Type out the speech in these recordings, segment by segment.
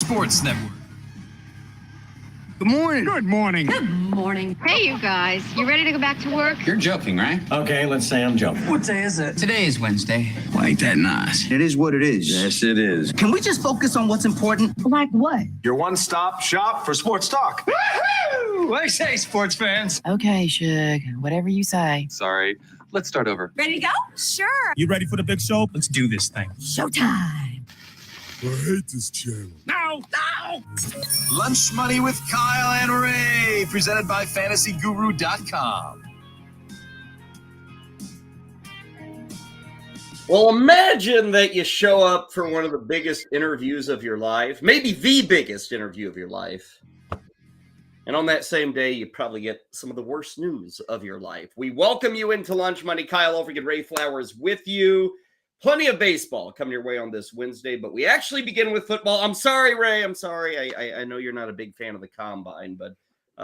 Sports Network. Good morning. Good morning. Good morning. Hey, you guys. You ready to go back to work? You're joking, right? Okay, let's say I'm joking. What day is it? Today is Wednesday. Well, ain't that nice? It is what it is. Yes, it is. Can we just focus on what's important? Like what? Your one-stop shop for sports talk. Woohoo! What do you say, sports fans? Okay, Shug. Whatever you say. Sorry. Let's start over. Ready to go? Sure. You ready for the big show? Let's do this thing. Showtime. I hate this channel. No. Lunch Money with Kyle and Ray, presented by FantasyGuru.com. Well, imagine that you show up for one of the biggest interviews of your life, maybe the biggest interview of your life. And on that same day, you probably get some of the worst news of your life. We welcome you into Lunch Money. Kyle Ulfrich and Ray Flowers with you. Plenty of baseball coming your way on this Wednesday, but we actually begin with football. I'm sorry, Ray. I'm sorry. I know you're not a big fan of the Combine, but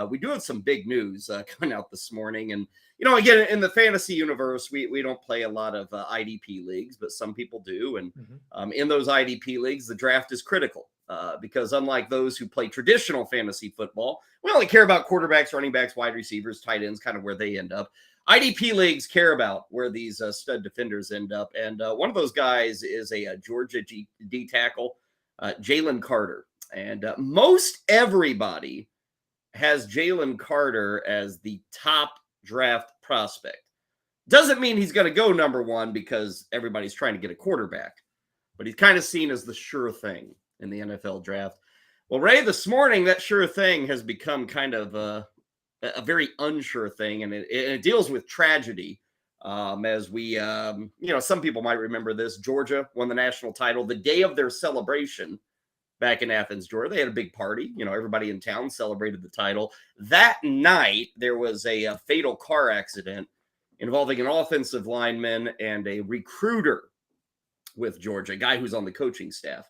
we do have some big news coming out this morning. And, you know, again, in the fantasy universe, we don't play a lot of IDP leagues, but some people do. And in those IDP leagues, the draft is critical because unlike those who play traditional fantasy football, we only care about quarterbacks, running backs, wide receivers, tight ends, kind of where they end up. IDP leagues care about where these stud defenders end up. And one of those guys is a Georgia D tackle, Jalen Carter. And most everybody has Jalen Carter as the top draft prospect. Doesn't mean he's going to go number one because everybody's trying to get a quarterback, but he's kind of seen as the sure thing in the NFL draft. Well, Ray, this morning, that sure thing has become kind of a very unsure thing, and it deals with tragedy. As we, some people might remember this. Georgia won the national title the day of their celebration back in Athens, Georgia. They had a big party. You know, everybody in town celebrated the title. That night, there was a fatal car accident involving an offensive lineman and a recruiter with Georgia, a guy who's on the coaching staff.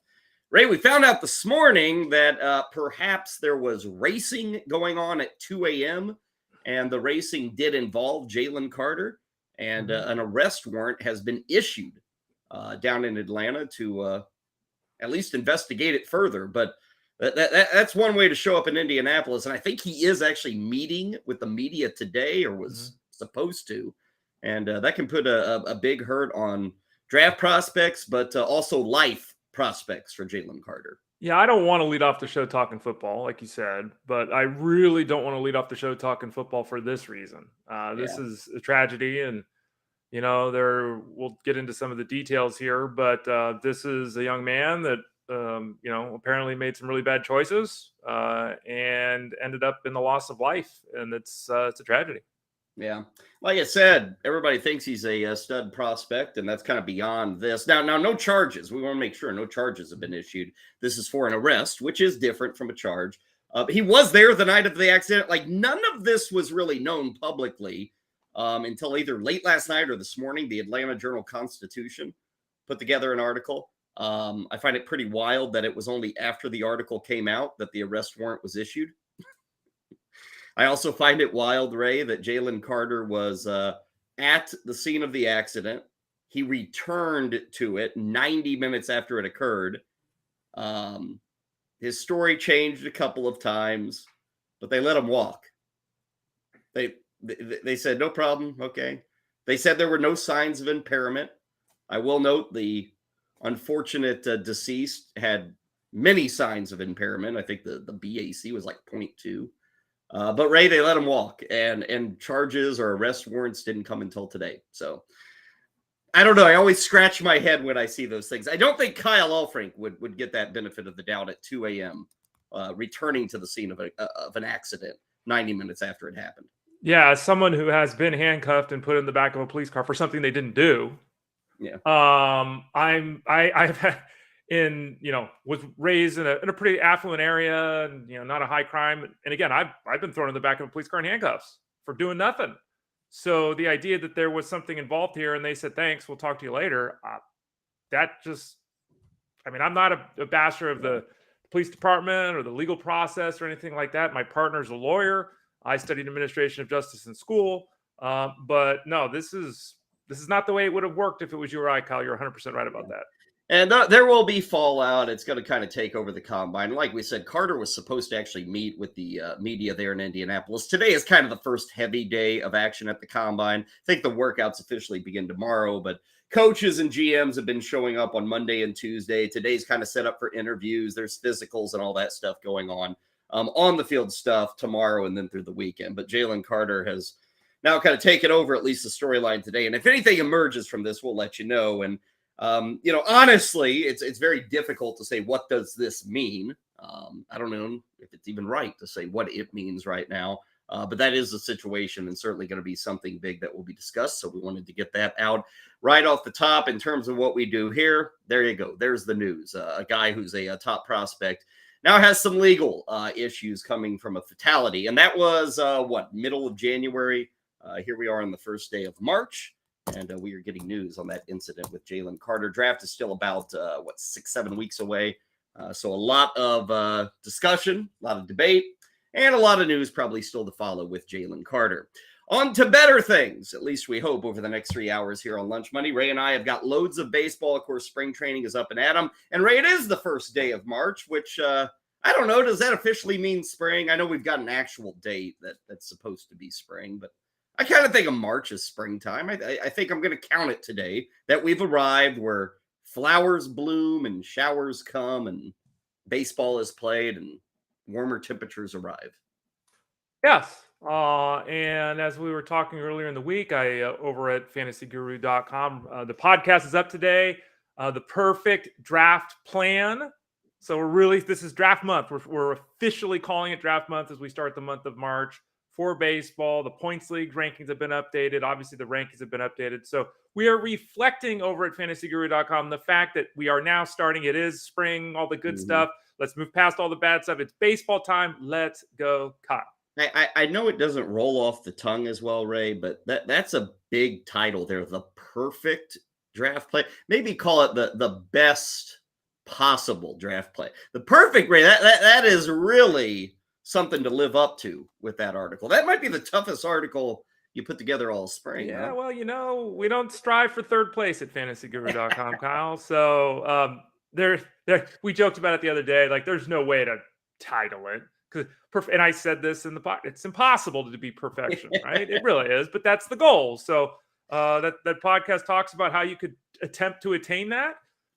Ray, we found out this morning that perhaps there was racing going on at 2 a.m., and the racing did involve Jalen Carter, and an arrest warrant has been issued down in Atlanta to at least investigate it further. But that's one way to show up in Indianapolis, and I think he is actually meeting with the media today, or was supposed to, and that can put a big hurt on draft prospects, but also life prospects for Jalen Carter. Yeah, I don't want to lead off the show talking football, like you said, but I really don't want to lead off the show talking football for this reason. This is a tragedy, and you know, we'll get into some of the details here, but this is a young man that apparently made some really bad choices and ended up in the loss of life, and it's a tragedy. Yeah. Like I said, everybody thinks he's a stud prospect, and that's kind of beyond this. Now, no charges. We want to make sure no charges have been issued. This is for an arrest, which is different from a charge. He was there the night of the accident. Like, none of this was really known publicly until either late last night or this morning. The Atlanta Journal-Constitution put together an article. I find it pretty wild that it was only after the article came out that the arrest warrant was issued. I also find it wild, Ray, that Jalen Carter was at the scene of the accident. He returned to it 90 minutes after it occurred. His story changed a couple of times, but they let him walk. They said, no problem, okay. They said there were no signs of impairment. I will note the unfortunate deceased had many signs of impairment. I think the BAC was like 0.2. But Ray, they let him walk, and charges or arrest warrants didn't come until today. So I don't know. I always scratch my head when I see those things. I don't think Kyle Ulfrich would get that benefit of the doubt at 2 a.m. Returning to the scene of an accident 90 minutes after it happened. Yeah, as someone who has been handcuffed and put in the back of a police car for something they didn't do. Yeah. Was raised in a pretty affluent area, and not a high crime. And again, I've been thrown in the back of a police car in handcuffs for doing nothing. So the idea that there was something involved here, and they said, "Thanks, we'll talk to you later." I'm not a basher of the police department or the legal process or anything like that. My partner's a lawyer. I studied administration of justice in school, but no, this is not the way it would have worked if it was you or I, Kyle. You're 100% right about that. And there will be fallout. It's going to kind of take over the combine. Like we said, Carter was supposed to actually meet with the media there in Indianapolis. Today is kind of the first heavy day of action at the combine. I think the workouts officially begin tomorrow, but coaches and GMs have been showing up on Monday and Tuesday. Today's kind of set up for interviews. There's physicals and all that stuff going on the field stuff tomorrow and then through the weekend. But Jalen Carter has now kind of taken over at least the storyline today. And if anything emerges from this, we'll let you know. And honestly, it's very difficult to say, what does this mean? I don't know if it's even right to say what it means right now, but that is the situation and certainly going to be something big that will be discussed. So we wanted to get that out right off the top in terms of what we do here. There you go. There's the news. A guy who's a top prospect now has some legal issues coming from a fatality. And that was middle of January. Here we are on the first day of March. And we are getting news on that incident with Jalen Carter. Draft is still about, 6-7 weeks away. So a lot of discussion, a lot of debate, and a lot of news probably still to follow with Jalen Carter. On to better things, at least we hope, over the next 3 hours here on Lunch Money. Ray and I have got loads of baseball. Of course, spring training is up and at 'em. And Ray, it is the first day of March, which, I don't know, does that officially mean spring? I know we've got an actual date that's supposed to be spring, but I kind of think of March as springtime. I think I'm going to count it today that we've arrived where flowers bloom and showers come and baseball is played and warmer temperatures arrive. Yes. And as we were talking earlier in the week, I over at fantasyguru.com, the podcast is up today. The perfect draft plan. So this is draft month. We're officially calling it draft month as we start the month of March. For baseball, the points league rankings have been updated. Obviously, the rankings have been updated. So we are reflecting over at fantasyguru.com the fact that we are now starting. It is spring, all the good stuff. Let's move past all the bad stuff. It's baseball time. Let's go, Kyle. I know it doesn't roll off the tongue as well, Ray, but that's a big title there. The perfect draft play. Maybe call it the best possible draft play. The perfect, Ray, that is really something to live up to with that article. That might be the toughest article you put together all spring. Yeah, huh? well, we don't strive for third place at fantasyguru.com, Kyle. So we joked about it the other day. Like, there's no way to title it. And I said this in the podcast. It's impossible to be perfection, right? It really is, but that's the goal. So that podcast talks about how you could attempt to attain that.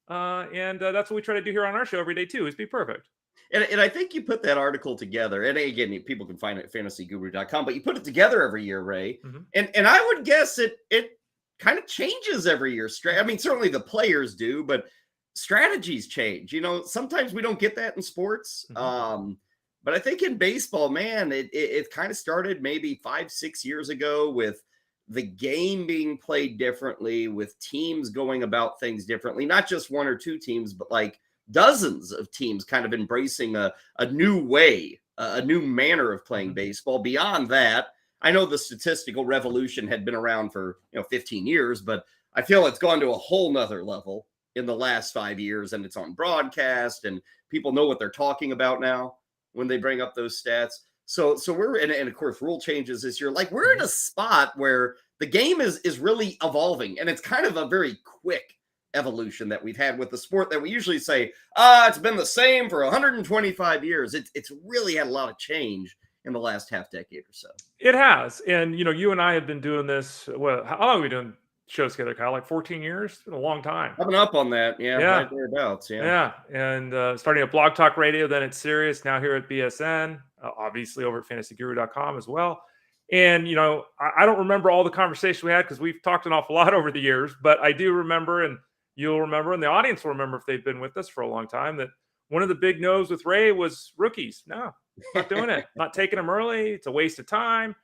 And that's what we try to do here on our show every day too, is be perfect. And I think you put that article together, and again, people can find it at fantasyguru.com, but you put it together every year, Ray. Mm-hmm. And I would guess it kind of changes every year. I mean, certainly the players do, but strategies change. Sometimes we don't get that in sports. Mm-hmm. But I think in baseball, man, it kind of started maybe 5-6 years ago with the game being played differently, with teams going about things differently, not just one or two teams, but like dozens of teams kind of embracing a new way, a new manner of playing baseball. Beyond that, I know the statistical revolution had been around for 15 years, but I feel it's gone to a whole nother level in the last 5 years, and it's on broadcast, and people know what they're talking about now when they bring up those stats. So we're and of course rule changes this year. Like, we're in a spot where the game is really evolving, and it's kind of a very quick evolution that we've had with the sport that we usually say, it's been the same for 125 years. It's really had a lot of change in the last half decade or so. It has. And, you and I have been doing this. Well, how long have we doing shows together, Kyle? Like 14 years? It's been a long time. Coming up on that. Yeah. Right thereabouts. Yeah. And starting at Blog Talk Radio, then at Sirius, now here at BSN, obviously over at fantasyguru.com as well. And, I don't remember all the conversations we had because we've talked an awful lot over the years, but I do remember, and you'll remember, and the audience will remember if they've been with us for a long time, that one of the big no's with Ray was rookies. No, not doing it. Not taking them early. It's a waste of time.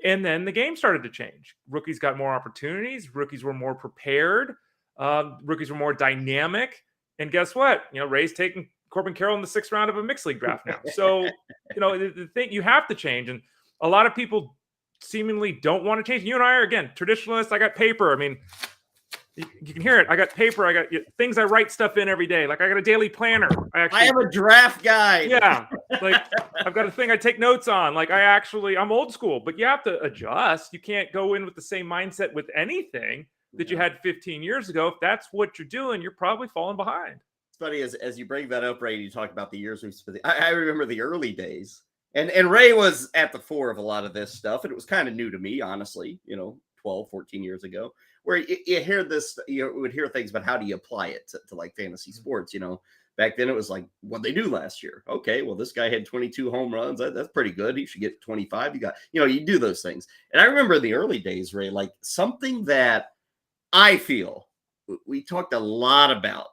And then the game started to change. Rookies got more opportunities. Rookies were more prepared. Rookies were more dynamic. And guess what? Ray's taking Corbin Carroll in the 6th round of a mixed league draft now. So, the thing, you have to change. And a lot of people seemingly don't want to change. You and I are, again, traditionalists. I got paper. I mean, you can hear it. I got paper. I got things I write stuff in every day. Like, I got a daily planner. I have a draft guide. Yeah. Like, I've got a thing I take notes on. Like, I'm old school, but you have to adjust. You can't go in with the same mindset with anything. that you had 15 years ago. If that's what you're doing, you're probably falling behind. It's funny as you bring that up, Ray. You talk about the years we've spent. I remember the early days, and Ray was at the fore of a lot of this stuff, and it was kind of new to me, honestly. 12, 14 years ago, where you hear this, you would hear things about how do you apply it to like fantasy sports. Back then it was like, what they do last year. Okay, well, this guy had 22 home runs. That's pretty good. He should get 25. You do those things. And I remember in the early days, Ray, like something that I feel we talked a lot about,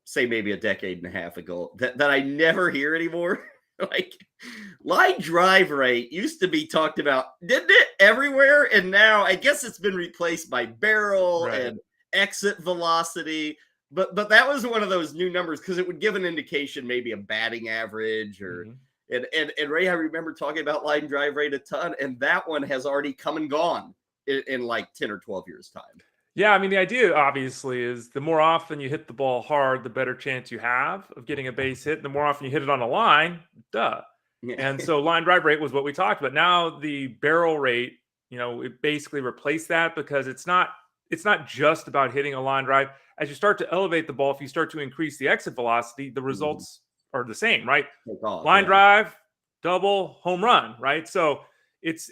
say maybe a decade and a half ago, that I never hear anymore. Like line drive rate used to be talked about, didn't it, everywhere? And now I guess it's been replaced by barrel and exit velocity. But that was one of those new numbers because it would give an indication, maybe a batting average or and Ray, I remember talking about line drive rate a ton, and that one has already come and gone in like 10 or 12 years time. Yeah, I mean, the idea obviously is the more often you hit the ball hard, the better chance you have of getting a base hit. The more often you hit it on a line, duh. Yeah. And so line drive rate was what we talked about. Now the barrel rate, it basically replaced that because it's not just about hitting a line drive. As you start to elevate the ball, if you start to increase the exit velocity, the results are the same, right? Line drive, double, home run, right? So it's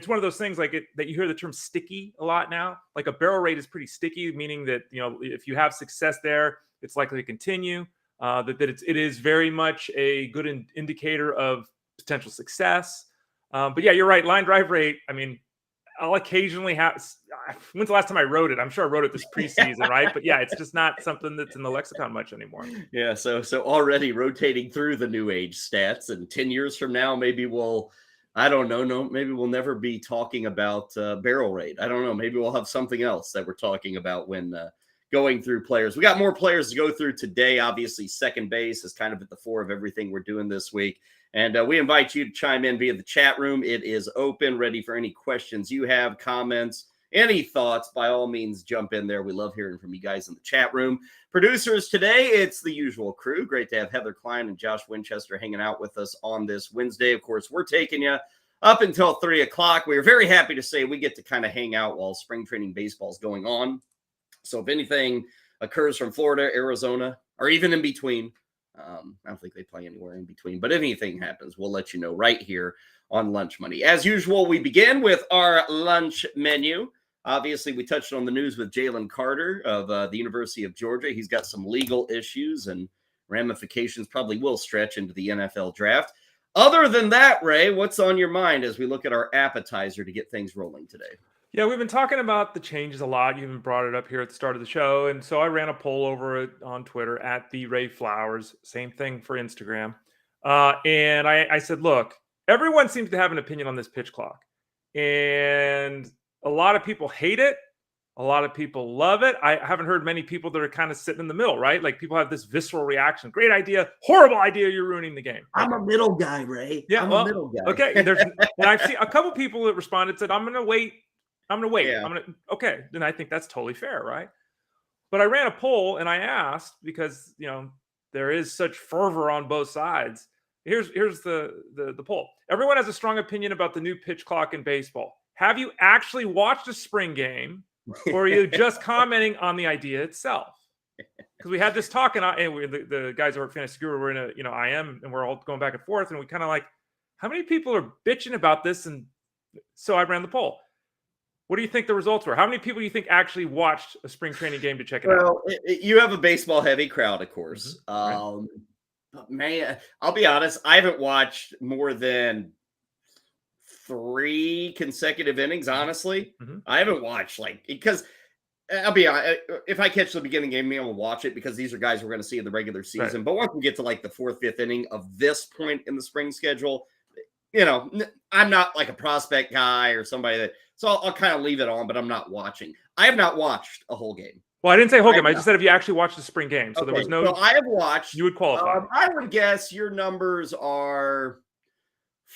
one of those things like that you hear the term sticky a lot now. Like a barrel rate is pretty sticky, meaning that if you have success there, it's likely to continue. It is very much a good indicator of potential success. But yeah, you're right. Line drive rate. I mean, I'll occasionally have. When's the last time I wrote it? I'm sure I wrote it this preseason, right? But yeah, it's just not something that's in the lexicon much anymore. Yeah, so already rotating through the new age stats, and 10 years from now, maybe I don't know. No, maybe we'll never be talking about barrel rate. I don't know. Maybe we'll have something else that we're talking about when going through players. We got more players to go through today. Obviously, second base is kind of at the fore of everything we're doing this week. And we invite you to chime in via the chat room. It is open, ready for any questions you have, comments, any thoughts. By all means, jump in there. We love hearing from you guys in the chat room. Producers today, it's the usual crew. Great to have Heather Klein and Josh Winchester hanging out with us on this Wednesday. Of course, we're taking you up until 3 o'clock. We are very happy to say we get to kind of hang out while spring training baseball is going on. So if anything occurs from Florida, Arizona, or even in between, I don't think they play anywhere in between, but if anything happens, we'll let you know right here on Lunch Money. As usual, we begin with our lunch menu. Obviously, we touched on the news with Jalen Carter of the University of Georgia. He's got some legal issues and ramifications, probably will stretch into the NFL draft. Other than that, Ray, what's on your mind as we look at our appetizer to get things rolling today? Yeah, we've been talking about the changes a lot. You even brought it up here at the start of the show. And so I ran a poll over on Twitter at the Ray Flowers. Same thing for Instagram. And I said, look, everyone seems to have an opinion on this pitch clock. And a lot of people hate it. A lot of people love it. I haven't heard many people that are kind of sitting in the middle, right? Like people have this visceral reaction. Great idea. Horrible idea. You're ruining the game. I'm a middle guy, Ray. Yeah, I'm a middle guy. Okay. And I've seen a couple people that responded, said, I'm going to wait. Yeah. Okay. Then I think that's totally fair, right? But I ran a poll and I asked because, there is such fervor on both sides. Here's the poll. Everyone has a strong opinion about the new pitch clock in baseball. Have you actually watched a spring game, or are you just commenting on the idea itself? Because we had this talk, and the guys over at Fantasy Guru were in a IM, and we're all going back and forth, and we kind of like, how many people are bitching about this? And so I ran the poll. What do you think the results were? How many people do you think actually watched a spring training game to check it out? Well, you have a baseball heavy crowd, of course. Mm-hmm. But man, I'll be honest, I haven't watched more than 3 consecutive innings, honestly. Mm-hmm. I haven't watched because I'll be honest, if I catch the beginning game, I'm going to watch it because these are guys we're going to see in the regular season. Right. But once we get to the 4th, 5th inning of this point in the spring schedule, I'm not like a prospect guy or somebody that, so I'll kind of leave it on, but I'm not watching. I have not watched a whole game. Well, I didn't say whole game. I just said if you actually watched the spring game. So there was no. So I have watched. You would qualify. I would guess your numbers are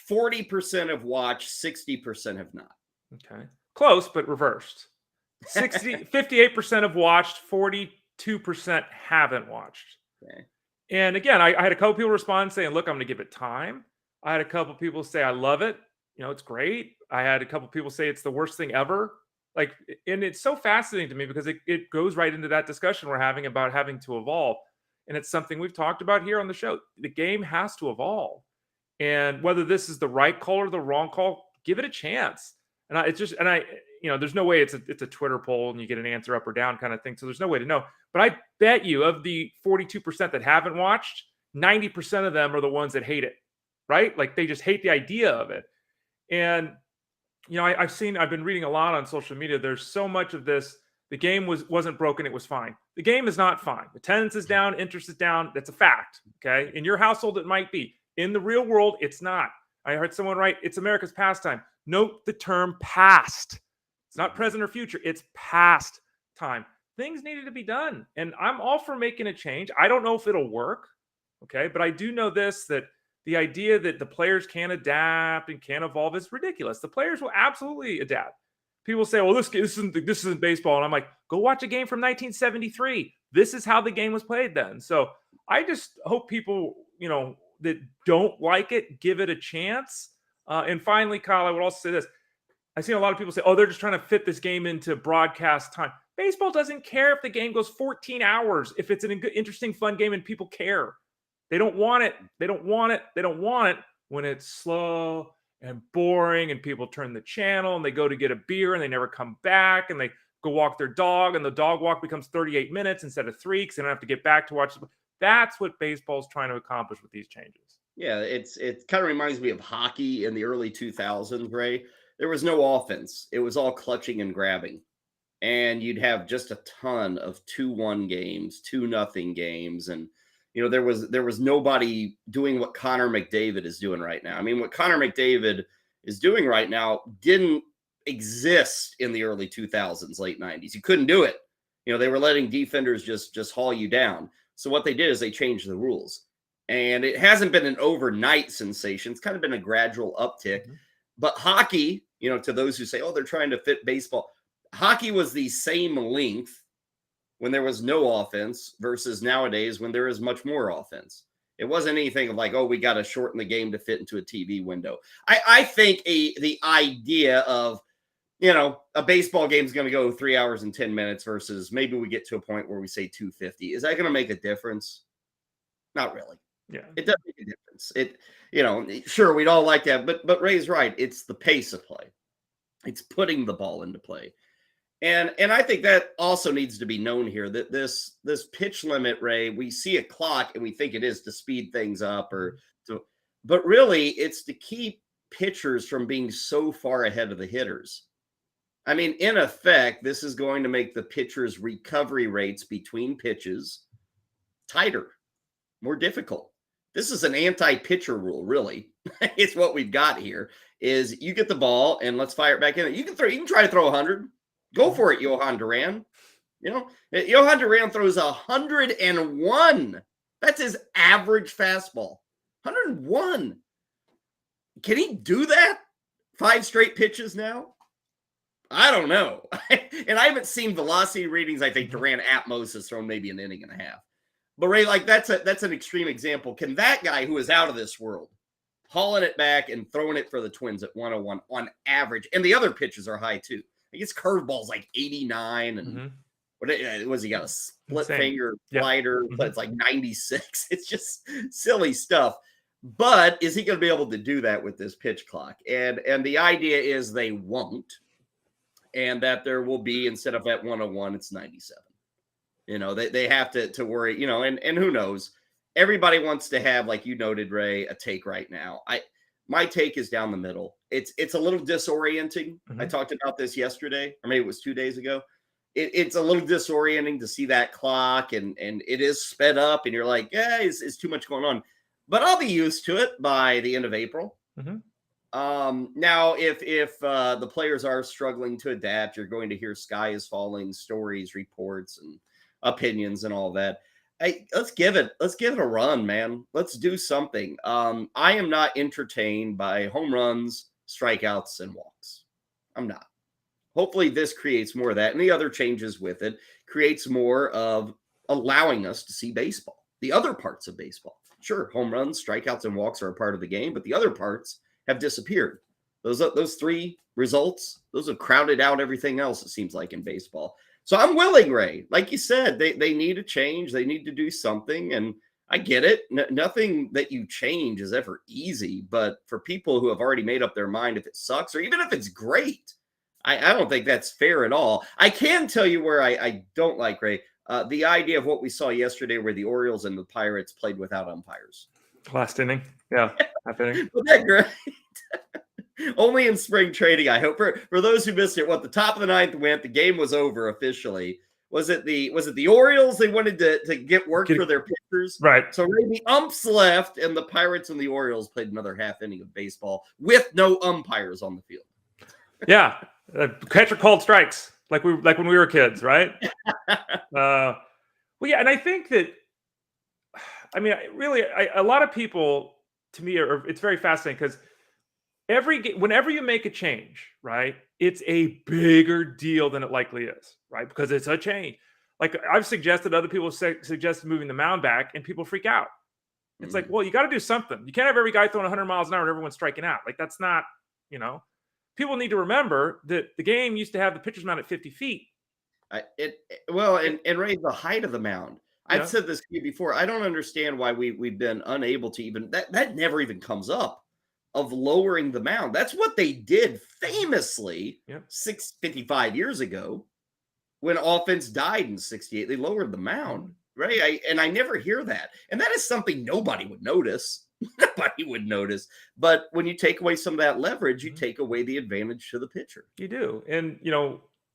40% have watched, 60% have not. Okay. Close, but reversed. 58% have watched, 42% haven't watched. Okay. And again, I had a couple people respond saying, look, I'm going to give it time. I had a couple people say, I love it. It's great. I had a couple people say it's the worst thing ever. Like, and it's so fascinating to me because it goes right into that discussion we're having about having to evolve. And it's something we've talked about here on the show. The game has to evolve. And whether this is the right call or the wrong call, give it a chance. And there's no way it's a Twitter poll and you get an answer up or down kind of thing. So there's no way to know. But I bet you of the 42% that haven't watched, 90% of them are the ones that hate it, right? Like they just hate the idea of it. And, I've been reading a lot on social media. There's so much of this. The game wasn't broken. It was fine. The game is not fine. Attendance is down. Interest is down. That's a fact. Okay. In your household, it might be. In the real world, it's not. I heard someone write, it's America's pastime. Note the term past. It's not present or future. It's past time. Things needed to be done. And I'm all for making a change. I don't know if it'll work. Okay. But I do know this, that the idea that the players can adapt and can evolve is ridiculous. The players will absolutely adapt. People say, well, this isn't baseball. And I'm like, go watch a game from 1973. This is how the game was played then. So I just hope people, that don't like it, give it a chance. And finally, Kyle, I would also say this. I've seen a lot of people say, oh, they're just trying to fit this game into broadcast time. Baseball doesn't care if the game goes 14 hours, if it's an interesting, fun game and people care. They don't want it. They don't want it. They don't want it when it's slow and boring and people turn the channel and they go to get a beer and they never come back and they go walk their dog and the dog walk becomes 38 minutes instead of 3 because they don't have to get back to watch. That's what baseball's trying to accomplish with these changes. Yeah, it kind of reminds me of hockey in the early 2000s, Ray. There was no offense. It was all clutching and grabbing. And you'd have just a ton of 2-1 games, 2-0 games. And, there was nobody doing what Connor McDavid is doing right now. I mean, what Connor McDavid is doing right now didn't exist in the early 2000s, late 90s. You couldn't do it. They were letting defenders just haul you down. So what they did is they changed the rules. And it hasn't been an overnight sensation. It's kind of been a gradual uptick. Mm-hmm. But hockey, to those who say, oh, they're trying to fit baseball, hockey was the same length when there was no offense versus nowadays when there is much more offense. It wasn't anything of like, oh, we got to shorten the game to fit into a TV window. I think the idea of, a baseball game is going to go 3 hours and 10 minutes versus maybe we get to a point where we say 250. Is that going to make a difference? Not really. Yeah. It doesn't make a difference. Sure, we'd all like that, but Ray's right. It's the pace of play. It's putting the ball into play. And I think that also needs to be known here that this pitch limit, Ray, we see a clock and we think it is to speed things up but really it's to keep pitchers from being so far ahead of the hitters. I mean, in effect, this is going to make the pitcher's recovery rates between pitches tighter, more difficult. This is an anti-pitcher rule, really. It's what we've got here is you get the ball and let's fire it back in. You can try to throw 100. Go for it, Johan Duran. Johan Duran throws 101. That's his average fastball. 101. Can he do that? 5 straight pitches now? I don't know. And I haven't seen velocity readings. I think Duran at most has thrown maybe an inning and a half. But Ray, like that's an extreme example. Can that guy who is out of this world hauling it back and throwing it for the Twins at 101 on average? And the other pitches are high too. I guess curveball's like 89 and what was he got a split finger slider, but it's like 96. It's just silly stuff. But is he going to be able to do that with this pitch clock? And the idea is they won't, and that there will be, instead of at 101, it's 97. They have to worry, and who knows? Everybody wants to have, like you noted, Ray, a take right now. My take is down the middle. It's a little disorienting. Mm-hmm. I talked about this yesterday, or maybe it was 2 days ago. It's a little disorienting to see that clock, and it is sped up, and you're like, yeah, it's too much going on. But I'll be used to it by the end of April. Mm-hmm. Now, if the players are struggling to adapt, you're going to hear sky is falling stories, reports, and opinions, and all that. Hey, let's give it a run, man. Let's do something. I am not entertained by home runs, strikeouts, and walks. I'm not. Hopefully this creates more of that, and the other changes with it creates more of allowing us to see baseball, the other parts of baseball. Sure, home runs, strikeouts, and walks are a part of the game, but the other parts have disappeared. Those three results, those have crowded out everything else, it seems like, in baseball. So I'm willing, Ray. Like you said, they need a change. They need to do something. And I get it. Nothing that you change is ever easy. But for people who have already made up their mind, if it sucks or even if it's great, I don't think that's fair at all. I can tell you where I don't like, Ray, the idea of what we saw yesterday where the Orioles and the Pirates played without umpires. Last inning. Yeah. Half inning. Was that great? Only in spring training, I hope. For those who missed it, the top of the ninth went. The game was over officially. Was it the Orioles? They wanted to get work for their pitchers. Right. So the umps left, and the Pirates and the Orioles played another half inning of baseball with no umpires on the field. Yeah. Catcher called strikes like when we were kids, right? Well, yeah, and I think that, I mean, a lot of people, to me, it's very fascinating because whenever you make a change, right, it's a bigger deal than it likely is, right? Because it's a change. Like I've suggested, other people suggested moving the mound back, and people freak out. It's like, well, you got to do something. You can't have every guy throwing 100 miles an hour and everyone's striking out. Like that's not, People need to remember that the game used to have the pitcher's mound at 50 feet. And Ray, the height of the mound. I've said this to you before. I don't understand why we've been unable to even that never even comes up of lowering the mound. That's what they did famously 55 years ago when offense died in 68. They lowered the mound, right? I never hear that. And that is something nobody would notice. Nobody would notice. But when you take away some of that leverage, you take away the advantage to the pitcher. You do. And,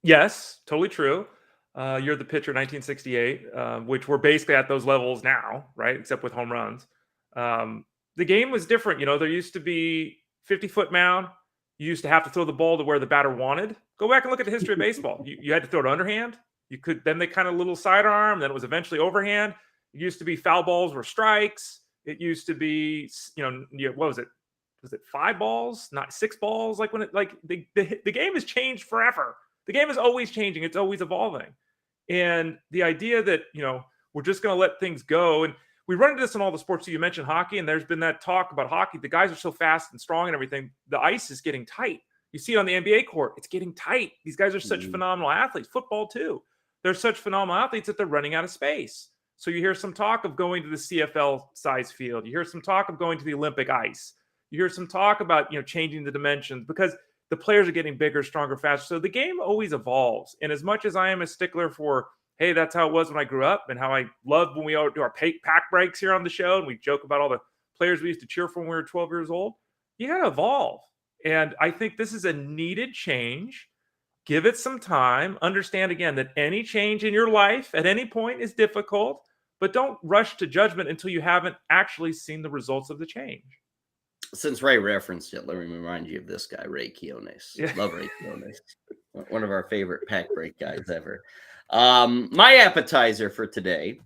yes, totally true. You're the pitcher 1968, which we're basically at those levels now, right? Except with home runs. The game was different. There used to be 50-foot mound. You used to have to throw the ball to where the batter wanted. Go back and look at the history of baseball. You had to throw it underhand. Then they kind of little sidearm. Then it was eventually overhand. It used to be foul balls were strikes. It used to be, what was it? Was it 5 balls, not 6 balls? Like the game has changed forever. The game is always changing. It's always evolving. And the idea that, we're just going to let things go. And we run into this in all the sports. So you mentioned hockey, and there's been that talk about hockey. The guys are so fast and strong and everything. The ice is getting tight. You see it on the NBA court. It's getting tight. These guys are such phenomenal athletes. Football, too. They're such phenomenal athletes that they're running out of space. So you hear some talk of going to the CFL size field. You hear some talk of going to the Olympic ice. You hear some talk about, changing the dimensions because the players are getting bigger, stronger, faster. So the game always evolves. And as much as I am a stickler for, hey, that's how it was when I grew up and how I loved when we all do our pack breaks here on the show and we joke about all the players we used to cheer for when we were 12 years old, you got to evolve. And I think this is a needed change. Give it some time. Understand, again, that any change in your life at any point is difficult, but don't rush to judgment until you haven't actually seen the results of the change. Since Ray referenced it, let me remind you of this guy, Ray Quiones. Yeah. Love Ray Quiones. One of our favorite pack break guys ever. My appetizer for today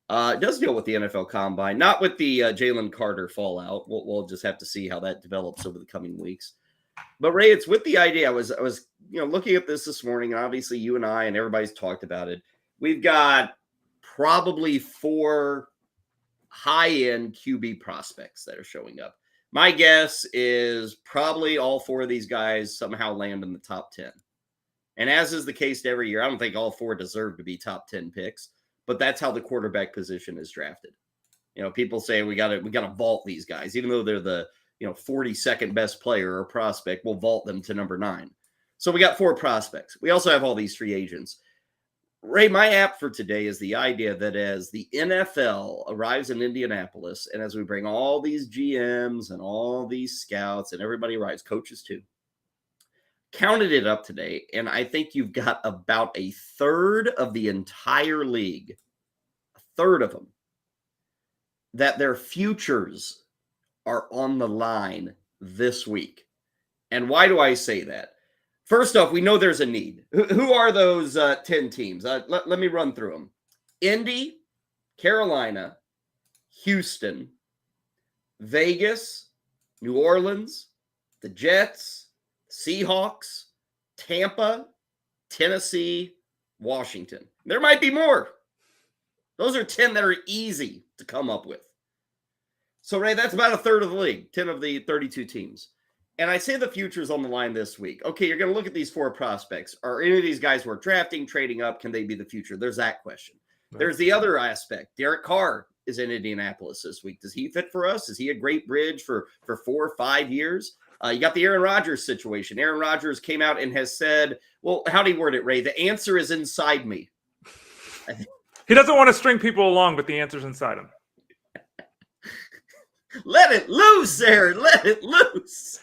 does deal with the NFL Combine, not with the Jalen Carter fallout. We'll just have to see how that develops over the coming weeks. But Ray, it's with the idea. I was looking at this morning, and obviously you and I and everybody's talked about it. We've got probably 4 high-end QB prospects that are showing up. My guess is probably all 4 of these guys somehow land in the top 10. And as is the case every year, I don't think all 4 deserve to be top 10 picks, but that's how the quarterback position is drafted. People say we got to vault these guys, even though they're the 42nd best player or prospect, we'll vault them to number 9. So we got 4 prospects. We also have all these free agents. Ray, my app for today is the idea that as the NFL arrives in Indianapolis, and as we bring all these GMs and all these scouts and everybody arrives, coaches too, counted it up today, and I think you've got about a third of the entire league, a third of them, that their futures are on the line this week. And why do I say that? First off, we know there's a need. Who are those 10 teams? Let me run through them. Indy, Carolina, Houston, Vegas, New Orleans, the Jets, Seahawks, Tampa, Tennessee, Washington. There might be more. Those are 10 that are easy to come up with. So, Ray, that's about a third of the league, 10 of the 32 teams. And I say the future's on the line this week. Okay, you're going to look at these 4 prospects. Are any of these guys we're drafting, trading up? Can they be the future? There's that question. Right. There's the other aspect. Derek Carr is in Indianapolis this week. Does he fit for us? Is he a great bridge for 4 or 5 years? You got the Aaron Rodgers situation. Aaron Rodgers came out and has said, well, how do you word it, Ray? The answer is inside me. He doesn't want to string people along, but the answer's inside him. Let it loose, Aaron. Let it loose.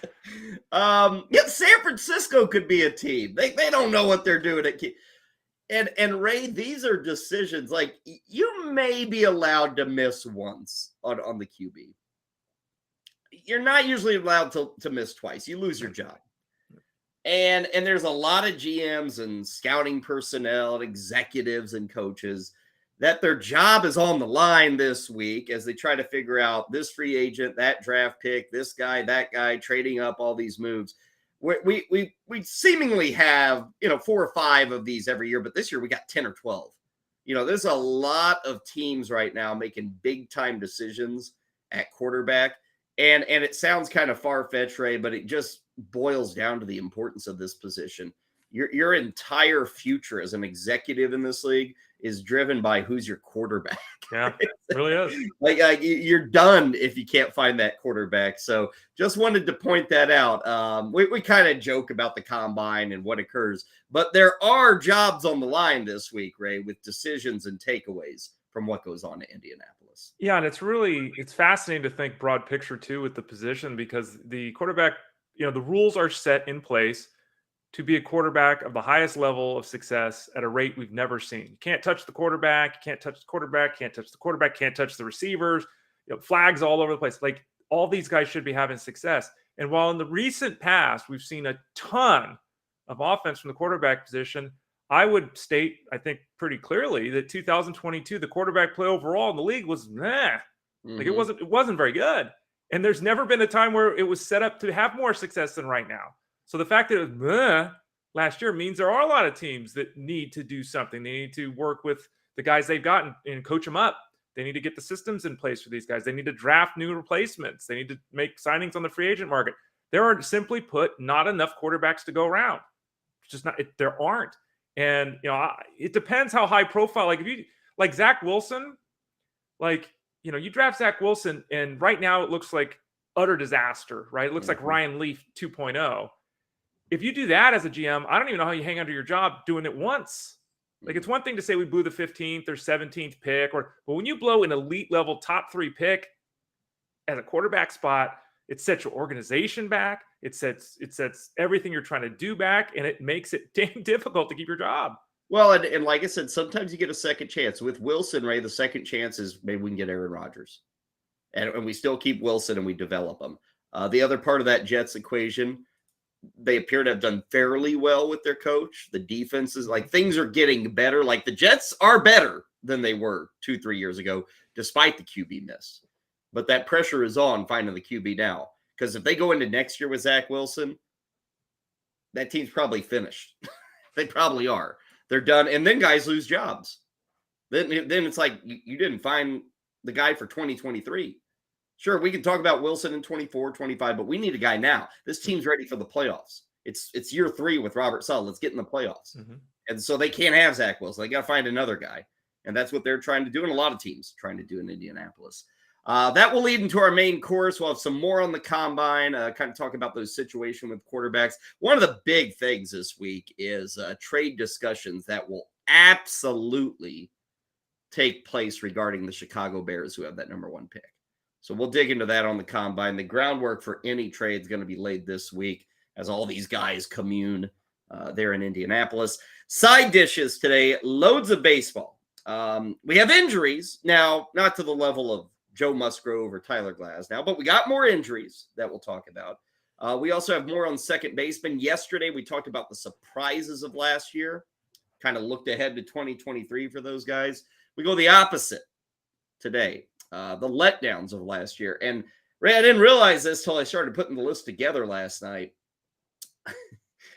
San Francisco could be a team. They don't know what they're doing at and Ray, these are decisions like you may be allowed to miss once on the QB. You're not usually allowed to miss twice. You lose your job. And there's a lot of GMs and scouting personnel and executives and coaches that their job is on the line this week as they try to figure out this free agent, that draft pick, this guy, that guy, trading up all these moves. We seemingly have, 4 or 5 of these every year, but this year we got 10 or 12. There's a lot of teams right now making big time decisions at quarterback. And it sounds kind of far-fetched, Ray, but it just boils down to the importance of this position. Your entire future as an executive in this league is driven by who's your quarterback. Yeah, it really is. Like you're done if you can't find that quarterback. So just wanted to point that out. We kind of joke about the combine and what occurs, but there are jobs on the line this week, Ray, with decisions and takeaways from what goes on in Indianapolis. Yeah, and it's fascinating to think broad picture too with the position because the quarterback, the rules are set in place to be a quarterback of the highest level of success at a rate we've never seen. You can't touch the quarterback, you can't touch the quarterback, can't touch the quarterback, can't touch the receivers, flags all over the place. Like all these guys should be having success. And while in the recent past, we've seen a ton of offense from the quarterback position, I would state, I think pretty clearly that 2022, the quarterback play overall in the league was like it wasn't very good. And there's never been a time where it was set up to have more success than right now. So the fact that it was last year means there are a lot of teams that need to do something. They need to work with the guys they've gotten and coach them up. They need to get the systems in place for these guys. They need to draft new replacements. They need to make signings on the free agent market. There are, simply put, not enough quarterbacks to go around. It's just not. There aren't. And it depends how high profile. Like if you like Zach Wilson, you draft Zach Wilson, and right now it looks like utter disaster. Right? It looks like Ryan Leaf 2.0. If you do that as a GM, I don't even know how you hang onto your job doing it once. Like it's one thing to say we blew the 15th or 17th pick, but when you blow an elite level top 3 pick at a quarterback spot, it sets your organization back. It sets everything you're trying to do back, and it makes it damn difficult to keep your job. Well, and like I said, sometimes you get a second chance. With Wilson, Ray, the second chance is maybe we can get Aaron Rodgers. And we still keep Wilson and we develop him. The other part of that Jets equation, they appear to have done fairly well with their coach. The defense is things are getting better. Like the Jets are better than they were 2-3 years ago, despite the QB miss. But that pressure is on finding the QB now. Because if they go into next year with Zach Wilson, that team's probably finished. They probably are. They're done. And then guys lose jobs. Then it's like you didn't find the guy for 2023. Sure, we can talk about Wilson in 24, 25, but we need a guy now. This team's ready for the playoffs. It's year 3 with Robert Saleh. Let's get in the playoffs. And so they can't have Zach Wilson. They got to find another guy. And that's what they're trying to do, and a lot of teams trying to do in Indianapolis. That will lead into our main course. We'll have some more on the combine, kind of talk about those situations with quarterbacks. One of the big things this week is trade discussions that will absolutely take place regarding the Chicago Bears, who have that number 1 pick. So we'll dig into that on the combine. The groundwork for any trade is going to be laid this week as all these guys commune there in Indianapolis. Side dishes today, loads of baseball. We have injuries now, not to the level of Joe Musgrove or Tyler Glasnow, but we got more injuries that we'll talk about. We also have more on second baseman. Yesterday, we talked about the surprises of last year, kind of looked ahead to 2023 for those guys. We go the opposite today. The letdowns of last year. And Ray, I didn't realize this till I started putting the list together last night.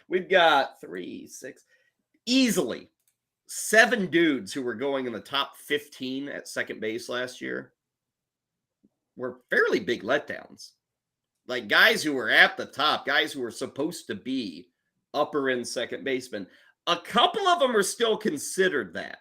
We've got 3, 6, easily 7 dudes who were going in the top 15 at second base last year. Were fairly big letdowns. like guys who were at the top, guys who were supposed to be upper end second baseman. A couple of them are still considered that,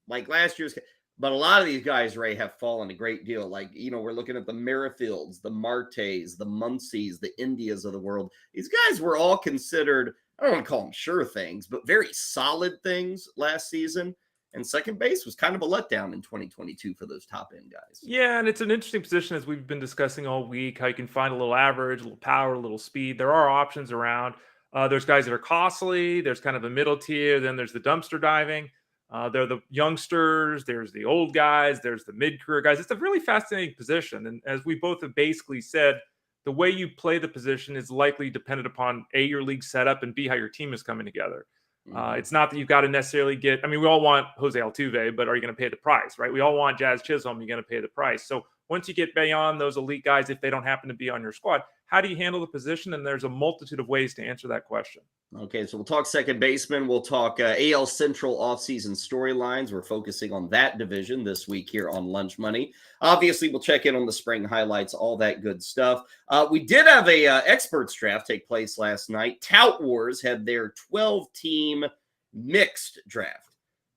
like last year's. But a lot of these guys, Ray, have fallen a great deal. Like, we're looking at the Merrifields, the Martes, the Muncies, the Indias of the world. These guys were all considered, I don't want to call them sure things, but very solid things last season. And second base was kind of a letdown in 2022 for those top end guys. Yeah, and it's an interesting position, as we've been discussing all week, how you can find a little average, a little power, a little speed. There are options around. There's guys that are costly. There's kind of a middle tier. Then there's the dumpster diving. There are the youngsters. There's the old guys. There's the mid-career guys. It's a really fascinating position. And as we both have basically said, the way you play the position is likely dependent upon A, your league setup, and B, how your team is coming together. It's not that you've got to necessarily get, I mean, we all want Jose Altuve, but are you going to pay the price, right? We all want Jazz Chisholm. You're going to pay the price. So once you get beyond those elite guys, if they don't happen to be on your squad, how do you handle the position? And there's a multitude of ways to answer that question. Okay, so we'll talk second baseman. We'll talk AL Central offseason storylines. We're focusing on that division this week here on Lunch Money. Obviously, we'll check in on the spring highlights, all that good stuff. We did have a experts draft take place last night. Tout Wars had their 12-team mixed draft.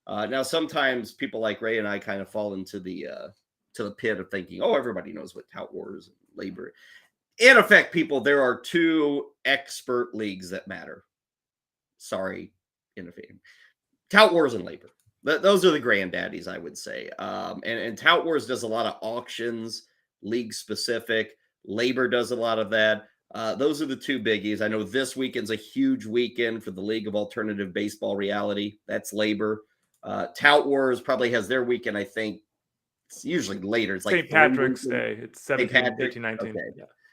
Now, sometimes people like Ray and I kind of fall into the pit of thinking, oh, everybody knows what Tout Wars and labor. In effect, people, there are two expert leagues that matter. Sorry, innovating. Tout Wars and labor. Those are the granddaddies, I would say. And Tout Wars does a lot of auctions, league specific. Labor does a lot of that. Those are the two biggies. I know this weekend's a huge weekend for the League of Alternative Baseball Reality. That's labor. Tout Wars probably has their weekend, I think. It's usually later. It's like St. Patrick's Day. It's 17, 18, 19. Okay.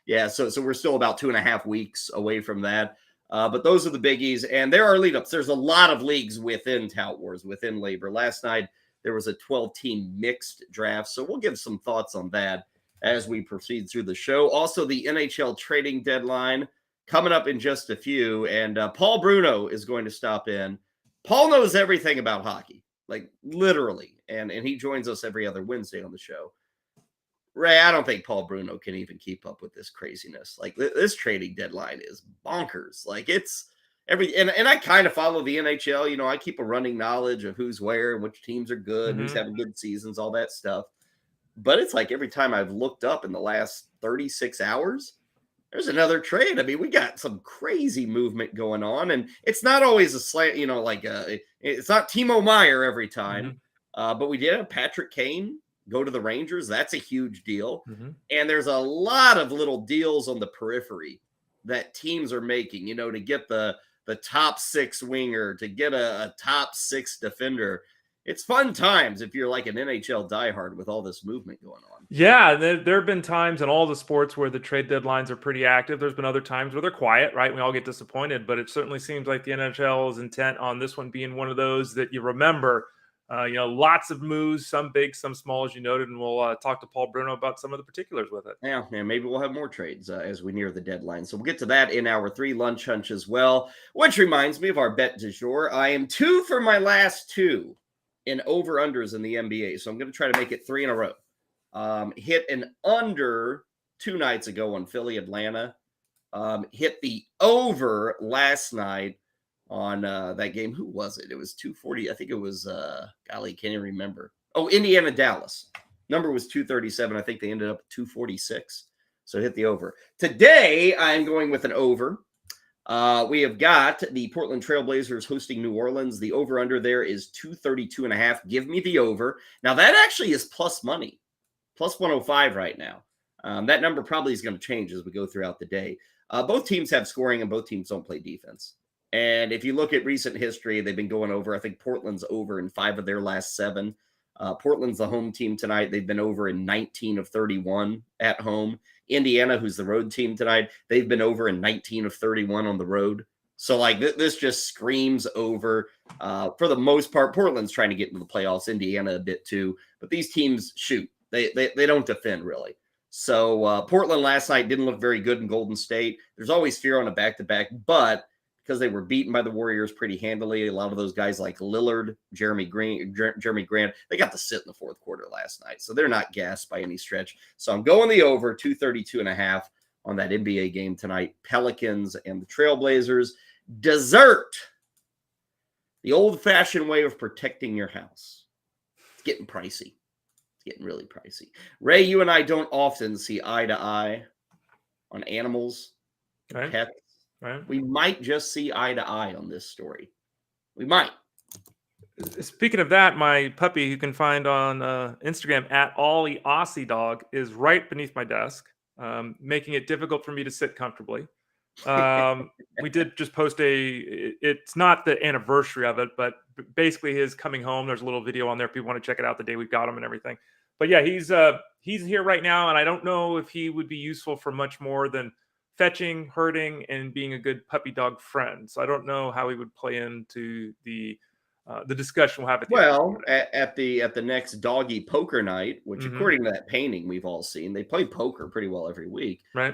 Yeah, so we're still about 2.5 weeks away from that. But those are the biggies, and there are lead-ups. There's a lot of leagues within Tout Wars, within labor. Last night, there was a 12-team mixed draft, so we'll give some thoughts on that as we proceed through the show. Also, the NHL trading deadline coming up in just a few, and Paul Bruno is going to stop in. Paul knows everything about hockey, like literally, and he joins us every other Wednesday on the show. Ray, I don't think Paul Bruno can even keep up with this craziness. Like this trading deadline is bonkers. Like it's and I kind of follow the NHL. I keep a running knowledge of who's where and which teams are good, who's having good seasons, all that stuff. But it's like every time I've looked up in the last 36 hours, there's another trade. I mean, we got some crazy movement going on, and it's not always a slant, it's not Timo Meyer every time. But we did have Patrick Kane go to the Rangers. That's a huge deal. And there's a lot of little deals on the periphery that teams are making, to get the top 6 winger, to get a top 6 defender. It's fun times if you're like an NHL diehard with all this movement going on. Yeah, there have been times in all the sports where the trade deadlines are pretty active. There's been other times where they're quiet, right? We all get disappointed, but it certainly seems like the NHL is intent on this one being one of those that you remember. Lots of moves, some big, some small, as you noted, and we'll talk to Paul Bruno about some of the particulars with it. Yeah, maybe we'll have more trades as we near the deadline. So we'll get to that in hour 3, Lunch Hunch as well, which reminds me of our bet du jour. I am 2 for my last 2 in over-unders in the NBA, so I'm going to try to make it 3 in a row. Hit an under 2 nights ago on Philly, Atlanta. Hit the over last night on that game. Who was it? It was 240. I think it was, golly, can't even remember. Oh, Indiana, Dallas. Number was 237. I think they ended up at 246. So hit the over. Today, I'm going with an over. We have got the Portland Trailblazers hosting New Orleans. The over-under there is 232.5. Give me the over. Now, that actually is plus money. Plus 105 right now. That number probably is going to change as we go throughout the day. Both teams have scoring, and both teams don't play defense. And if you look at recent history, they've been going over. I think Portland's over in 5 of their last 7. Portland's the home team tonight. They've been over in 19 of 31 at home. Indiana, who's the road team tonight, they've been over in 19 of 31 on the road. So, like, this just screams over. For the most part, Portland's trying to get into the playoffs. Indiana a bit too. But these teams shoot. They don't defend, really. So, Portland last night didn't look very good in Golden State. There's always fear on a back-to-back, but because they were beaten by the Warriors pretty handily. A lot of those guys like Lillard, Jeremy Grant, they got to sit in the fourth quarter last night. So they're not gassed by any stretch. So I'm going the over 232.5 on that NBA game tonight. Pelicans and the Trailblazers. Dessert. The old-fashioned way of protecting your house. It's getting pricey. It's getting really pricey. Ray, you and I don't often see eye to eye on animals, Right. pets. Right. We might just see eye to eye on this story. We might. Speaking of that, my puppy, you can find on Instagram at Ollie Aussie Dog, is right beneath my desk, making it difficult for me to sit comfortably. We did just post it's not the anniversary of it, but basically his coming home. There's a little video on there if people want to check it out the day we got him and everything. But yeah, he's here right now, and I don't know if he would be useful for much more than fetching, herding, and being a good puppy dog friend. So I don't know how he would play into the discussion we'll have at the next doggy poker night, which according to that painting we've all seen, they play poker pretty well every week. Right.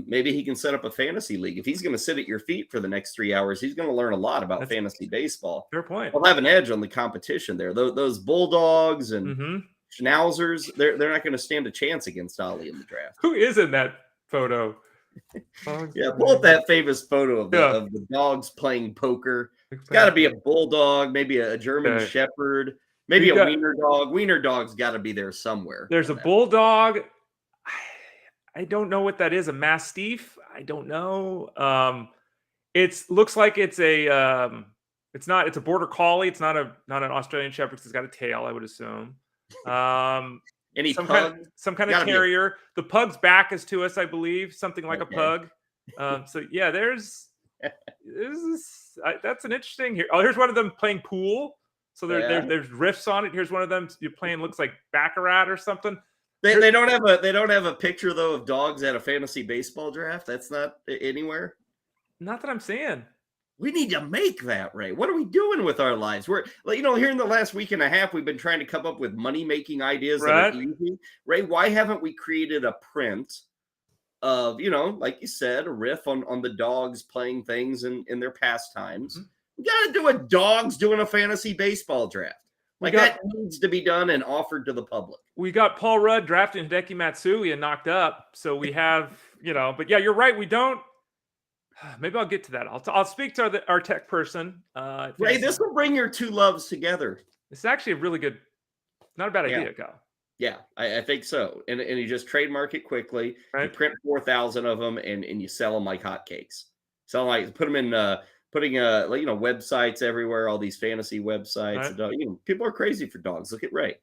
Maybe he can set up a fantasy league. If he's going to sit at your feet for the next 3 hours, he's going to learn a lot about fantasy baseball. Fair point. He'll have an edge on the competition there. Those bulldogs and schnauzers, they're not going to stand a chance against Ollie in the draft. Who is in that photo? Yeah, pull up that famous photo of the dogs playing poker. It's got to be a bulldog, maybe a German shepherd, maybe a wiener dog. Wiener dog's got to be there somewhere. There's a bulldog. I don't know what that is. A mastiff? I don't know. It looks like it's a it's a border collie. It's not an Australian shepherd because it's got a tail, I would assume. Some kind of terrier. The pug's back is to us, I believe, something like a pug. So yeah, there's that's an interesting here. Oh, here's one of them playing pool. So there's riffs on it. Here's one of them you're playing, looks like Baccarat or something. They don't have a picture though of dogs at a fantasy baseball draft. That's not anywhere. Not that I'm seeing. We need to make that, Ray. What are we doing with our lives? We're here in the last week and a half, we've been trying to come up with money-making ideas that are easy. Ray, why haven't we created a print of, like you said, a riff on the dogs playing things in their pastimes? Mm-hmm. We got to do a dogs doing a fantasy baseball draft. That needs to be done and offered to the public. We got Paul Rudd drafting Hideki Matsui and knocked up. So we have, but yeah, you're right. We don't. Maybe I'll get to that. I'll speak to our tech person. Ray, this will bring your two loves together. It's actually a really good, not a bad idea, Kyle. Yeah, I think so. And you just trademark it quickly. Right. You print 4,000 of them and you sell them like hotcakes. Put them in, putting websites everywhere, all these fantasy websites. Right. People are crazy for dogs. Look at Ray.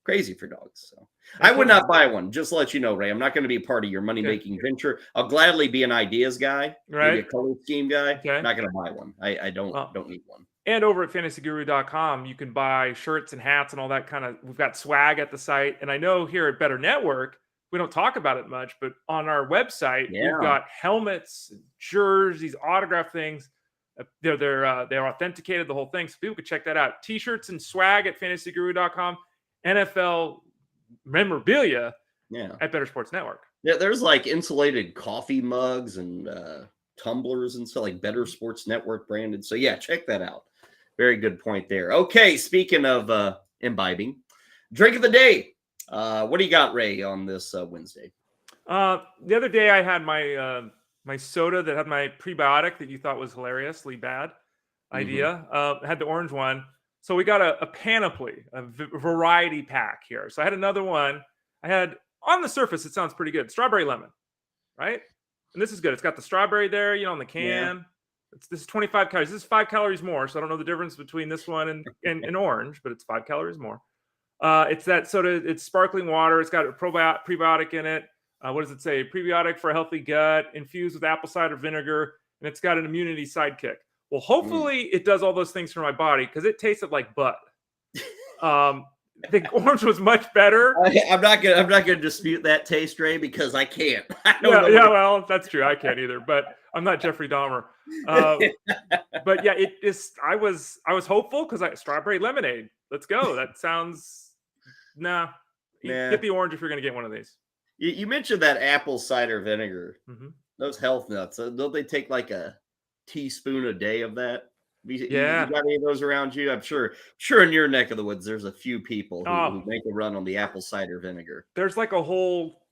Crazy for dogs. So I would not buy one. Just to let you know, Ray, I'm not going to be a part of your money-making venture. I'll gladly be an ideas guy, maybe a color scheme guy. Okay. I'm not going to buy one. I don't need one. And over at fantasyguru.com, you can buy shirts and hats and all that kind of. We've got swag at the site, and I know here at Bettor Network, we don't talk about it much, but on our website, we've got helmets, jerseys, autograph things. They're authenticated, the whole thing, so people can check that out. T-shirts and swag at fantasyguru.com. NFL memorabilia at Bettor Sports Network. Yeah, there's insulated coffee mugs and tumblers and stuff, like Bettor Sports Network branded. So yeah, check that out. Very good point there. Okay, speaking of imbibing, drink of the day. What do you got, Ray, on this Wednesday? The other day I had my soda that had my prebiotic that you thought was hilariously bad idea. Had the orange one. So we got a panoply, a variety pack here. So I had another one. I had, on the surface, it sounds pretty good. Strawberry lemon, right? And this is good. It's got the strawberry there, on the can. Yeah. This is 25 calories. This is 5 calories more. So I don't know the difference between this one and orange, but it's 5 calories more. It's that soda. It's sparkling water. It's got a prebiotic in it. What does it say? Prebiotic for a healthy gut, infused with apple cider vinegar, and it's got an immunity sidekick. Well, hopefully it does all those things for my body because it tasted like butt. The orange was much better. I'm not gonna dispute that taste, Ray, because I can't. Well, that's true. I can't either. But I'm not Jeffrey Dahmer. But yeah, it is. I was hopeful because strawberry lemonade. Let's go. That sounds. Nah. Get the orange if you're gonna get one of these. You mentioned that apple cider vinegar. Mm-hmm. Those health nuts. Don't they take like a teaspoon a day of that? You got any of those around you? I'm sure in your neck of the woods there's a few people who make a run on the apple cider vinegar. There's like a whole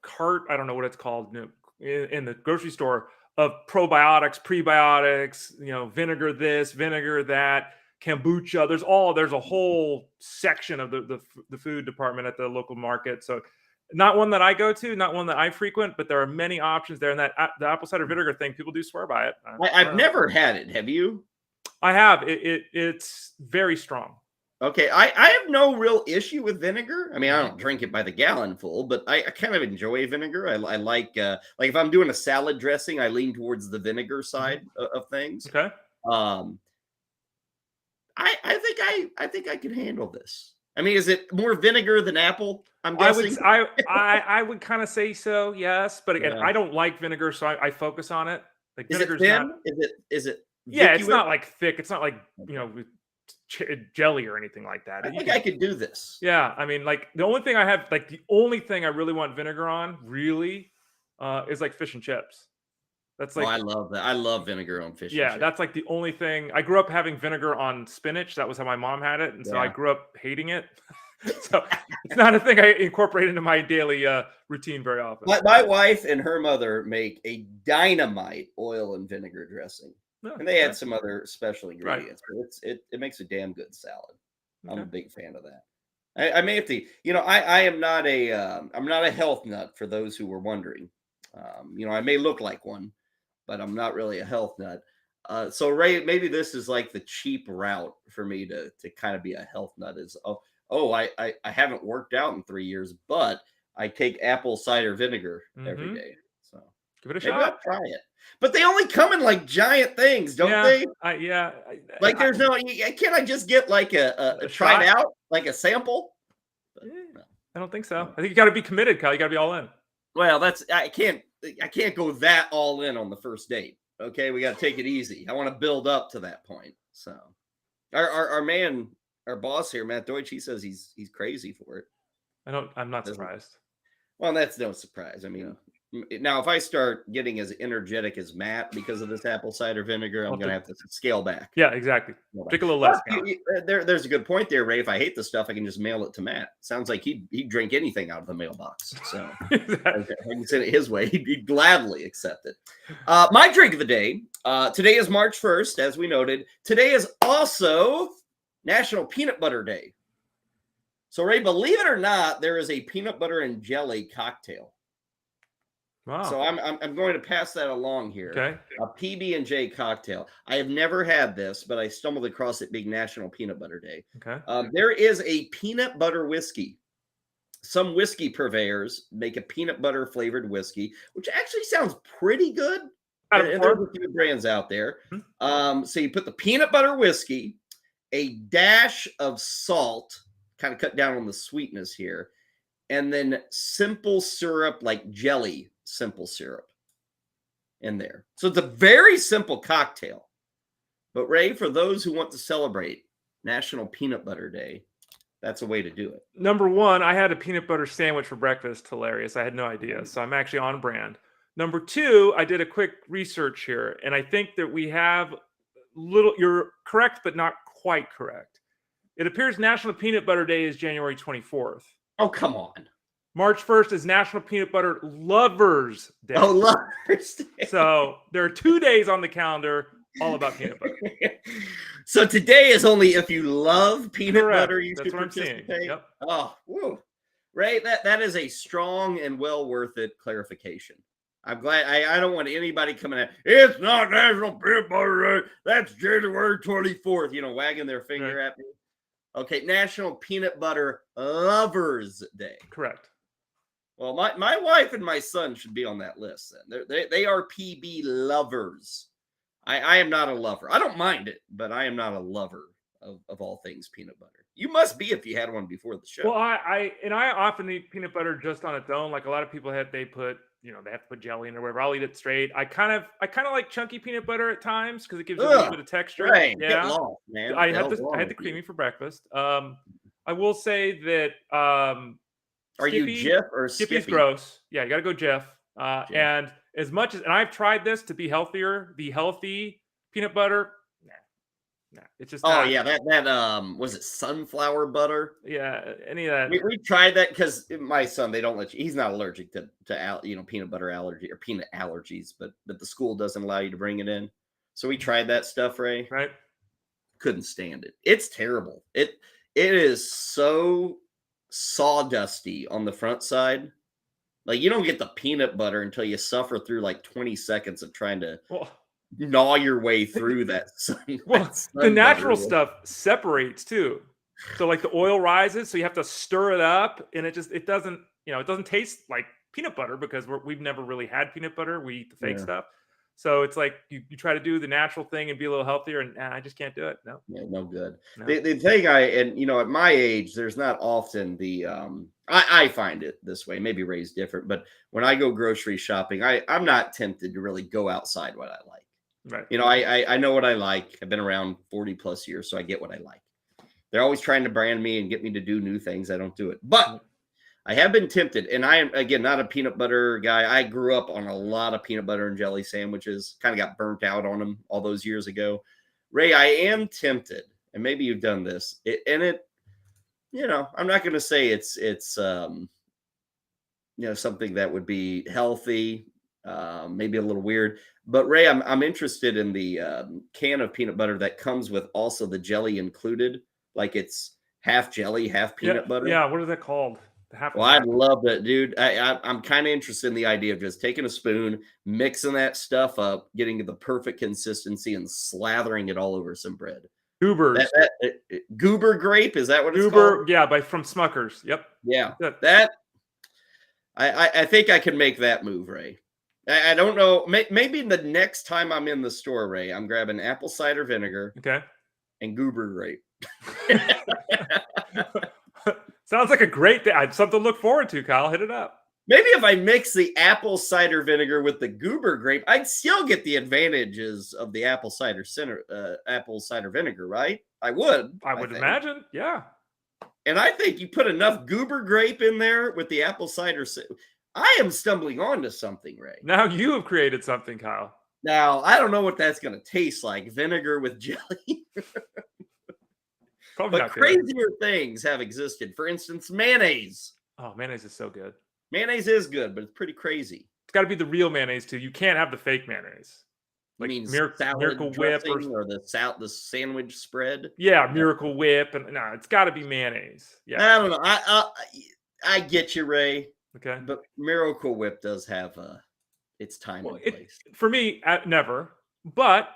cart, I don't know what it's called, in the grocery store of probiotics, prebiotics, vinegar this, vinegar that, kombucha. There's a whole section of the food department at the local market. So not one that I go to, not one that I frequent, but there are many options there. And that the apple cider vinegar thing, people do swear by it. I've never had it. Have you? I have. It's very strong. Okay, I have no real issue with vinegar. I mean, I don't drink it by the gallon full, but I kind of enjoy vinegar. I like if I'm doing a salad dressing, I lean towards the vinegar side of things. Okay. I think I can handle this. I mean, is it more vinegar than apple? I'm guessing. I would kind of say so, yes. But again, I don't like vinegar, so I focus on it. Like is it thin? Is it? Yeah, it's not like thick. It's not like jelly or anything like that. I think I could do this. Yeah, I mean, like the only thing I really want vinegar on, really, is like fish and chips. That's like, I love that. I love vinegar on fish. Yeah, that's like the only thing. I grew up having vinegar on spinach. That was how my mom had it, and so I grew up hating it. So it's not a thing I incorporate into my daily routine very often. My wife and her mother make a dynamite oil and vinegar dressing. And they add some other special ingredients, but it makes a damn good salad. I'm a big fan of that. I may have to, I am not I'm not a health nut for those who were wondering. I may look like one, but I'm not really a health nut. So Ray, maybe this is like the cheap route for me to kind of be a health nut is, I haven't worked out in 3 years, but I take apple cider vineger every day. So give it a maybe shot. I'll try it. But they only come in like giant things, don't they? There's no. Can't I just get like a try it out, like a sample? No. I don't think so. I think you got to be committed, Kyle. You got to be all in. Well, I can't go that all in on the first date. Okay, we got to take it easy. I want to build up to that point. So, our boss here, Matt Deutsch, he says he's crazy for it. I'm not surprised. Well, that's no surprise. I mean. Now, if I start getting as energetic as Matt because of this apple cider vinegar, I'm going to have to scale back. Yeah, exactly. Drink a little less. There's a good point there, Ray. If I hate the stuff, I can just mail it to Matt. Sounds like he'd drink anything out of the mailbox. So I can send it his way. He'd gladly accept it. My drink of the day. Today is March 1st, as we noted. Today is also National Peanut Butter Day. So, Ray, believe it or not, there is a peanut butter and jelly cocktail. Wow. So I'm going to pass that along here. Okay. A PB&J cocktail. I have never had this, but I stumbled across it being National Peanut Butter Day. Okay. There is a peanut butter whiskey. Some whiskey purveyors make a peanut butter flavored whiskey, which actually sounds pretty good. And there's a few brands out there. So you put the peanut butter whiskey, a dash of salt, kind of cut down on the sweetness here, and then simple syrup, like jelly simple syrup in there. So it's a very simple cocktail. But Ray, for those who want to celebrate National Peanut Butter Day, that's a way to do it. Number one, I had a peanut butter sandwich for breakfast. Hilarious. I had no idea. So I'm actually on brand. Number two, I did a quick research here, and I think that we have you're correct, but not quite correct. It appears National Peanut Butter Day is January 24th. Oh, come on. March 1st is National Peanut Butter Lovers Day. Oh, Lovers Day. So there are 2 days on the calendar all about peanut butter. So today is only if you love peanut butter, you That's should what participate. I'm seeing. Yep. Oh, woo. Ray, that is a strong and well worth it clarification. I'm glad. I don't want anybody coming out. It's not National Peanut Butter Day. That's January 24th. Wagging their finger at me. Okay, National Peanut Butter Lovers Day. Correct. Well, my wife and my son should be on that list then. They are PB lovers. I am not a lover. I don't mind it, but I am not a lover of all things peanut butter. You must be if you had one before the show. Well, I often eat peanut butter just on its own. Like a lot of people they have to put jelly in or whatever. I'll eat it straight. I kind of like chunky peanut butter at times because it gives you a little bit of texture. Right. Yeah. Get lost, man. I had the creamy for breakfast. I will say that are you Jif or Skippy's Skippy? gross. Yeah, you got to go Jif. And as much as I've tried this to be healthier, the healthy peanut butter, Nah, it's just Oh not, yeah, that was it sunflower butter? yeah, any of that. We tried that because my son, they don't let you. He's not allergic to peanut butter allergy or peanut allergies, but the school doesn't allow you to bring it in. So we tried that stuff, Ray. Right? Couldn't stand it. It's terrible. It is so sawdusty on the front side. Like you don't get the peanut butter until you suffer through like 20 seconds of trying to Well, gnaw your way through that sun. well, that sun the natural butter. stuff separates too. So like the oil rises, so you have to stir it up, and it doesn't taste like peanut butter because we've never really had peanut butter. We eat the fake stuff. So it's like you try to do the natural thing and be a little healthier, and I just can't do it. No. Yeah, no good. No. The thing at my age, there's not often the I find it this way. Maybe Ray's different, but when I go grocery shopping, I'm not tempted to really go outside what I like. Right. I know what I like. I've been around 40 plus years, so I get what I like. They're always trying to brand me and get me to do new things. I don't do it, but I have been tempted, and I am, again, not a peanut butter guy. I grew up on a lot of peanut butter and jelly sandwiches, kind of got burnt out on them all those years ago. Ray, I am tempted, and maybe you've done this, I'm not going to say it's something that would be healthy, maybe a little weird, but Ray, I'm interested in the can of peanut butter that comes with also the jelly included, like it's half jelly, half peanut butter. Yeah, what is that called? Well, I'd love that, dude. I'm kind of interested in the idea of just taking a spoon, mixing that stuff up, getting the perfect consistency, and slathering it all over some bread. Goobers. Goober grape, is that what it's Goober, called? yeah, from Smuckers. Yep. Yeah, that. I think I can make that move, Ray. I don't know. Maybe the next time I'm in the store, Ray, I'm grabbing apple cider vinegar, and Goober grape. Sounds like a great day. Something to look forward to, Kyle. Hit it up. Maybe if I mix the apple cider vinegar with the Goober grape, I'd still get the advantages of the apple cider vinegar, right? I would imagine. Yeah. And I think you put enough Goober grape in there with the apple cider. I am stumbling onto something, Ray. Now you have created something, Kyle. Now, I don't know what that's going to taste like. Vinegar with jelly. Probably but crazier things have existed. For instance, mayonnaise. Oh, mayonnaise is so good. Mayonnaise is good, but it's pretty crazy. It's got to be the real mayonnaise too. You can't have the fake mayonnaise. Like Miracle Whip or the sandwich spread. Yeah, Miracle Whip, and no, it's got to be mayonnaise. Yeah, I don't know. I get you, Ray. Okay, but Miracle Whip does have its time and place. For me, never. But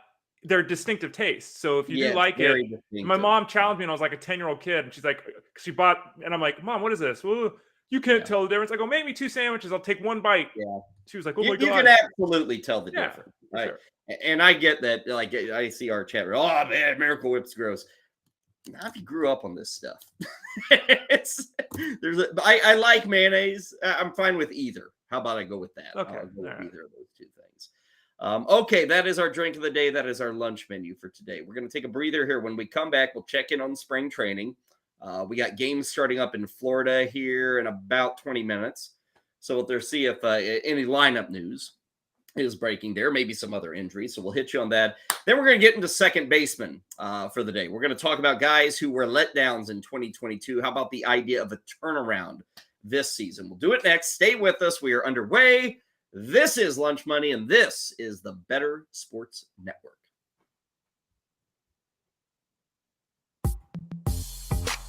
they're distinctive tastes. So if you do like it, my mom challenged me when I was like a 10-year-old kid, and she's like, she bought, and I'm like, Mom, what is this? Well, you can't tell the difference. I go, make me 2 sandwiches. I'll take one bite. Yeah. She was like, oh my God. You can absolutely tell the difference. Right. Sure. And I get that. Like, I see our chat. Oh, man, Miracle Whip's gross. Now, if you grew up on this stuff, I like mayonnaise. I'm fine with either. How about I go with that? Okay. I'll go with either of those two things. Okay, that is our drink of the day. That is our lunch menu for today. We're going to take a breather here. When we come back, we'll check in on spring training. We got games starting up in Florida here in about 20 minutes. So we'll see if any lineup news is breaking there, maybe some other injuries. So we'll hit you on that. Then we're going to get into second baseman for the day. We're going to talk about guys who were letdowns in 2022. How about the idea of a turnaround this season? We'll do it next. Stay with us. We are underway. This is Lunch Money, and this is the Bettor Sports Network.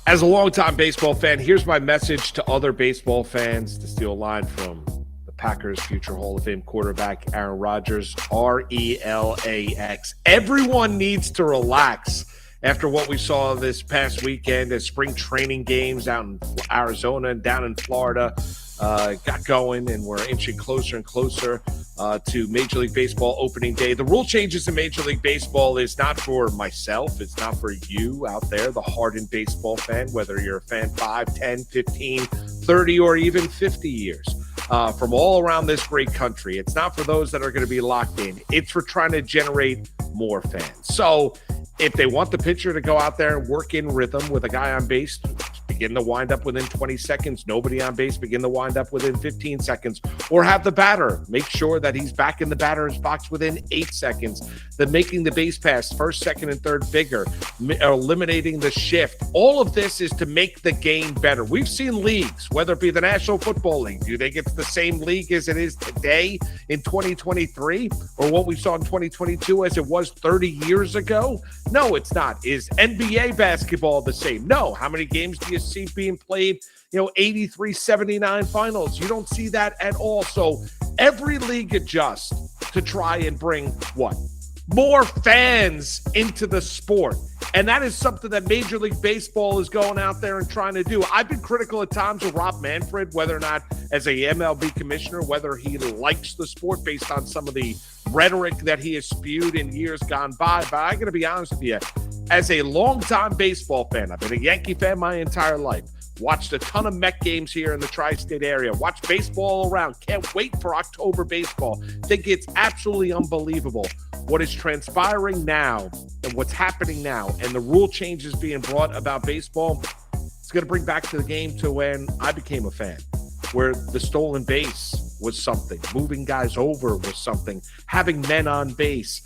As a longtime baseball fan, here's my message to other baseball fans, to steal a line from the Packers' future Hall of Fame quarterback, Aaron Rodgers, RELAX. Everyone needs to relax after what we saw this past weekend as spring training games out in Arizona and down in Florida got going, and we're inching closer and closer to Major League Baseball opening day. The rule changes in Major League Baseball is not for myself. It's not for you out there, the hardened baseball fan, whether you're a fan 5, 10, 15, 30, or even 50 years from all around this great country. It's not for those that are going to be locked in. It's for trying to generate more fans. So if they want the pitcher to go out there and work in rhythm with a guy on base begin to wind up within 20 seconds. Nobody on base, begin to wind up within 15 seconds. Or have the batter make sure that he's back in the batter's box within 8 seconds. Then making the base pass first, second, and third bigger, eliminating the shift. All of this is to make the game better. We've seen leagues, whether it be the National Football League. Do you think it's the same league as it is today in 2023, or what we saw in 2022 as it was 30 years ago? No, it's not. Is NBA basketball the same? No. How many games do you see being played? 83-79 finals. You don't see that at all. So every league adjusts to try and bring what? More fans into the sport. And that is something that Major League Baseball is going out there and trying to do. I've been critical at times of Rob Manfred, whether or not as a MLB commissioner, whether he likes the sport based on some of the rhetoric that he has spewed in years gone by. But I got to be honest with you, as a longtime baseball fan, I've been a Yankee fan my entire life. Watched a ton of Met games here in the tri-state area. Watched baseball all around. Can't wait for October baseball. Think it's absolutely unbelievable what is transpiring now and what's happening now and the rule changes being brought about baseball. It's going to bring back to the game to when I became a fan, where the stolen base was something, moving guys over was something, having men on base,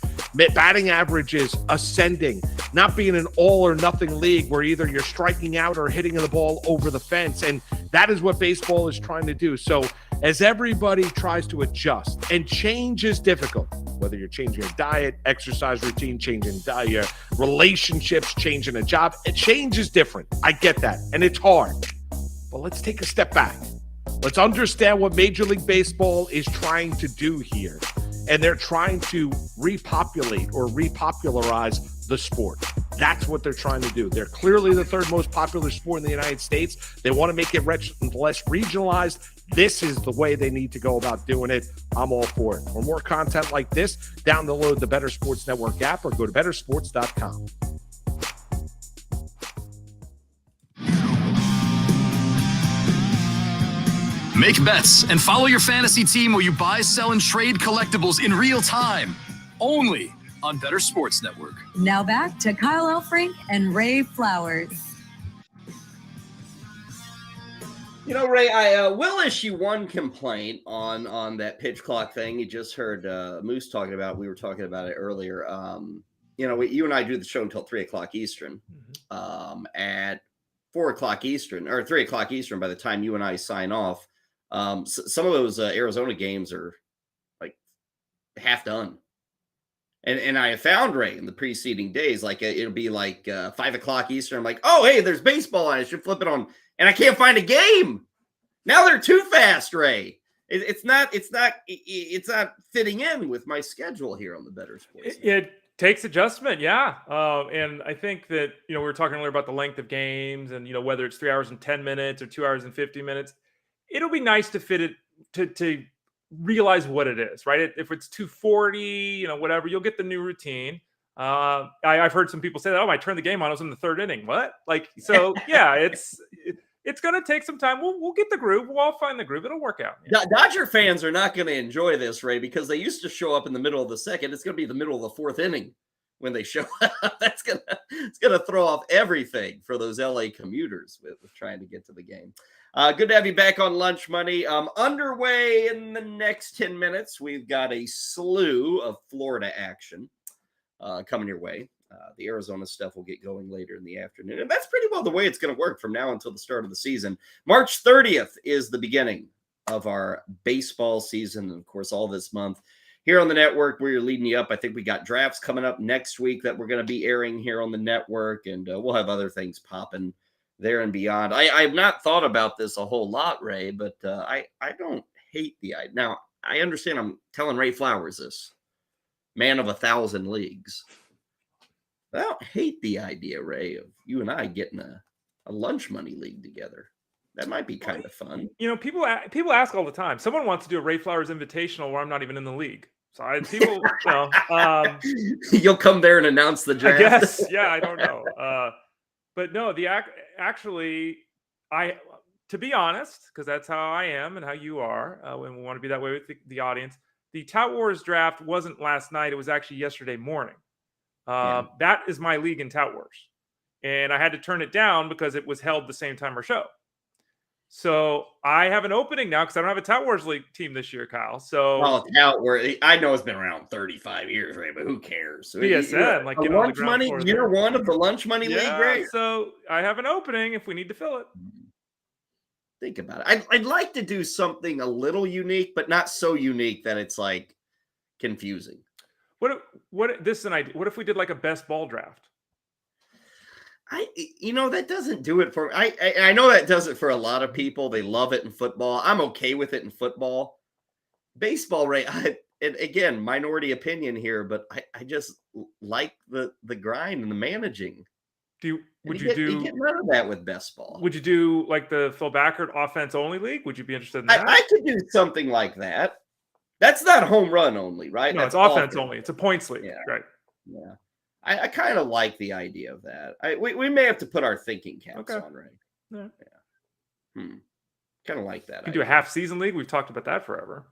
batting averages ascending, not being an all or nothing league where either you're striking out or hitting the ball over the fence. And that is what baseball is trying to do. So as everybody tries to adjust, and change is difficult, whether you're changing your diet, exercise routine, changing your relationships, changing a job, change is different. I get that. And it's hard. But let's take a step back. Let's understand what Major League Baseball is trying to do here. And they're trying to repopulate or repopularize the sport. That's what they're trying to do. They're clearly the third most popular sport in the United States. They want to make it less regionalized. This is the way they need to go about doing it. I'm all for it. For more content like this, download the Bettor Sports Network app or go to bettorsports.com. Make bets and follow your fantasy team while you buy, sell, and trade collectibles in real time. Only on Bettor Sports Network. Now back to Kyle Elfrink and Ray Flowers. Ray, I will issue one complaint on that pitch clock thing. You just heard Moose talking about. We were talking about it earlier. You and I do the show until 3:00 Eastern. At 4:00 Eastern or 3:00 Eastern, by the time you and I sign off, some of those Arizona games are like half done. And I found, Ray, in the preceding days, like it'll be like 5:00 Eastern. I'm like, oh, hey, there's baseball on. I should flip it on. And I can't find a game. Now they're too fast, Ray. It's not fitting in with my schedule here on the Bettor Sports. It takes adjustment, yeah. And I think that, we were talking earlier about the length of games and, whether it's 3 hours and 10 minutes or 2 hours and 50 minutes, it'll be nice to fit it to realize what it is, right? If it's 240, whatever, you'll get the new routine. I've heard some people say that, I turned the game on, I was in the third inning. What? So yeah, it's going to take some time. We'll get the groove. We'll all find the groove. It'll work out. Yeah. Dodger fans are not going to enjoy this, Ray, because they used to show up in the middle of the second. It's going to be the middle of the fourth inning when they show up. It's going to throw off everything for those LA commuters with trying to get to the game. Good to have you back on Lunch Money. Underway in the next 10 minutes. We've got a slew of Florida action coming your way. The Arizona stuff will get going later in the afternoon. And that's pretty well the way it's going to work from now until the start of the season. March 30th is the beginning of our baseball season. And, of course, all this month here on the network, we're leading you up. I think we got drafts coming up next week that we're going to be airing here on the network. And we'll have other things popping there and beyond. I've not thought about this a whole lot, Ray, but I don't hate the idea. Now, I understand I'm telling Ray Flowers this, man of 1,000 leagues. I don't hate the idea, Ray, of you and I getting a Lunch Money league together. That might be kind of fun. People ask all the time. Someone wants to do a Ray Flowers Invitational where I'm not even in the league. So you'll come there and announce the draft. I guess, yeah, I don't know. But no, to be honest, because that's how I am and how you are, and we want to be that way with the audience. The Tout Wars draft wasn't last night; it was actually yesterday morning. That is my league in Tout Wars. and I had to turn it down because it was held the same time our show. So I have an opening now because I don't have a Tout Wars League team this year, Kyle. So Tout Wars, I know it's been around 35 years, right? But who cares? BSN, like the lunch money, year one of the lunch money league, right? So I have an opening if we need to fill it. Think about it. I'd like to do something a little unique, but not so unique that it's like confusing. This is an idea. What if we did like a best ball draft? That doesn't do it for I know that does it for a lot of people. They love it in football. I'm okay with it in football. Baseball, right? And again, minority opinion here, but I just like the grind and the managing. Would you get none of that with best ball? Would you do like the Phil Backert offense only league? Would you be interested in that? I could do something like that. That's not home run only, right? No, That's it's offense only. It's a points league, right? Yeah. I kind of like the idea of that. We may have to put our thinking caps on, right? Yeah. Kind of like that. You can do a half season league. We've talked about that forever.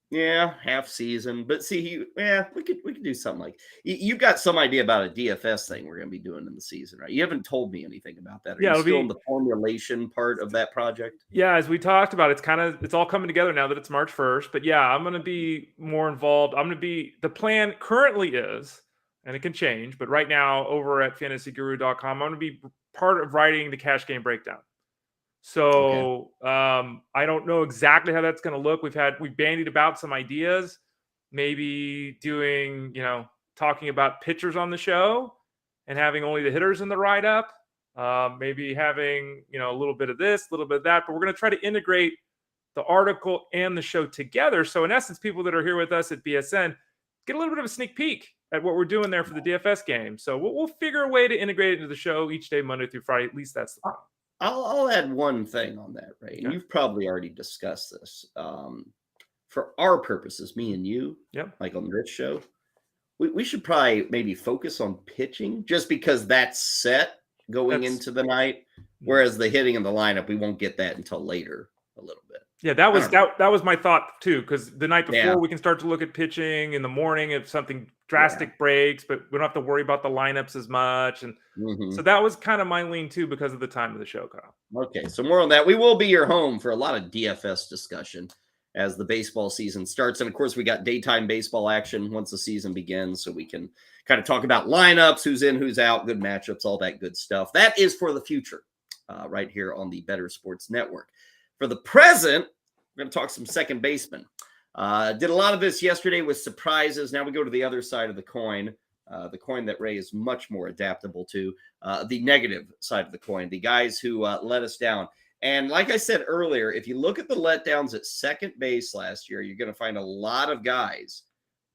Yeah, half season. But see, we could do something like you've got some idea about a DFS thing we're going to be doing in the season, right? You haven't told me anything about that. Are you still in the formulation part of that project? Yeah, as we talked about, it's all coming together now that it's March 1st. But yeah, I'm going to be more involved. The plan currently is, and it can change, but right now over at fantasyguru.com, I'm going to be part of writing the cash game breakdown. So I don't know exactly how that's going to look. We've bandied about some ideas, maybe doing, talking about pitchers on the show and having only the hitters in the write-up, maybe having, a little bit of this, a little bit of that, but we're going to try to integrate the article and the show together. So in essence, people that are here with us at BSN get a little bit of a sneak peek at what we're doing there for the DFS game. So we'll figure a way to integrate it into the show each day, Monday through Friday. At least that's the plan. I'll add one thing on that, right? And you've probably already discussed this. For our purposes, me and you, like on this show, we should probably maybe focus on pitching just because that's set going into the night. Whereas the hitting in the lineup, we won't get that until later a little bit. Yeah, that was my thought too, because the night before we can start to look at pitching in the morning if something drastic breaks, but we don't have to worry about the lineups as much. And so that was kind of my lean too because of the time of the show, Kyle. Okay, so more on that. We will be your home for a lot of DFS discussion as the baseball season starts. And of course, we got daytime baseball action once the season begins, so we can kind of talk about lineups, who's in, who's out, good matchups, all that good stuff. That is for the future right here on the Bettor Sports Network. For the present, we're going to talk some second baseman. Did a lot of this yesterday with surprises. Now we go to the other side of the coin that Ray is much more adaptable to, the negative side of the coin, the guys who let us down. And like I said earlier, if you look at the letdowns at second base last year, you're going to find a lot of guys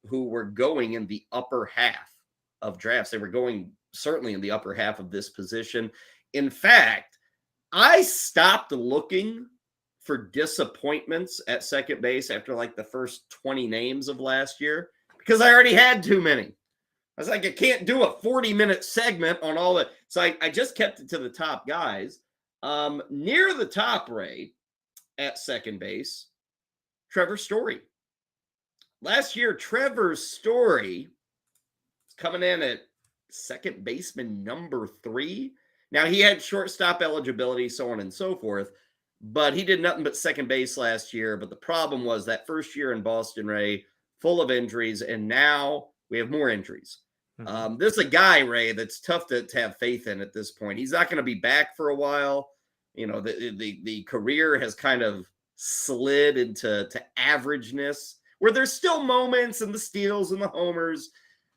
who were going in the upper half of drafts. They were going certainly in the upper half of this position. In fact, I stopped looking for disappointments at second base after like the first 20 names of last year because I already had too many. I was like, I can't do a 40-minute segment on all that. So I just kept it to the top guys. Near the top, Ray, at second base, Trevor Story. Last year, Trevor Story was coming in at second baseman number 3. Now, he had shortstop eligibility, so on and so forth. But he did nothing but second base last year. But the problem was that first year in Boston, Ray, full of injuries, and now we have more injuries. This is a guy, Ray, that's tough to have faith in at this point. He's not going to be back for a while. The career has kind of slid into averageness, where there's still moments and the steals and the homers.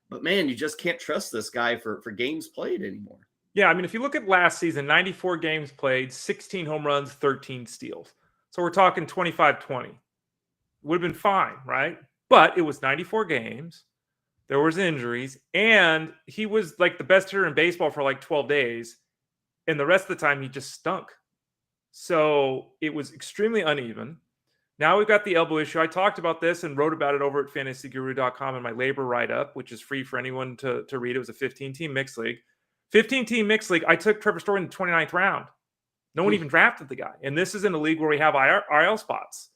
But, man, you just can't trust this guy for games played anymore. Yeah, I mean, if you look at last season, 94 games played, 16 home runs, 13 steals. So we're talking 25-20. Would have been fine, right? But it was 94 games. There was injuries. And he was like the best hitter in baseball for like 12 days. And the rest of the time, he just stunk. So it was extremely uneven. Now we've got the elbow issue. I talked about this and wrote about it over at fantasyguru.com in my labor write-up, which is free for anyone to read. It was a 15-team mixed league. 15-team mixed league, I took Trevor Story in the 29th round. No one even drafted the guy. And this is in a league where we have IL spots.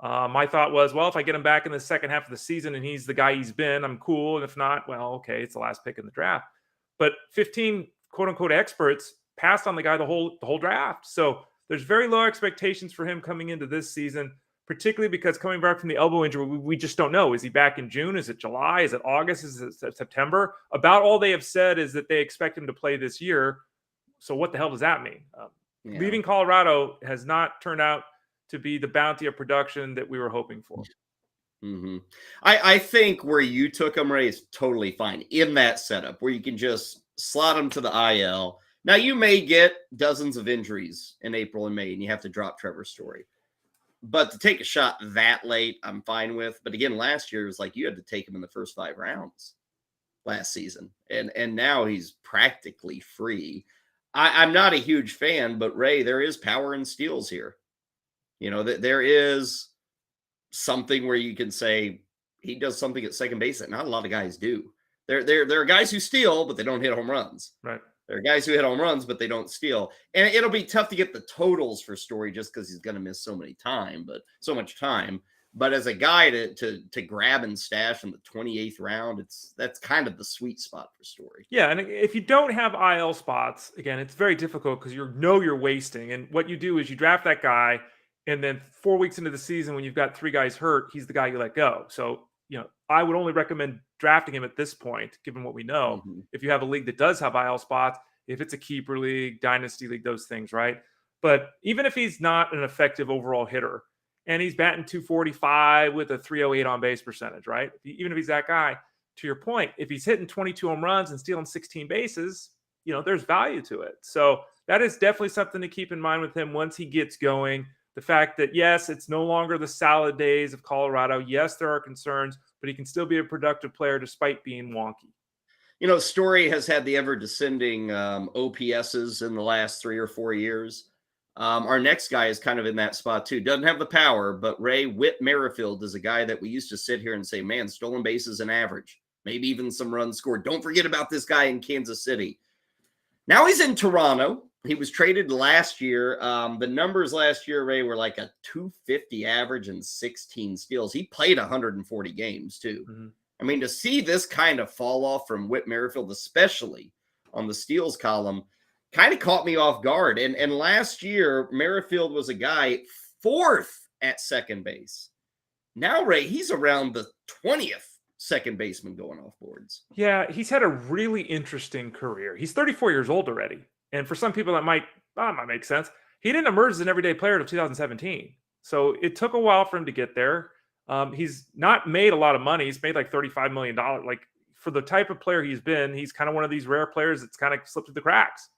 My thought was, well, if I get him back in the second half of the season and he's the guy he's been, I'm cool. And if not, well, okay, it's the last pick in the draft. But 15 quote unquote experts passed on the guy the whole draft. So there's very low expectations for him coming into this season, particularly because coming back from the elbow injury, we just don't know. Is he back in June? Is it July? Is it August? Is it September? About all they have said is that they expect him to play this year. So what the hell does that mean? Leaving Colorado has not turned out to be the bounty of production that we were hoping for. Mm-hmm. I think where you took him, Ray, is totally fine in that setup where you can just slot him to the IL. Now, you may get dozens of injuries in April and May, and you have to drop Trevor Story. But to take a shot that late, I'm fine with. But again, last year, it was like you had to take him in the first 5 rounds last season. And now he's practically free. I'm not a huge fan, but Ray, there is power in steals here. You know, that there is something where you can say he does something at second base that not a lot of guys do. There are guys who steal, but they don't hit home runs. Right. There are guys who hit home runs, but they don't steal. And it'll be tough to get the totals for Story just because he's going to miss so much time. But as a guy to grab and stash in the 28th round, that's kind of the sweet spot for Story. Yeah, and if you don't have IL spots, again, it's very difficult because you're wasting. And what you do is you draft that guy, and then 4 weeks into the season, when you've got 3 guys hurt, he's the guy you let go. So, I would only recommend drafting him at this point, given what we know. Mm-hmm. If you have a league that does have IL spots, if it's a keeper league, dynasty league, those things, right? But even if he's not an effective overall hitter, and he's batting 245 with a 308 on base percentage, right? Even if he's that guy, to your point, if he's hitting 22 home runs and stealing 16 bases, there's value to it. So that is definitely something to keep in mind with him once he gets going. The fact that, yes, it's no longer the salad days of Colorado. Yes, there are concerns, but he can still be a productive player despite being wonky. Story has had the ever descending OPSs in the last 3 or 4 years. Our next guy is kind of in that spot too. Doesn't have the power, but Ray Whit Merrifield is a guy that we used to sit here and say, man, stolen bases and average, maybe even some runs scored. Don't forget about this guy in Kansas City. Now he's in Toronto. He was traded last year. The numbers last year, Ray, were like a 250 average and 16 steals. He played 140 games too. Mm-hmm. I mean, to see this kind of fall off from Whit Merrifield, especially on the steals column, kind of caught me off guard. And last year, Merrifield was a guy 4th at second base. Now, Ray, he's around the 20th second baseman going off boards. Yeah, he's had a really interesting career. He's 34 years old already. And for some people that might make sense. He didn't emerge as an everyday player until 2017. So it took a while for him to get there. He's not made a lot of money. He's made like $35 million. Like, for the type of player he's been, he's kind of one of these rare players that's kind of slipped through the cracks.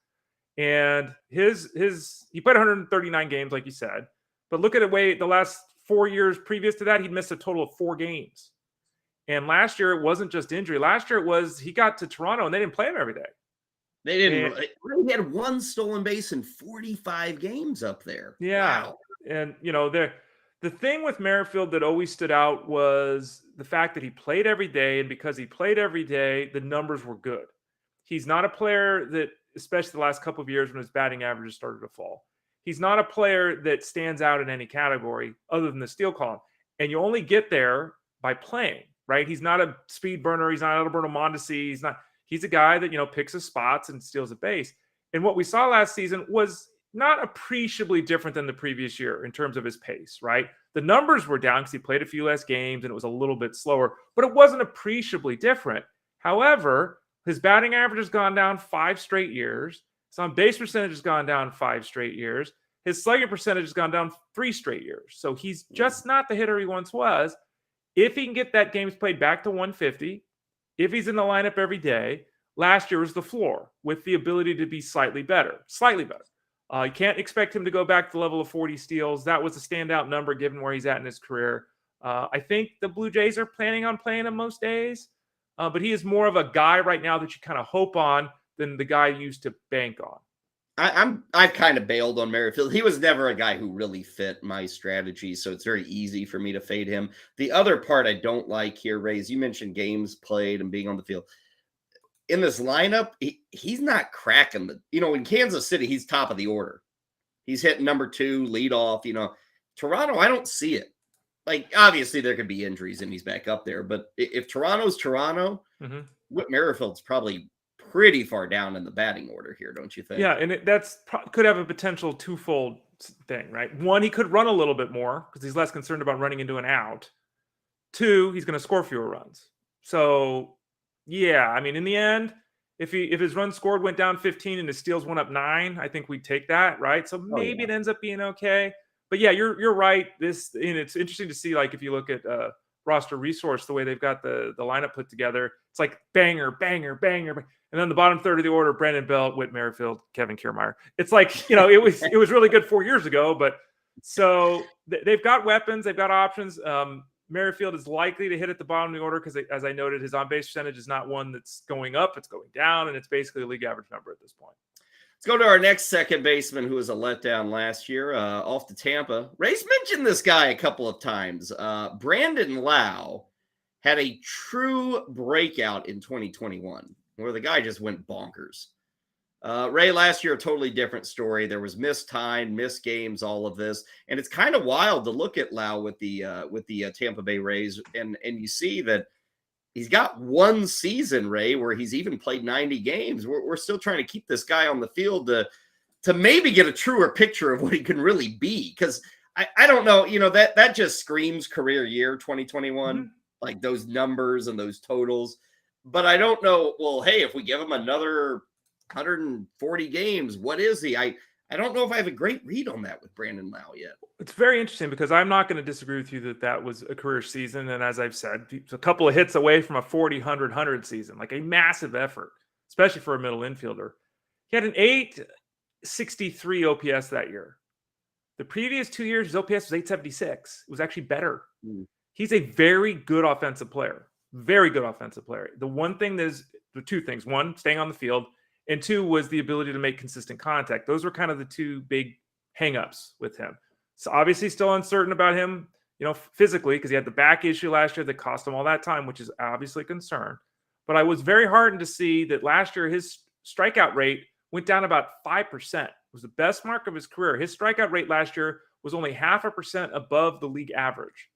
And he played 139 games, like you said. But look at the last 4 years previous to that, he'd missed a total of 4 games. And last year, it wasn't just injury. Last year, it was he got to Toronto and they didn't play him every day. They didn't. He had 1 stolen base in 45 games up there. Yeah. Wow. And, the thing with Merrifield that always stood out was the fact that he played every day. And because he played every day, the numbers were good. He's not a player that, especially the last couple of years when his batting averages started to fall, he's not a player that stands out in any category other than the steal column. And you only get there by playing, right? He's not a speed burner. He's not Alberto Mondesi. He's a guy that, picks his spots and steals a base. And what we saw last season was not appreciably different than the previous year in terms of his pace, right? The numbers were down because he played a few less games and it was a little bit slower, but it wasn't appreciably different. However, his batting average has gone down 5 straight years. His on-base percentage has gone down 5 straight years. His slugging percentage has gone down 3 straight years. So he's just not the hitter he once was. If he can get that games played back to 150, if he's in the lineup every day, last year was the floor with the ability to be slightly better. You can't expect him to go back to the level of 40 steals. That was a standout number given where he's at in his career. I think the Blue Jays are planning on playing him most days, but he is more of a guy right now that you kind of hope on than the guy you used to bank on. I've kind of bailed on Merrifield. He was never a guy who really fit my strategy, so it's very easy for me to fade him. The other part I don't like here, Ray, is you mentioned games played and being on the field. In this lineup, he's not cracking in Kansas City, he's top of the order. He's hitting number 2, lead off. Toronto, I don't see it. Like, obviously there could be injuries and he's back up there, but if Toronto's Toronto, Whit Merrifield's probably pretty far down in the batting order here, don't you think? Yeah, and could have a potential twofold thing, right? One, he could run a little bit more because he's less concerned about running into an out. Two, he's going to score fewer runs. So, yeah, I mean, in the end, if his runs scored went down 15 and his steals went up 9, I think we'd take that, right? So maybe it ends up being okay. But yeah, you're right. It's interesting to see, like, if you look at roster resource, the way they've got the lineup put together, it's like banger, banger, banger, and then the bottom third of the order: Brandon Belt, Whit Merrifield, Kevin Kiermaier. It's like, it was really good 4 years ago, but so they've got weapons, they've got options. Merrifield is likely to hit at the bottom of the order because, as I noted, his on-base percentage is not one that's going up; it's going down, and it's basically a league average number at this point. Let's go to our next second baseman, who was a letdown last year, off to Tampa. Ray's mentioned this guy a couple of times. Brandon Lau had a true breakout in 2021, where the guy just went bonkers. Ray, last year, a totally different story. There was missed time, missed games, all of this, and it's kind of wild to look at Lau with the Tampa Bay Rays, and you see that he's got one season, Ray, where he's even played 90 games. We're still trying to keep this guy on the field to maybe get a truer picture of what he can really be. Because I don't know, that just screams career year 2021, like those numbers and those totals. But I don't know. Well, hey, if we give him another 140 games, what is he? I don't know if I have a great read on that with Brandon Lau yet. It's very interesting because I'm not going to disagree with you that was a career season. And as I've said, it's a couple of hits away from a 40, 100, 100 season, like a massive effort, especially for a middle infielder. He had an 863 OPS that year. The previous 2 years, his OPS was 876. It was actually better. He's a very good offensive player. Very good offensive player. The one thing the two things: one, staying on the field, and two was the ability to make consistent contact. Those were kind of the two big hangups with him. So obviously still uncertain about him, physically, because he had the back issue last year that cost him all that time, which is obviously a concern. But I was very heartened to see that last year his strikeout rate went down about 5%. It was the best mark of his career. His strikeout rate last year was only 0.5% above the league average.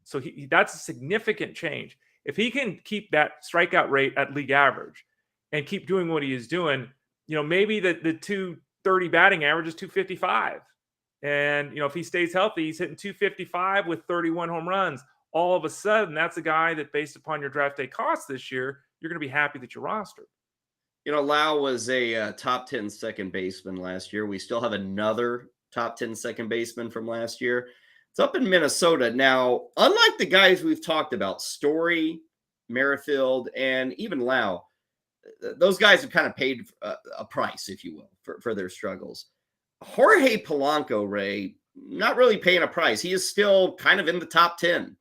So that's a significant change. If he can keep that strikeout rate at league average and keep doing what he is doing, maybe the 230 batting average is 255. And, if he stays healthy, he's hitting 255 with 31 home runs. All of a sudden, that's a guy that, based upon your draft day costs this year, you're going to be happy that you're rostered. Lau was a top 10 second baseman last year. We still have another top 10 second baseman from last year. It's up in Minnesota. Now, unlike the guys we've talked about, Story, Merrifield, and even Lau, those guys have kind of paid a price, if you will, for their struggles. Jorge Polanco, Ray, not really paying a price. He is still kind of in the top 10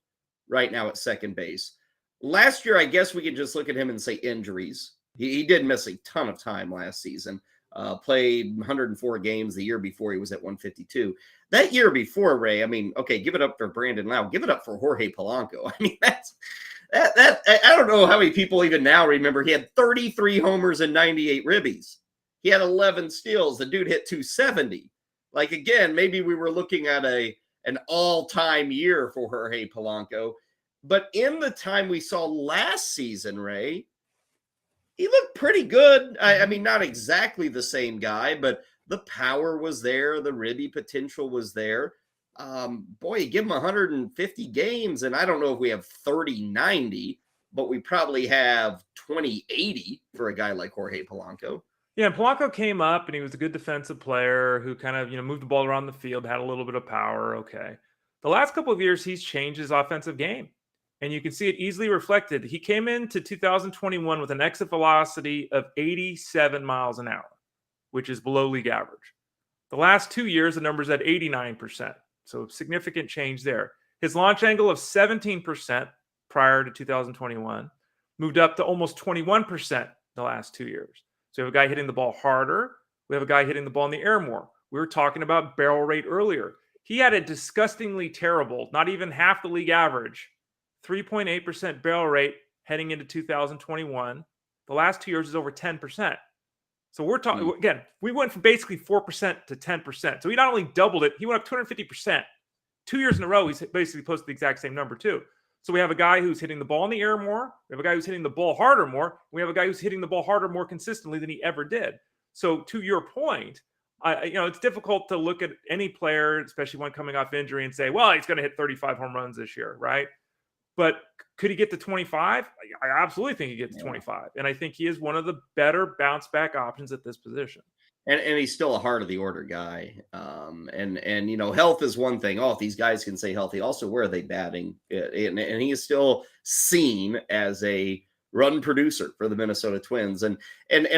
right now at second base. Last year, I guess we could just look at him and say injuries. He did miss a ton of time last season. Played 104 games the year before. He was at 152. That year before, Ray, I mean, okay, give it up for Brandon Lau. Give it up for Jorge Polanco. I mean, that I don't know how many people even now remember. He had 33 homers and 98 ribbies. He had 11 steals. The dude hit 270. Like, again, maybe we were looking at an all-time year for Jorge Polanco. But in the time we saw last season, Ray, he looked pretty good. I mean, not exactly the same guy, but the power was there. The ribby potential was there. Boy, you give him 150 games, and I don't know if we have 30-90, but we probably have 20-80 for a guy like Jorge Polanco. Yeah, and Polanco came up, and he was a good defensive player who kind of, moved the ball around the field, had a little bit of power. Okay. The last couple of years, he's changed his offensive game, and you can see it easily reflected. He came into 2021 with an exit velocity of 87 miles an hour, which is below league average. The last 2 years, the number's at 89%. So significant change there. His launch angle of 17% prior to 2021 moved up to almost 21% the last 2 years. So we have a guy hitting the ball harder. We have a guy hitting the ball in the air more. We were talking about barrel rate earlier. He had a disgustingly terrible, not even half the league average, 3.8% barrel rate heading into 2021. The last 2 years is over 10%. So we're talking, again, we went from basically 4% to 10%. So he not only doubled it, he went up 250%. 2 years in a row, he's basically posted the exact same number too. So we have a guy who's hitting the ball in the air more. We have a guy who's hitting the ball harder more. We have a guy who's hitting the ball harder more consistently than he ever did. So to your point, it's difficult to look at any player, especially one coming off injury, and say, well, he's going to hit 35 home runs this year, right? But could he get to 25? I absolutely think he gets to 25. And I think he is one of the better bounce back options at this position. And he's still a heart of the order guy. And health is one thing. Oh, if these guys can stay healthy, also where are they batting? And he is still seen as a run producer for the Minnesota Twins. And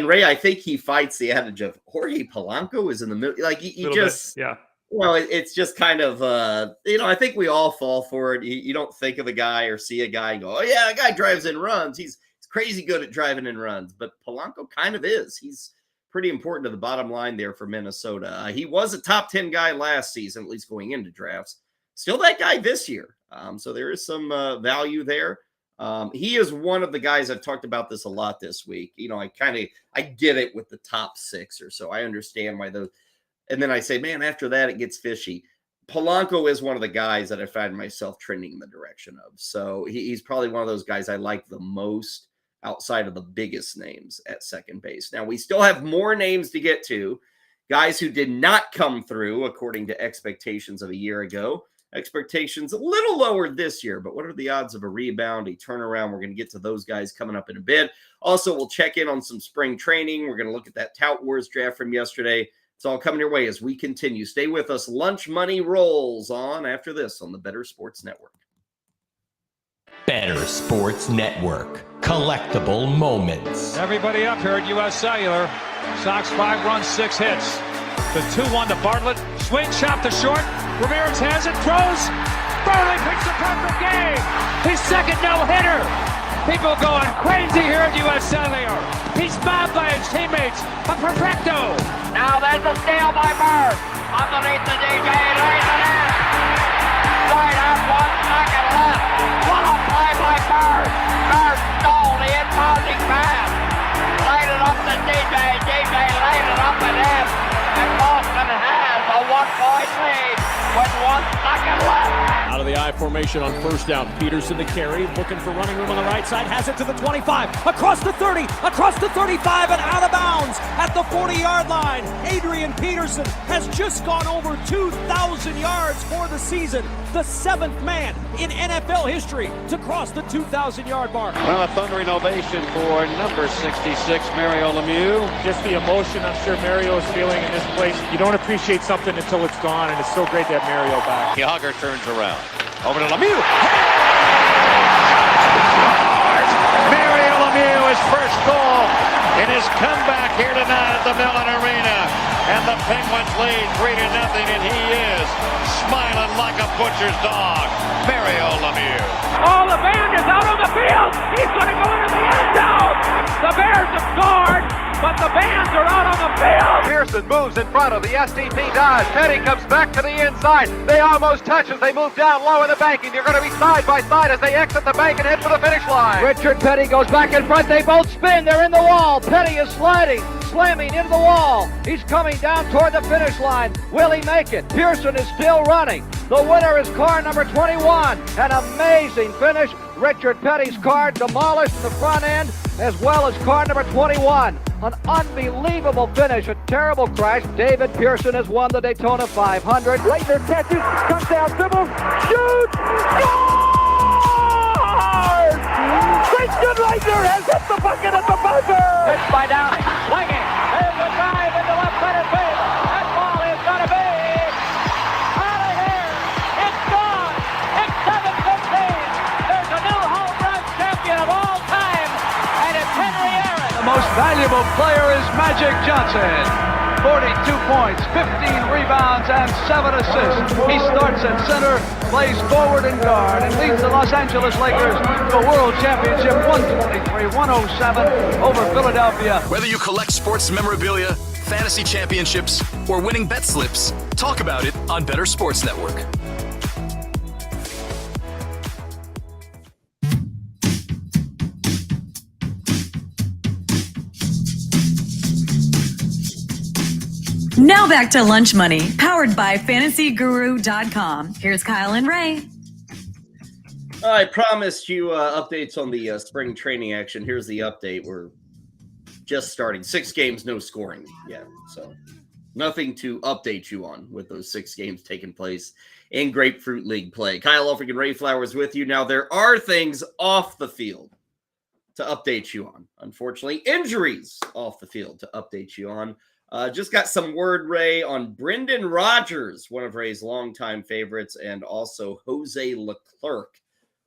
Ray, I think he fights the adage of Jorge Polanco is in the middle. Like he just, yeah. It's just kind of, I think we all fall for it. You don't think of a guy or see a guy and go, oh yeah, that guy drives in runs. He's crazy good at driving in runs, but Polanco kind of is. He's pretty important to the bottom line there for Minnesota. He was a top 10 guy last season, at least going into drafts. Still that guy this year. So there is some value there. He is one of the guys, I've talked about this a lot this week. I get it with the top 6 or so. I understand why those. And then I say, man, after that, it gets fishy. Polanco is one of the guys that I find myself trending in the direction of. So he's probably one of those guys I like the most outside of the biggest names at second base. Now, we still have more names to get to. Guys who did not come through according to expectations of a year ago. Expectations a little lower this year, but what are the odds of a rebound, a turnaround? We're going to get to those guys coming up in a bit. Also, we'll check in on some spring training. We're going to look at that Tout Wars draft from yesterday. It's all coming your way as we continue. Stay with us. Lunch Money rolls on after this on the Bettor Sports Network. Bettor Sports Network. Collectible moments. Everybody up here at U.S. Cellular. Sox 5 runs, 6 hits. The 2-1 to Bartlett. Swing shot to short. Ramirez has it. Throws. Burley picks a perfect game. His second no-hitter. People going crazy here at U.S. Cellular. He's mobbed by his teammates. A perfecto. Now there's a steal by Bird. Underneath the DJ. Lays it in. Right out, 1 second left. What a play by Bird. Bird stole the impounding pass. Laid it up to DJ. DJ laid it up at him. And Boston has a 1-point lead with 1 second left. Out of the I formation on first down. Peterson to carry, looking for running room on the right side, has it to the 25, across the 30, across the 35, and out of bounds at the 40-yard line. Adrian Peterson has just gone over 2,000 yards for the season, the 7th man in NFL history to cross the 2,000-yard mark. Well, a thundering ovation for number 66, Mario Lemieux. Just the emotion I'm sure Mario is feeling in this place. You don't appreciate something until it's gone, and it's so great to have Mario back. Yager turns around. Over to Lemieux. Mario Lemieux, his first goal in his comeback here tonight at the Mellon Arena. And the Penguins lead 3-0, and he is smiling like a butcher's dog. Mario Lemieux. Oh, the band is out on the field. He's going to go into the end zone. The Bears have scored, but the Bands are out on the field. Pearson moves in front of the STP does. Petty comes back to the inside. They almost touch as they move down low in the bank, and they're going to be side by side as they exit the bank and head for the finish line. Richard Petty goes back in front. They both spin. They're in the wall. Petty is slamming into the wall. He's coming down toward the finish line. Will he make it? Pearson is still running. The winner is car number 21. An amazing finish. Richard Petty's car demolished the front end as well as car number 21. An unbelievable finish. A terrible crash. David Pearson has won the Daytona 500. Leitner catches, comes down, dribbles, shoots, scores! Christian Leitner has hit the bucket at the buzzer! Pitched by Downing, swinging. There's a drive into left center field. That ball is going to be out of here. It's gone. It's 7-15. There's a new home run champion of all time, and it's Henry Aaron. The most valuable player is Magic Johnson. 42 points, 15 rebounds, and 7 assists. He starts at center, plays forward and guard, and leads the Los Angeles Lakers to a world championship 123-107 over Philadelphia. Whether you collect sports memorabilia, fantasy championships, or winning bet slips, talk about it on Bettor Sports Network. Now back to Lunch Money, powered by FantasyGuru.com. Here's Kyle and Ray. I promised you updates on the spring training action. Here's the update. We're just starting. 6 games, no scoring yet. So nothing to update you on with those 6 games taking place in Grapefruit League play. Kyle Ulfric and Ray Flowers with you. Now, there are things off the field to update you on. Unfortunately, injuries off the field to update you on. Just got some word, Ray, on Brendan Rodgers, one of Ray's longtime favorites, and also Jose Leclerc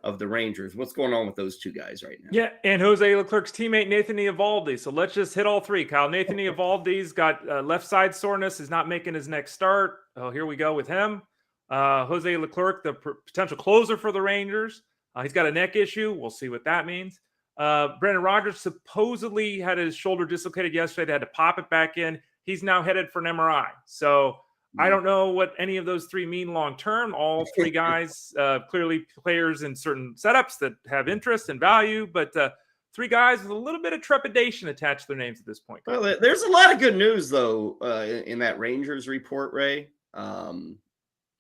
of the Rangers. What's going on with those 2 guys right now? Yeah, and Jose Leclerc's teammate Nathan Eovaldi. So let's just hit all 3, Kyle. Nathan Eovaldi's got left side soreness, is not making his next start. Oh, here we go with him. Jose Leclerc, the potential closer for the Rangers. He's got a neck issue. We'll see what that means. Brendan Rodgers supposedly had his shoulder dislocated yesterday. They had to pop it back in. He's now headed for an MRI. So I don't know what any of those 3 mean long term. All 3 guys, clearly players in certain setups that have interest and value, but 3 guys with a little bit of trepidation attached to their names at this point. Well, there's a lot of good news, though, in that Rangers report, Ray.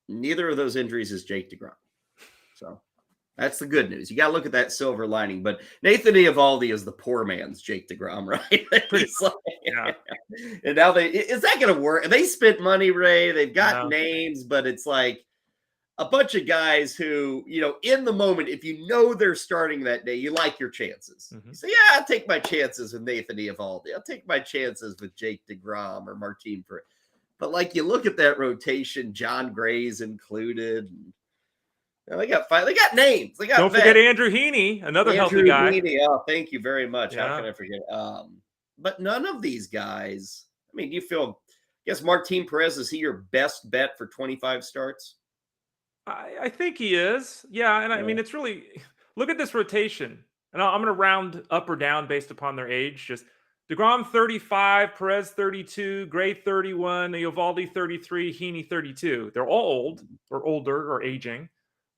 Neither of those injuries is Jake DeGrom. So that's the good news. You got to look at that silver lining. But Nathan Eovaldi is the poor man's Jake DeGrom, right? Yeah. And now is that going to work? They spent money, Ray. They've got names, but it's like a bunch of guys who, in the moment, if you know they're starting that day, you like your chances. You say, yeah, I'll take my chances with Nathan Eovaldi. I'll take my chances with Jake DeGrom or Martin Perez. But like you look at that rotation, John Gray's included. They got 5. They got names. They got Don't forget Andrew Heaney, another healthy guy. Heaney, thank you very much. How can I forget? But none of these guys. I mean, do you feel? I guess Martin Perez, is he your best bet for 25 starts? I think he is. Yeah, and I mean, it's really look at this rotation, and I'm going to round up or down based upon their age. Just DeGrom 35, Perez 32, Gray 31, Eovaldi 33, Heaney 32. They're all old or older or aging.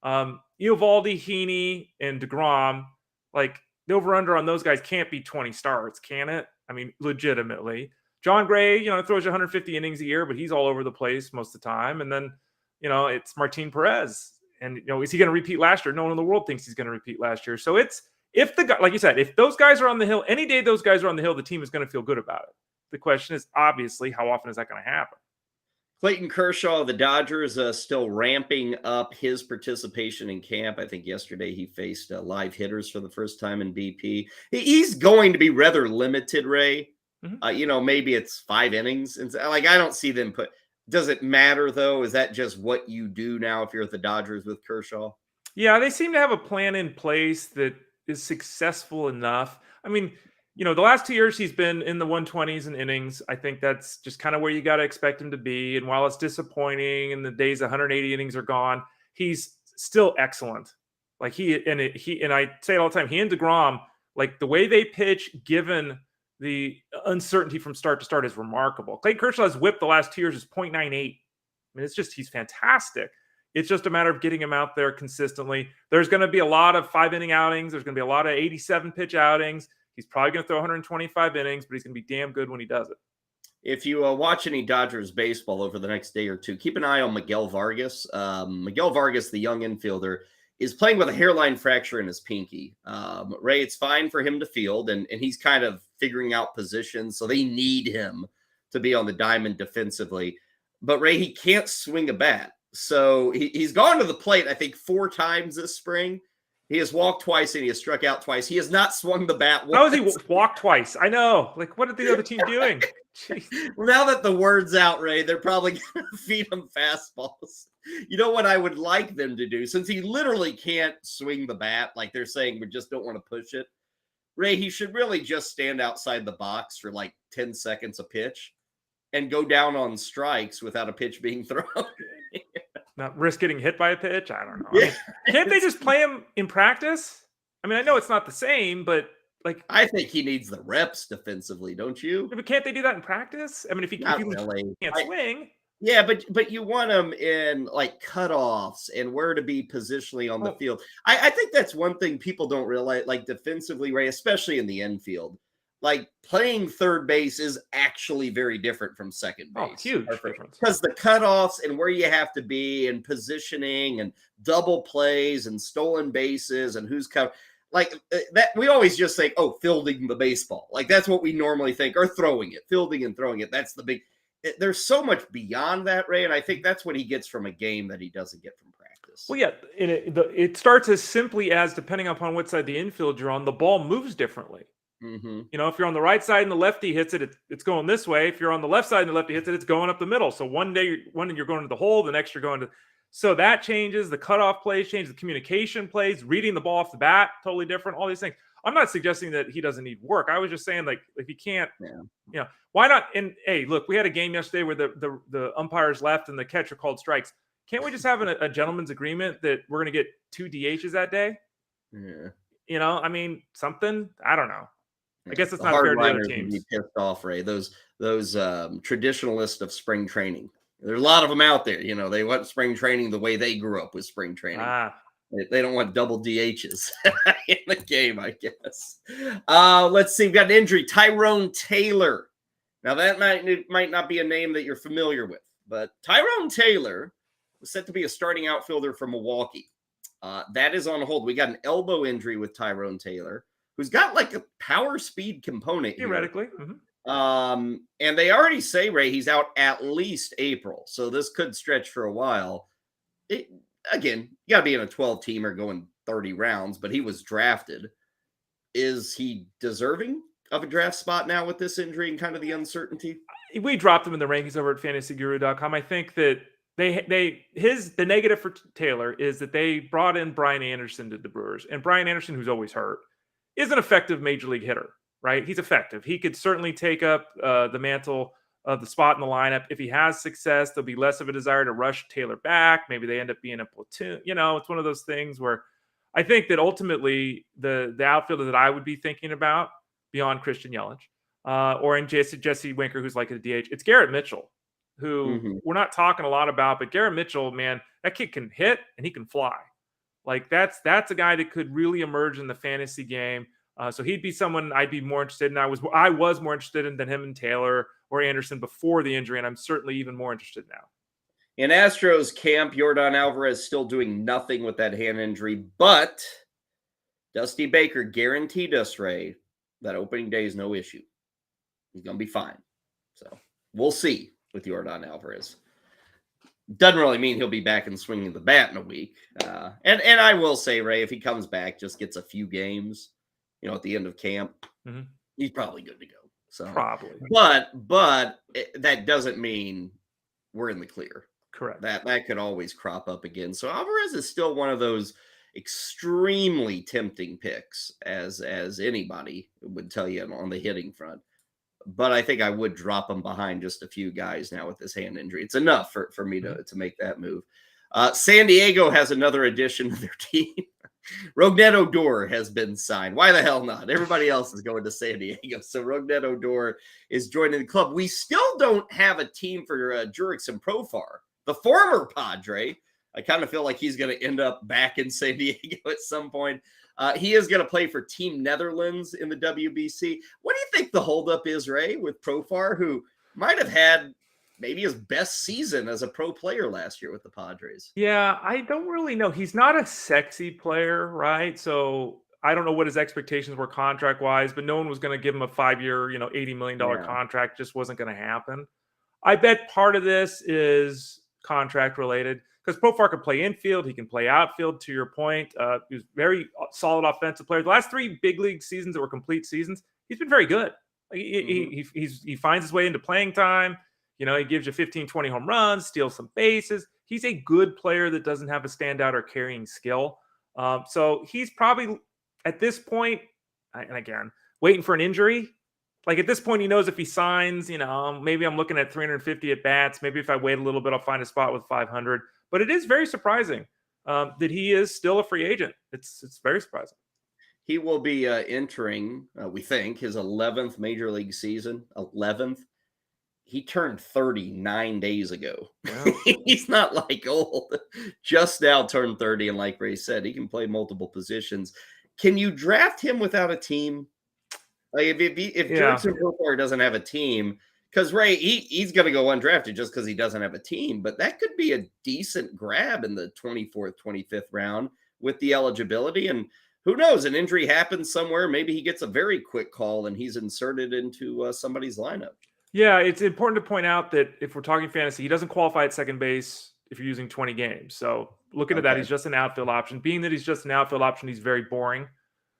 Eovaldi, Heaney, and DeGrom, like the over-under on those guys can't be 20 starts, can it? I mean, legitimately. John Gray, throws you 150 innings a year, but he's all over the place most of the time. And then, it's Martin Perez. And, is he going to repeat last year? No one in the world thinks he's going to repeat last year. So like you said, if those guys are on the hill, any day those guys are on the hill, the team is going to feel good about it. The question is, obviously, how often is that going to happen? Clayton Kershaw of the Dodgers still ramping up his participation in camp. I think yesterday he faced live hitters for the first time in BP. He's going to be rather limited, Ray. Maybe it's 5 innings. And I don't see them put. Does it matter, though? Is that just what you do now if you're at the Dodgers with Kershaw? Yeah, they seem to have a plan in place that is successful enough. I mean, the last 2 years he's been in the 120s in innings. I think that's just kind of where you got to expect him to be. And while it's disappointing and the days 180 innings are gone, he's still excellent. Like he and I say it all the time, he and DeGrom, like the way they pitch, given the uncertainty from start to start, is remarkable. Clayton Kershaw's whip the last 2 years is .98. I mean, he's fantastic. It's just a matter of getting him out there consistently. There's going to be a lot of 5-inning outings. There's going to be a lot of 87 pitch outings. He's probably going to throw 125 innings, but he's going to be damn good when he does it. If you watch any Dodgers baseball over the next day or two, keep an eye on Miguel Vargas. Miguel Vargas, the young infielder, is playing with a hairline fracture in his pinky. Ray, it's fine for him to field, and he's kind of figuring out positions, so they need him to be on the diamond defensively. But, Ray, he can't swing a bat. So he's gone to the plate, I think, 4 times this spring. He has walked twice and he has struck out twice. He has not swung the bat once. How has he walked twice? I know. Like, what are the other team doing? Well, now that the word's out, Ray, they're probably going to feed him fastballs. You know what I would like them to do? Since he literally can't swing the bat, like they're saying, we just don't want to push it. Ray, he should really just stand outside the box for like 10 seconds a pitch and go down on strikes without a pitch being thrown. Not risk getting hit by a pitch? I don't know. I mean, can't they just play him in practice? I mean, I know it's not the same, but like I think he needs the reps defensively, don't you? But can't they do that in practice? I mean, if he can't swing. Yeah, but you want him in like cutoffs and where to be positionally on the field. I think that's one thing people don't realize, like defensively, Ray, especially in the infield. like playing third base is actually very different from second base. Oh, huge difference. Because the cutoffs and where you have to be and positioning and double plays and stolen bases and who's covered. Like that, we always just think, oh, fielding the baseball. Like that's what we normally think, or throwing it, fielding and throwing it. That's the big. There's so much beyond that, Ray, and I think that's what he gets from a game that he doesn't get from practice. Well, yeah, and it starts as simply as, depending upon what side the infield you're on, the ball moves differently. Mm-hmm. You know, if you're on the right side and the lefty hits it, it's going this way. If you're on the left side and the lefty hits it, it's going up the middle. So one day you're going to the hole, the next you're going to. So that changes. The cutoff plays change. The communication plays. Reading the ball off the bat, totally different. All these things. I'm not suggesting that he doesn't need work. I was just saying, like, if he can't, you know, why not? And hey, look, we had a game yesterday where the umpires left and the catcher called strikes. Can't we just have a gentleman's agreement that we're going to get 2 DHs that day? Yeah. You know, I mean, something. I don't know. I guess it's The not fair to the other hardliners teams. would be pissed off, Ray. Those traditionalists of spring training. There's a lot of them out there. You know, they want spring training the way they grew up with spring training. They don't want double DHs in the game, I guess. Let's see. We've got an injury. Tyrone Taylor. Now, that might not be a name that you're familiar with, but Tyrone Taylor was set to be a starting outfielder for Milwaukee. That is on hold. We got an elbow injury with Tyrone Taylor, who's got like a power speed component theoretically. And they already say, Ray, he's out at least April. So this could stretch for a while. Again, you got to be in a 12-teamer going 30 rounds, but he was drafted. Is he deserving of a draft spot now with this injury and kind of the uncertainty? We dropped him in the rankings over at fantasyguru.com. I think that the negative for Taylor is that they brought in Brian Anderson to the Brewers, and Brian Anderson, who's always hurt, is an effective major league hitter, right? He's effective. He could certainly take up the mantle of the spot in the lineup. If he has success, there'll be less of a desire to rush Taylor back. Maybe they end up being a platoon. You know, it's one of those things where I think that ultimately the outfielder that I would be thinking about beyond Christian Yelich or in Jesse Winker, who's like a DH, it's Garrett Mitchell, who we're not talking a lot about, but Garrett Mitchell, man, that kid can hit and he can fly. Like that's a guy that could really emerge in the fantasy game. So he'd be someone I'd be more interested in. I was more interested in than him and Taylor or Anderson before the injury, and I'm certainly even more interested now. In Astros camp, Yordan Alvarez still doing nothing with that hand injury, but Dusty Baker guaranteed us, Ray, that opening day is no issue. He's going to be fine. So we'll see with Yordan Alvarez. Doesn't really mean he'll be back and swinging the bat in a week. And I will say, Ray, if he comes back, just gets a few games, you know, at the end of camp, he's probably good to go. So probably, but that doesn't mean we're in the clear. Correct. That could always crop up again. So Alvarez is still one of those extremely tempting picks, as anybody would tell you on the hitting front. But I think I would drop him behind just a few guys now with this hand injury. It's enough for me to make that move. San Diego has another addition to their team. Rougned Odor has been signed. Why the hell not? Everybody else is going to San Diego. So Rougned Odor is joining the club. We still don't have a team for Jurickson Profar, the former Padre. I kind of feel like he's going to end up back in San Diego at some point. He is going to play for Team Netherlands in the WBC. What do you think the holdup is, Ray, with Profar, who might have had maybe his best season as a pro player last year with the Padres? Yeah, I don't really know. He's not a sexy player, right? So I don't know what his expectations were contract-wise, but no one was going to give him a 5-year, $80 million contract. Just wasn't going to happen. I bet part of this is contract-related because Profar can play infield. He can play outfield, to your point. He was very solid offensive player. The last 3 big league seasons that were complete seasons, he's been very good. He finds his way into playing time. He gives you 15, 20 home runs, steals some bases. He's a good player that doesn't have a standout or carrying skill. So he's probably, at this point, and again, waiting for an injury. Like at this point, he knows if he signs, maybe I'm looking at 350 at bats. Maybe if I wait a little bit, I'll find a spot with 500. But it is very surprising that he is still a free agent. It's very surprising. He will be entering, we think, his 11th major league season. 11th. He turned 30 9 days ago. Wow. He's not like old. Just now turned 30. And like Ray said, he can play multiple positions. Can you draft him without a team? Like if Jurickson Profar doesn't have a team, because Ray, he's going to go undrafted just because he doesn't have a team, but that could be a decent grab in the 24th, 25th round with the eligibility. And who knows, an injury happens somewhere. Maybe he gets a very quick call and he's inserted into somebody's lineup. Yeah, it's important to point out that if we're talking fantasy, he doesn't qualify at second base if you're using 20 games. So looking at that, he's just an outfield option. Being that he's just an outfield option, he's very boring.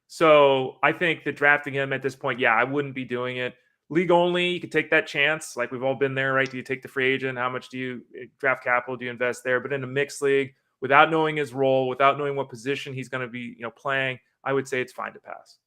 So I think that drafting him at this point, I wouldn't be doing it. League only, you could take that chance. Like we've all been there, right? Do you take the free agent? How much do you draft capital? Do you invest there? But in a mixed league, without knowing his role, without knowing what position he's going to be, playing, I would say it's fine to pass.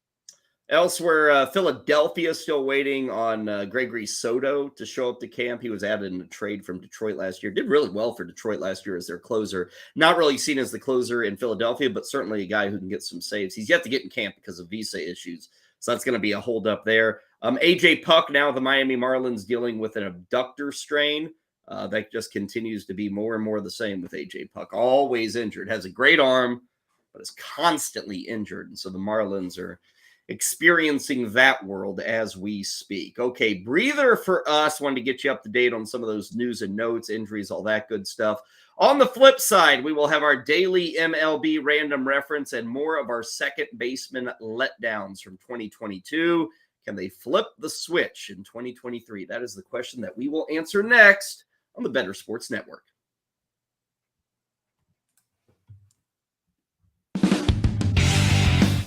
Elsewhere, Philadelphia still waiting on Gregory Soto to show up to camp. He was added in a trade from Detroit last year. Did really well for Detroit last year as their closer. Not really seen as the closer in Philadelphia, but certainly a guy who can get some saves. He's yet to get in camp because of visa issues. So that's going to be a holdup there. A.J. Puck, now the Miami Marlins, dealing with an abductor strain. That just continues to be more and more the same with A.J. Puck. Always injured. Has a great arm, but is constantly injured. And so the Marlins are experiencing that world as we speak. Okay, breather for us. Wanted to get you up to date on some of those news and notes, injuries, all that good stuff. On the flip side, we will have our daily MLB random reference and more of our second baseman letdowns from 2022. Can they flip the switch in 2023? That is the question that we will answer next on the Bettor Sports Network.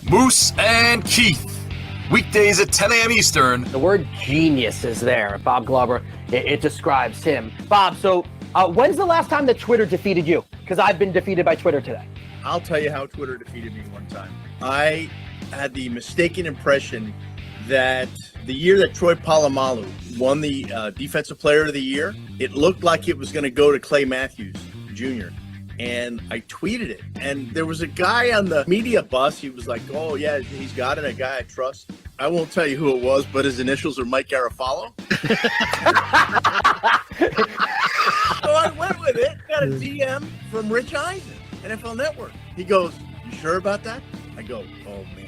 Moose and Keith, weekdays at 10 a.m. Eastern. The word genius is there. Bob Glover, it describes him. Bob, so when's the last time that Twitter defeated you? Because I've been defeated by Twitter today. I'll tell you how Twitter defeated me one time. I had the mistaken impression that the year that Troy Polamalu won the Defensive Player of the Year, it looked like it was going to go to Clay Matthews Jr., and I tweeted it. And there was a guy on the media bus. He was like, oh, yeah, he's got it, a guy I trust. I won't tell you who it was, but his initials are Mike Garafalo. So I went with it. Got a DM from Rich Eisen, NFL Network. He goes, you sure about that? I go, oh, man.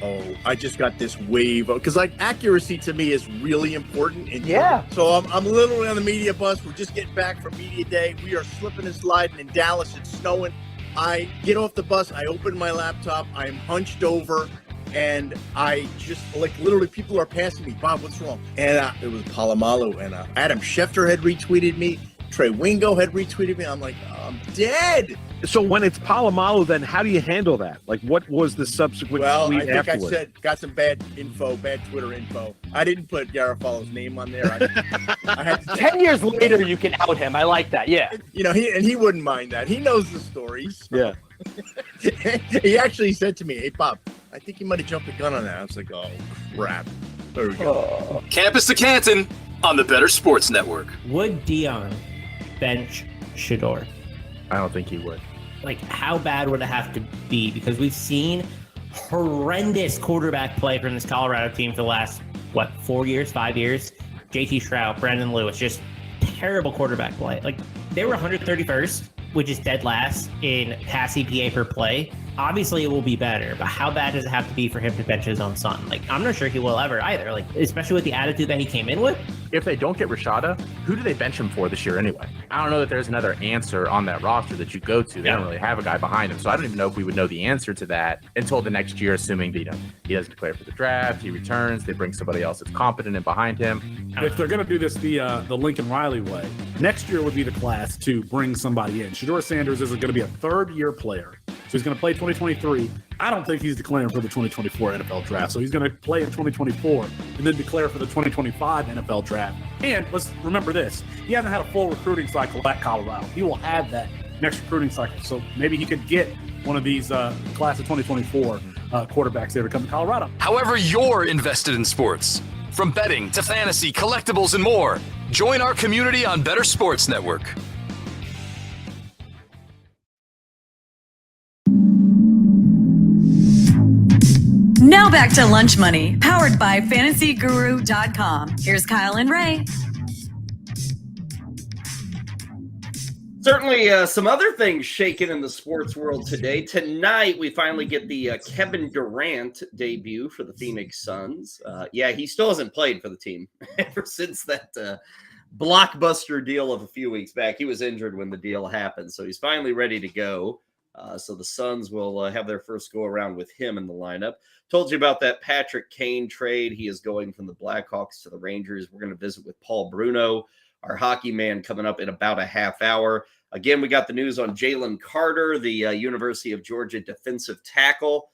Oh, I just got this wave. Because, accuracy to me is really important. Yeah. So I'm literally on the media bus. We're just getting back from media day. We are slipping and sliding in Dallas. It's snowing. I get off the bus. I open my laptop. I'm hunched over. And I just, literally people are passing me. Bob, what's wrong? And it was Polamalu. And Adam Schefter had retweeted me. Trey Wingo had retweeted me. I'm like, I'm dead. So when it's Polamalu, then how do you handle that? What was the subsequent tweet I think afterwards? I said, got some bad Twitter info. I didn't put Garafalo's name on there. I had to 10 years later, you can out him. I like that, yeah. He wouldn't mind that. He knows the stories. Yeah. He actually said to me, hey, Bob, I think you might have jumped the gun on that. I was like, oh, crap. There we go. Campus to Canton on the Bettor Sports Network. Would Dion bench Shedeur? I don't think he would. How bad would it have to be? Because we've seen horrendous quarterback play from this Colorado team for the last, 5 years? JT Shroud, Brandon Lewis, just terrible quarterback play. They were 131st, which is dead last in pass EPA per play. Obviously, it will be better, but how bad does it have to be for him to bench his own son? I'm not sure he will ever either, especially with the attitude that he came in with. If they don't get Rashada, who do they bench him for this year anyway? I don't know that there's another answer on that roster that you go to. They don't really have a guy behind him. So I don't even know if we would know the answer to that until the next year, assuming that he doesn't declare for the draft, he returns, they bring somebody else that's competent and behind him. If they're going to do this the Lincoln Riley way, next year would be the class to bring somebody in. Shedeur Sanders is going to be a third-year player. So he's going to play 2023. I don't think he's declaring for the 2024 NFL draft. So he's going to play in 2024 and then declare for the 2025 NFL draft. And let's remember this. He hasn't had a full recruiting cycle at Colorado. He will have that next recruiting cycle. So maybe he could get one of these class of 2024 quarterbacks there to come to Colorado. However you're invested in sports, from betting to fantasy, collectibles, and more, join our community on Bettor Sports Network. Now back to Lunch Money, powered by FantasyGuru.com. Here's Kyle and Ray. Certainly some other things shaking in the sports world today. Tonight, we finally get the Kevin Durant debut for the Phoenix Suns. Yeah, he still hasn't played for the team ever since that blockbuster deal of a few weeks back. He was injured when the deal happened, so he's finally ready to go. So the Suns will have their first go around with him in the lineup. Told you about that Patrick Kane trade. He is going from the Blackhawks to the Rangers. We're going to visit with Paul Bruno, our hockey man, coming up in about a half hour. Again, we got the news on Jalen Carter, the University of Georgia defensive tackle,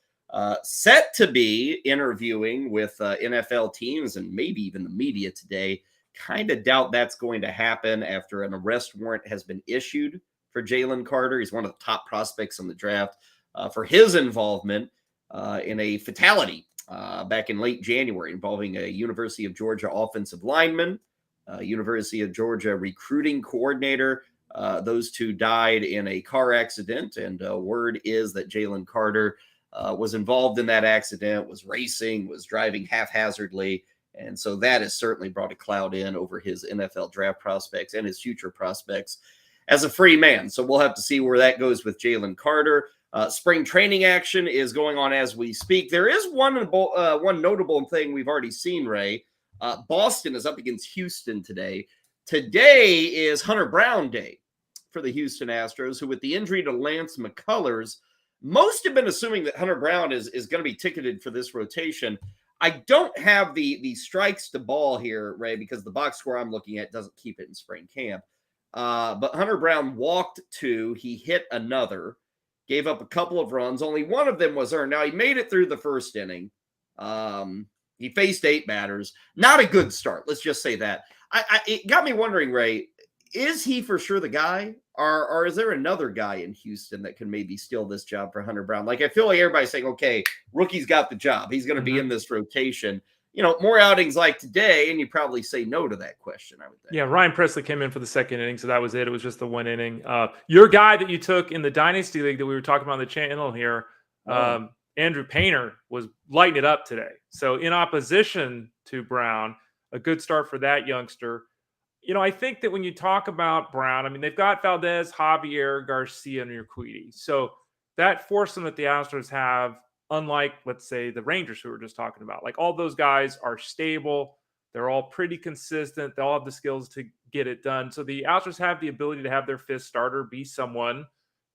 set to be interviewing with NFL teams and maybe even the media today. Kind of doubt that's going to happen after an arrest warrant has been issued for Jalen Carter. He's one of the top prospects in the draft for his involvement in a fatality back in late January involving a University of Georgia offensive lineman, University of Georgia recruiting coordinator. Those two died in a car accident, and word is that Jalen Carter was involved in that accident, was racing, was driving haphazardly, and so that has certainly brought a cloud in over his NFL draft prospects and his future prospects as a free man. So we'll have to see where that goes with Jalen Carter. Spring training action is going on as we speak. There is one notable thing we've already seen, Ray. Boston is up against Houston today. Today is Hunter Brown Day for the Houston Astros, who with the injury to Lance McCullers, most have been assuming that Hunter Brown is going to be ticketed for this rotation. I don't have the strikes to ball here, Ray, because the box score I'm looking at doesn't keep it in spring camp. But Hunter Brown walked 2. He hit another, gave up a couple of runs. Only one of them was earned. Now, he made it through the first inning. He faced 8 batters. Not a good start. Let's just say that. It got me wondering, Ray, is he for sure the guy? Or is there another guy in Houston that can maybe steal this job for Hunter Brown? Like, I feel like everybody's saying, okay, rookie's got the job. He's going to be in this rotation. You know, more outings like today, and you probably say no to that question, I would think. Yeah, Ryan Presley came in for the second inning, so that was it. It was just the one inning. Your guy that you took in the Dynasty League that we were talking about on the channel here, Andrew Painter, was lighting it up today. So in opposition to Brown, a good start for that youngster. You know, I think that when you talk about Brown, I mean, they've got Valdez, Javier, Garcia, and Urquidy. So that foursome that the Astros have, unlike, let's say, the Rangers who we were just talking about, like all those guys are stable. They're all pretty consistent. They all have the skills to get it done. So the Astros have the ability to have their fifth starter be someone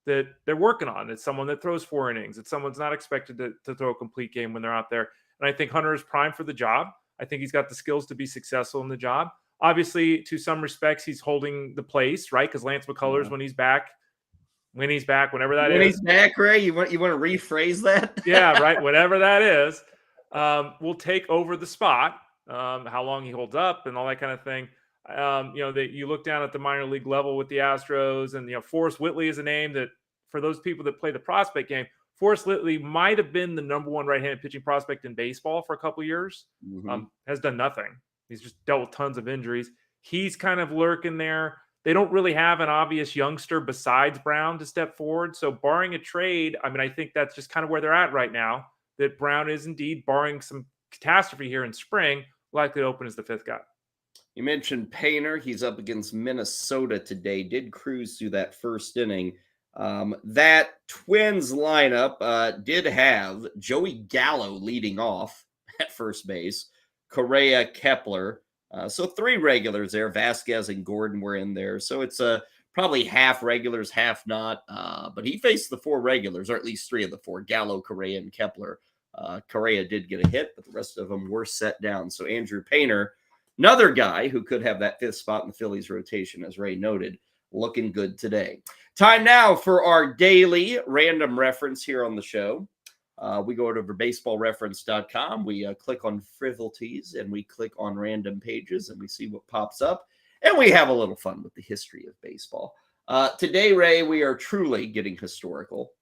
that they're working on. It's someone that throws 4 innings. It's someone's not expected to throw a complete game when they're out there. And I think Hunter is primed for the job. I think he's got the skills to be successful in the job. Obviously, to some respects, he's holding the place, right? Because Lance McCullers, when he's back, whenever that is. When he's back, Ray, you want to rephrase that? Yeah, right. Whatever that is, will take over the spot. How long he holds up and all that kind of thing. You know, that you look down at the minor league level with the Astros, and Forrest Whitley is a name that, for those people that play the prospect game, Forrest Whitley might have been the #1 right-handed pitching prospect in baseball for a couple of years. Has done nothing. He's just dealt with tons of injuries. He's kind of lurking there. They don't really have an obvious youngster besides Brown to step forward. So barring a trade, I mean, I think that's just kind of where they're at right now, that Brown is indeed, barring some catastrophe here in spring, likely to open as the 5th guy. You mentioned Painter. He's up against Minnesota today. Did cruise through that first inning. That Twins lineup did have Joey Gallo leading off at first base, Correa, Kepler. So 3 regulars there. Vasquez and Gordon were in there. So it's probably half regulars, half not. But he faced the 4 regulars, or at least 3 of the 4, Gallo, Correa, and Kepler. Correa did get a hit, but the rest of them were set down. So Andrew Painter, another guy who could have that 5th spot in the Phillies rotation, as Ray noted, looking good today. Time now for our daily random reference here on the show. We go over to baseballreference.com. We click on frivolities, and we click on random pages, and we see what pops up. And we have a little fun with the history of baseball. Today, Ray, we are truly getting historical.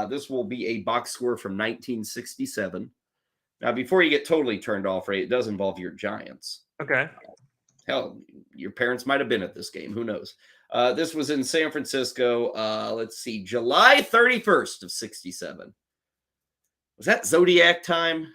This will be a box score from 1967. Now, before you get totally turned off, Ray, it does involve your Giants. Okay. Hell, your parents might have been at this game. Who knows? This was in San Francisco. Let's see, July 31st of 67. Was that Zodiac time?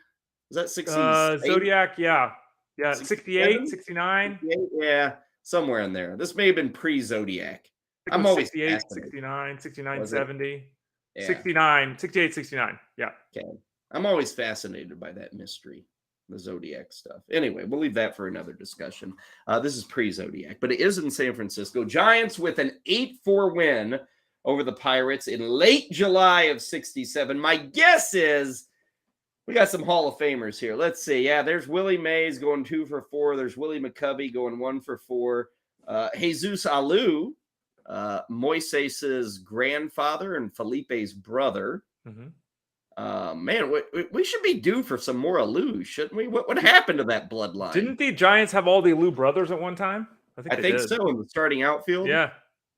Was that 68? Zodiac, yeah. Yeah, 68, 69. Yeah, somewhere in there. This may have been pre-Zodiac. I'm always 68, fascinated. 69, 69, Was it? 70, Yeah. 69, 68, 69. Yeah. Okay. I'm always fascinated by that mystery, the Zodiac stuff. Anyway, we'll leave that for another discussion. This is pre-Zodiac, but it is in San Francisco. Giants with an 8-4 win over the Pirates in late July of 67. My guess is we got some Hall of Famers here. Let's see. Yeah, there's Willie Mays going 2 for 4. There's Willie McCovey going 1 for 4. Jesus Alou, Moises's grandfather and Felipe's brother. Man, we should be due for some more Alou, shouldn't we? What happened to that bloodline? Didn't the Giants have all the Alou brothers at one time? I think so in the starting outfield. Yeah.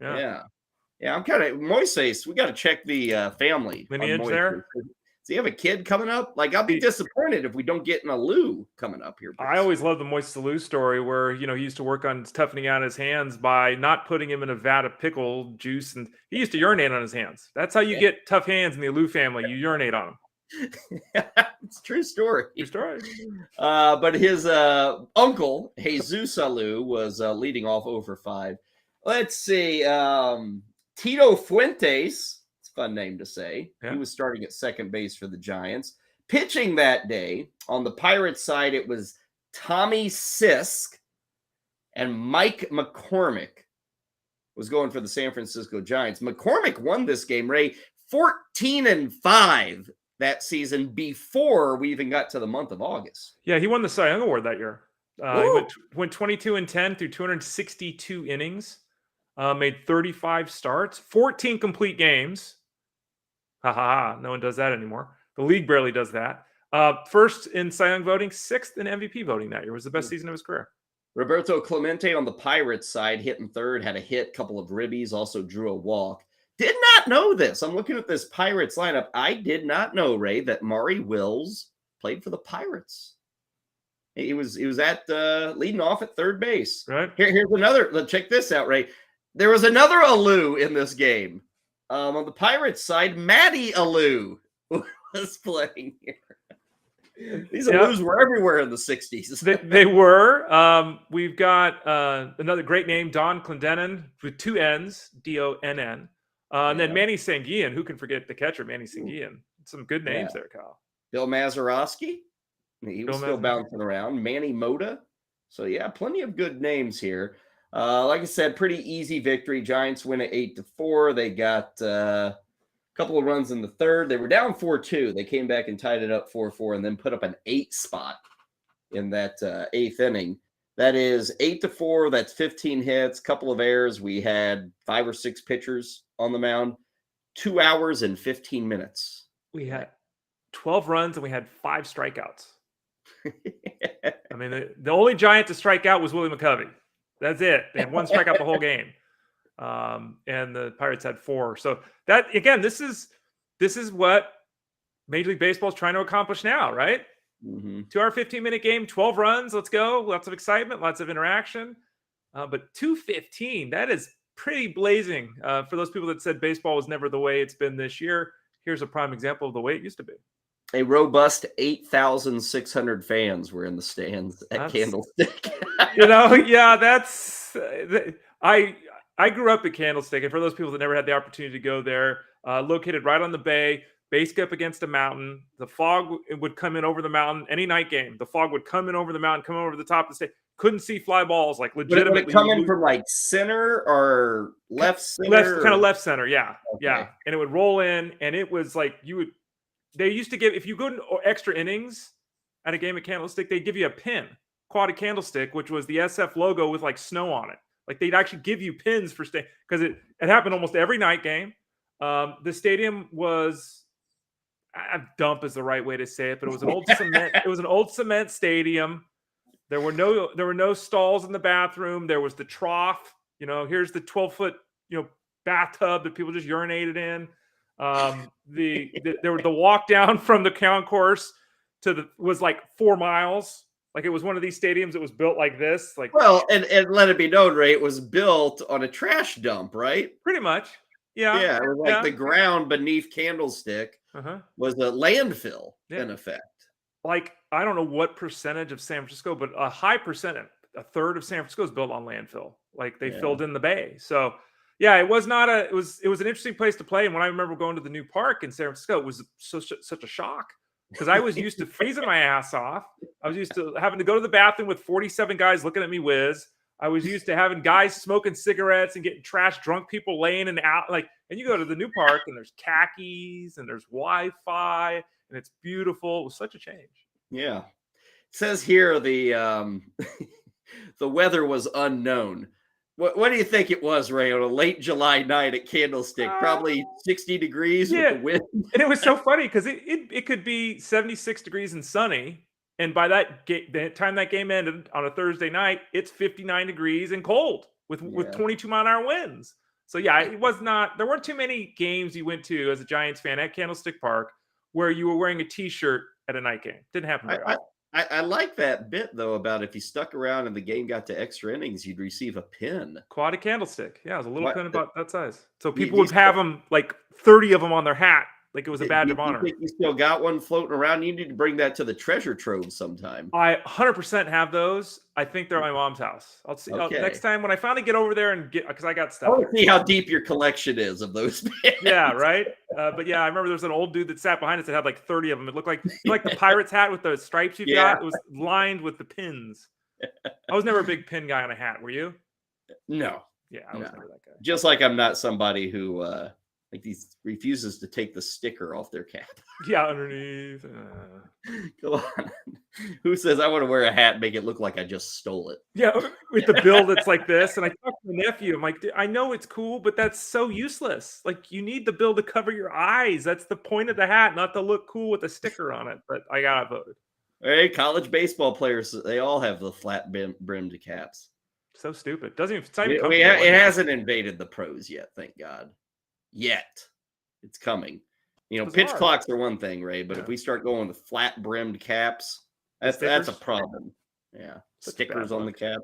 I'm kind of Moises. We got to check the family on lineage Moises. there. Does he have a kid coming up? Like, I'll be disappointed if we don't get an Alou coming up here. I always love the Moises Alou story where, he used to work on toughening out his hands by not putting him in a vat of pickle juice. And he used to urinate on his hands. That's how you get tough hands in the Alou family. You urinate on them. It's a true story. True story. But his uncle, Jesus Alou, was leading off over 5. Let's see. Tito Fuentes. Fun name to say. Yeah. He was starting at second base for the Giants. Pitching that day on the Pirates side, it was Tommy Sisk and Mike McCormick was going for the San Francisco Giants. McCormick won this game, Ray, 14-5 that season before we even got to the month of August. Yeah, he won the Cy Young Award that year. He went 22-10 through 262 innings, made 35 starts, 14 complete games. No one does that anymore. The league barely does that. First in Cy Young voting, 6th in MVP voting that year. It was the best season of his career. Roberto Clemente on the Pirates side, hitting third, had a hit, couple of ribbies, also drew a walk. Did not know this. I'm looking at this Pirates lineup. I did not know, Ray, that Maury Wills played for the Pirates. He was at leading off at third base. Right. Here's another. Check this out, Ray. There was another Alou in this game. On the Pirates side, Matty Alou was playing here. These Alous were everywhere in the 60s. They were. We've got another great name, Don Clendenin, with 2 N's, Donn. And then Manny Sanguillen. Who can forget the catcher, Manny Sanguillen? Some good names there, Kyle. Bill Mazeroski. He was still bouncing around. Manny Mota. So, yeah, plenty of good names here. Like I said, pretty easy victory. Giants win at 8-4. They got a couple of runs in the third. They were down 4-2. They came back and tied it up 4-4 and then put up an 8 spot in that 8th inning. That is 8-4. That's 15 hits, couple of errors. We had 5 or 6 pitchers on the mound. 2 hours and 15 minutes. We had 12 runs and we had 5 strikeouts. I mean, the only Giant to strike out was Willie McCovey. That's it. They had 1 strikeout the whole game. And the Pirates had 4. So that, again, this is what Major League Baseball is trying to accomplish now, right? 2-hour, 15-minute game, 12 runs. Let's go. Lots of excitement, lots of interaction. But 2:15, that is pretty blazing. For those people that said baseball was never the way it's been this year, here's a prime example of the way it used to be. A robust 8,600 fans were in the stands at Candlestick. That's I grew up at Candlestick, and for those people that never had the opportunity to go there, located right on the bay, based up against a mountain. The fog would come in over the mountain any night game. The fog would come in over the mountain, come over the top of the stage. Couldn't see fly balls, like legitimately. Would it come in from like center or left center? Kind of left center, yeah. Yeah. And it would roll in, and it was like they used to give, if you go to extra innings at a game at Candlestick, they'd give you a pin, quad Candlestick, which was the SF logo with like snow on it. Like they'd actually give you pins for staying, because it happened almost every night game. The stadium was, dump is the right way to say it, but it was an old cement. It was an old cement stadium. There were no stalls in the bathroom. There was the trough. Here's the 12-foot bathtub that people just urinated in. There was the walk down from the concourse was like 4 miles. Like it was one of these stadiums that was built like this. Like, well, and let it be known, Ray, it was built on a trash dump, right? Pretty much. Yeah. Yeah. It was like the ground beneath Candlestick was a landfill in effect. Like, I don't know what percentage of San Francisco, but a high percentage, a third of San Francisco is built on landfill. Like they filled in the bay. So Yeah, it was not a. It was an interesting place to play. And when I remember going to the new park in San Francisco, it was such a shock because I was used to freezing my ass off. I was used to having to go to the bathroom with 47 guys looking at me whiz. I was used to having guys smoking cigarettes and getting trash drunk people laying in out and you go to the new park and there's khakis and there's Wi-Fi and it's beautiful. It was such a change. Yeah. It says here the the weather was unknown. What do you think it was, Ray, on a late July night at Candlestick? Probably 60 degrees with the wind. And it was so funny because it could be 76 degrees and sunny. And by the time that game ended on a Thursday night, it's 59 degrees and cold with 22-mile-an-hour winds. So, yeah, it was not – there weren't too many games you went to as a Giants fan at Candlestick Park where you were wearing a T-shirt at a night game. Didn't happen very often. I like that bit, though, about if you stuck around and the game got to extra innings, you'd receive a pin. Quad candlestick. Yeah, it was a little pin about that size. So people would have them, 30 of them on their hat. Like it was a badge of honor. You think you still got one floating around? You need to bring that to the treasure trove sometime. I 100% have those. I think they're at my mom's house. I'll see next time when I finally get over there and get because I got stuff. I want to see how deep your collection is of those. Yeah, right. But yeah, I remember there was an old dude that sat behind us that had 30 of them. It looked like the pirate's hat with the stripes you've got. It was lined with the pins. I was never a big pin guy on a hat. Were you? No. Yeah, I was never that guy. Just like I'm not somebody who these refuses to take the sticker off their cap. Yeah, underneath. Go on. Who says I want to wear a hat and make it look like I just stole it? Yeah, with the bill that's like this. And I talked to my nephew. I'm like, I know it's cool, but that's so useless. Like, you need the bill to cover your eyes. That's the point of the hat, not to look cool with a sticker on it. But I got voted. Hey, college baseball players, they all have the flat brimmed caps. So stupid. Doesn't even. It hasn't invaded the pros yet, thank God. Yet. It's coming. Pitch clocks are one thing, Ray, but if we start going with flat brimmed caps, that's a problem. Yeah. Stickers on the cap.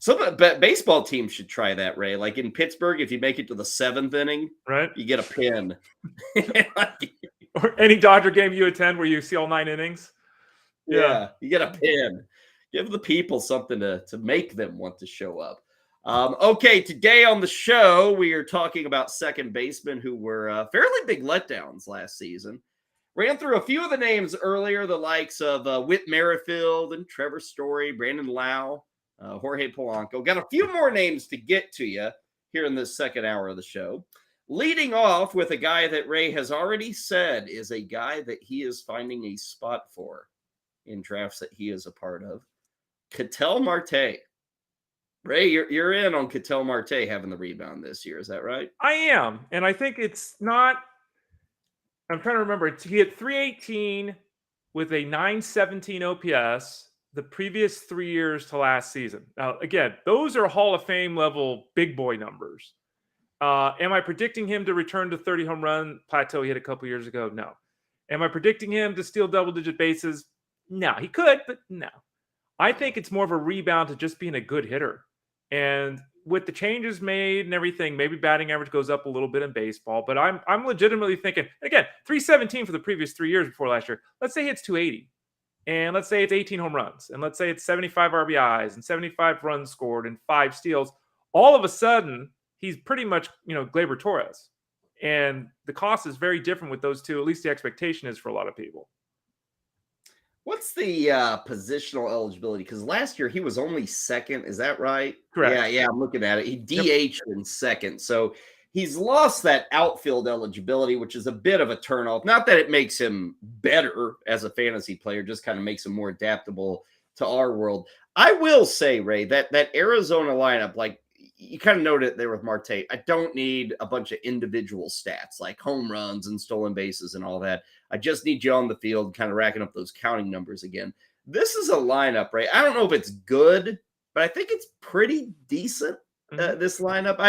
Some baseball teams should try that, Ray. Like in Pittsburgh, if you make it to the 7th inning, right, you get a pin. Or any Dodger game you attend where you see all 9 innings. Yeah, you get a pin. Give the people something to make them want to show up. Okay, today on the show, we are talking about second basemen who were fairly big letdowns last season. Ran through a few of the names earlier, the likes of Whit Merrifield and Trevor Story, Brandon Lau, Jorge Polanco. Got a few more names to get to you here in this second hour of the show. Leading off with a guy that Ray has already said is a guy that he is finding a spot for in drafts that he is a part of. Ketel Marte. Ray, you're in on Ketel Marte having the rebound this year. Is that right? I am. And I think it's not – I'm trying to remember. He had 318 with a 917 OPS the previous 3 years to last season. Now, again, those are Hall of Fame level big boy numbers. Am I predicting him to return to 30 home run plateau he hit a couple years ago? No. Am I predicting him to steal double-digit bases? No. He could, but no. I think it's more of a rebound to just being a good hitter. And with the changes made and everything, maybe batting average goes up a little bit in baseball. But I'm legitimately thinking, again, 317 for the previous 3 years before last year. Let's say it's 280. And let's say it's 18 home runs. And let's say it's 75 RBIs and 75 runs scored and 5 steals. All of a sudden, he's pretty much, Gleyber Torres. And the cost is very different with those two. At least the expectation is for a lot of people. What's the positional eligibility? Because last year he was only second. Is that right? Correct. Yeah, I'm looking at it. He DH'd in second. So he's lost that outfield eligibility, which is a bit of a turnoff. Not that it makes him better as a fantasy player, just kind of makes him more adaptable to our world. I will say, Ray, that Arizona lineup, like you kind of noted it there with Marte, I don't need a bunch of individual stats like home runs and stolen bases and all that. I just need you on the field kind of racking up those counting numbers again. This is a lineup, right? I don't know if it's good, but I think it's pretty decent, this lineup.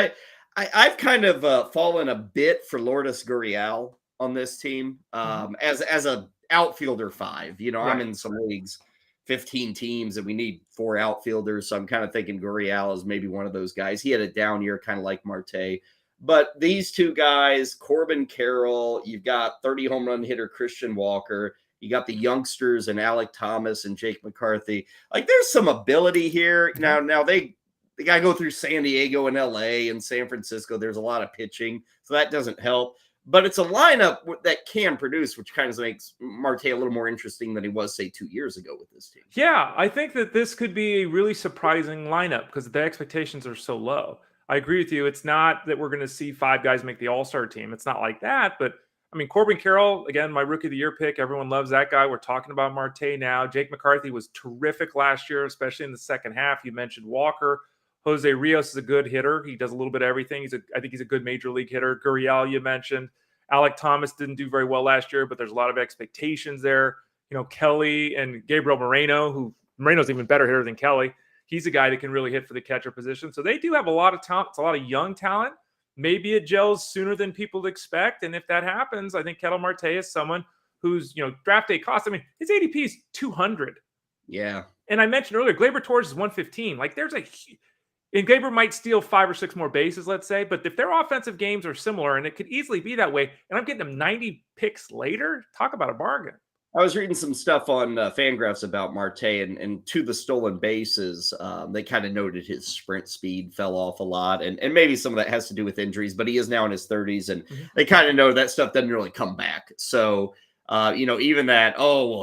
I've kind of fallen a bit for Lourdes Gurriel on this team as a outfielder 5. Right. I'm in some leagues, 15 teams, and we need 4 outfielders. So I'm kind of thinking Gurriel is maybe one of those guys. He had a down year, kind of like Marte. But these two guys, Corbin Carroll, you've got 30 home run hitter Christian Walker. You got the youngsters and Alec Thomas and Jake McCarthy. Like there's some ability here. Now they they got to go through San Diego and LA and San Francisco. There's a lot of pitching, so that doesn't help. But it's a lineup that can produce, which kind of makes Marte a little more interesting than he was, say, 2 years ago with this team. Yeah, I think that this could be a really surprising lineup because the expectations are so low. I agree with you. It's not that we're going to see 5 guys make the All-Star team. It's not like that. But, I mean, Corbin Carroll, again, my Rookie of the Year pick. Everyone loves that guy. We're talking about Marte now. Jake McCarthy was terrific last year, especially in the second half. You mentioned Walker. Jose Rios is a good hitter. He does a little bit of everything. I think he's a good major league hitter. Gurriel, you mentioned. Alec Thomas didn't do very well last year, but there's a lot of expectations there. You know, Kelly and Gabriel Moreno, who Moreno's even better hitter than Kelly. He's a guy that can really hit for the catcher position. So they do have a lot of talent. It's a lot of young talent. Maybe it gels sooner than people expect. And if that happens, I think Ketel Marte is someone who's, draft day cost. I mean, his ADP is 200. Yeah. And I mentioned earlier, Gleyber Torres is 115. Like and Gleyber might steal 5 or 6 more bases, let's say. But if their offensive games are similar, and it could easily be that way, and I'm getting them 90 picks later, talk about a bargain. I was reading some stuff on Fangraphs about Marte and to the stolen bases. They kind of noted his sprint speed fell off a lot. And maybe some of that has to do with injuries, but he is now in his 30s. And they kind of know that stuff doesn't really come back. So, even that,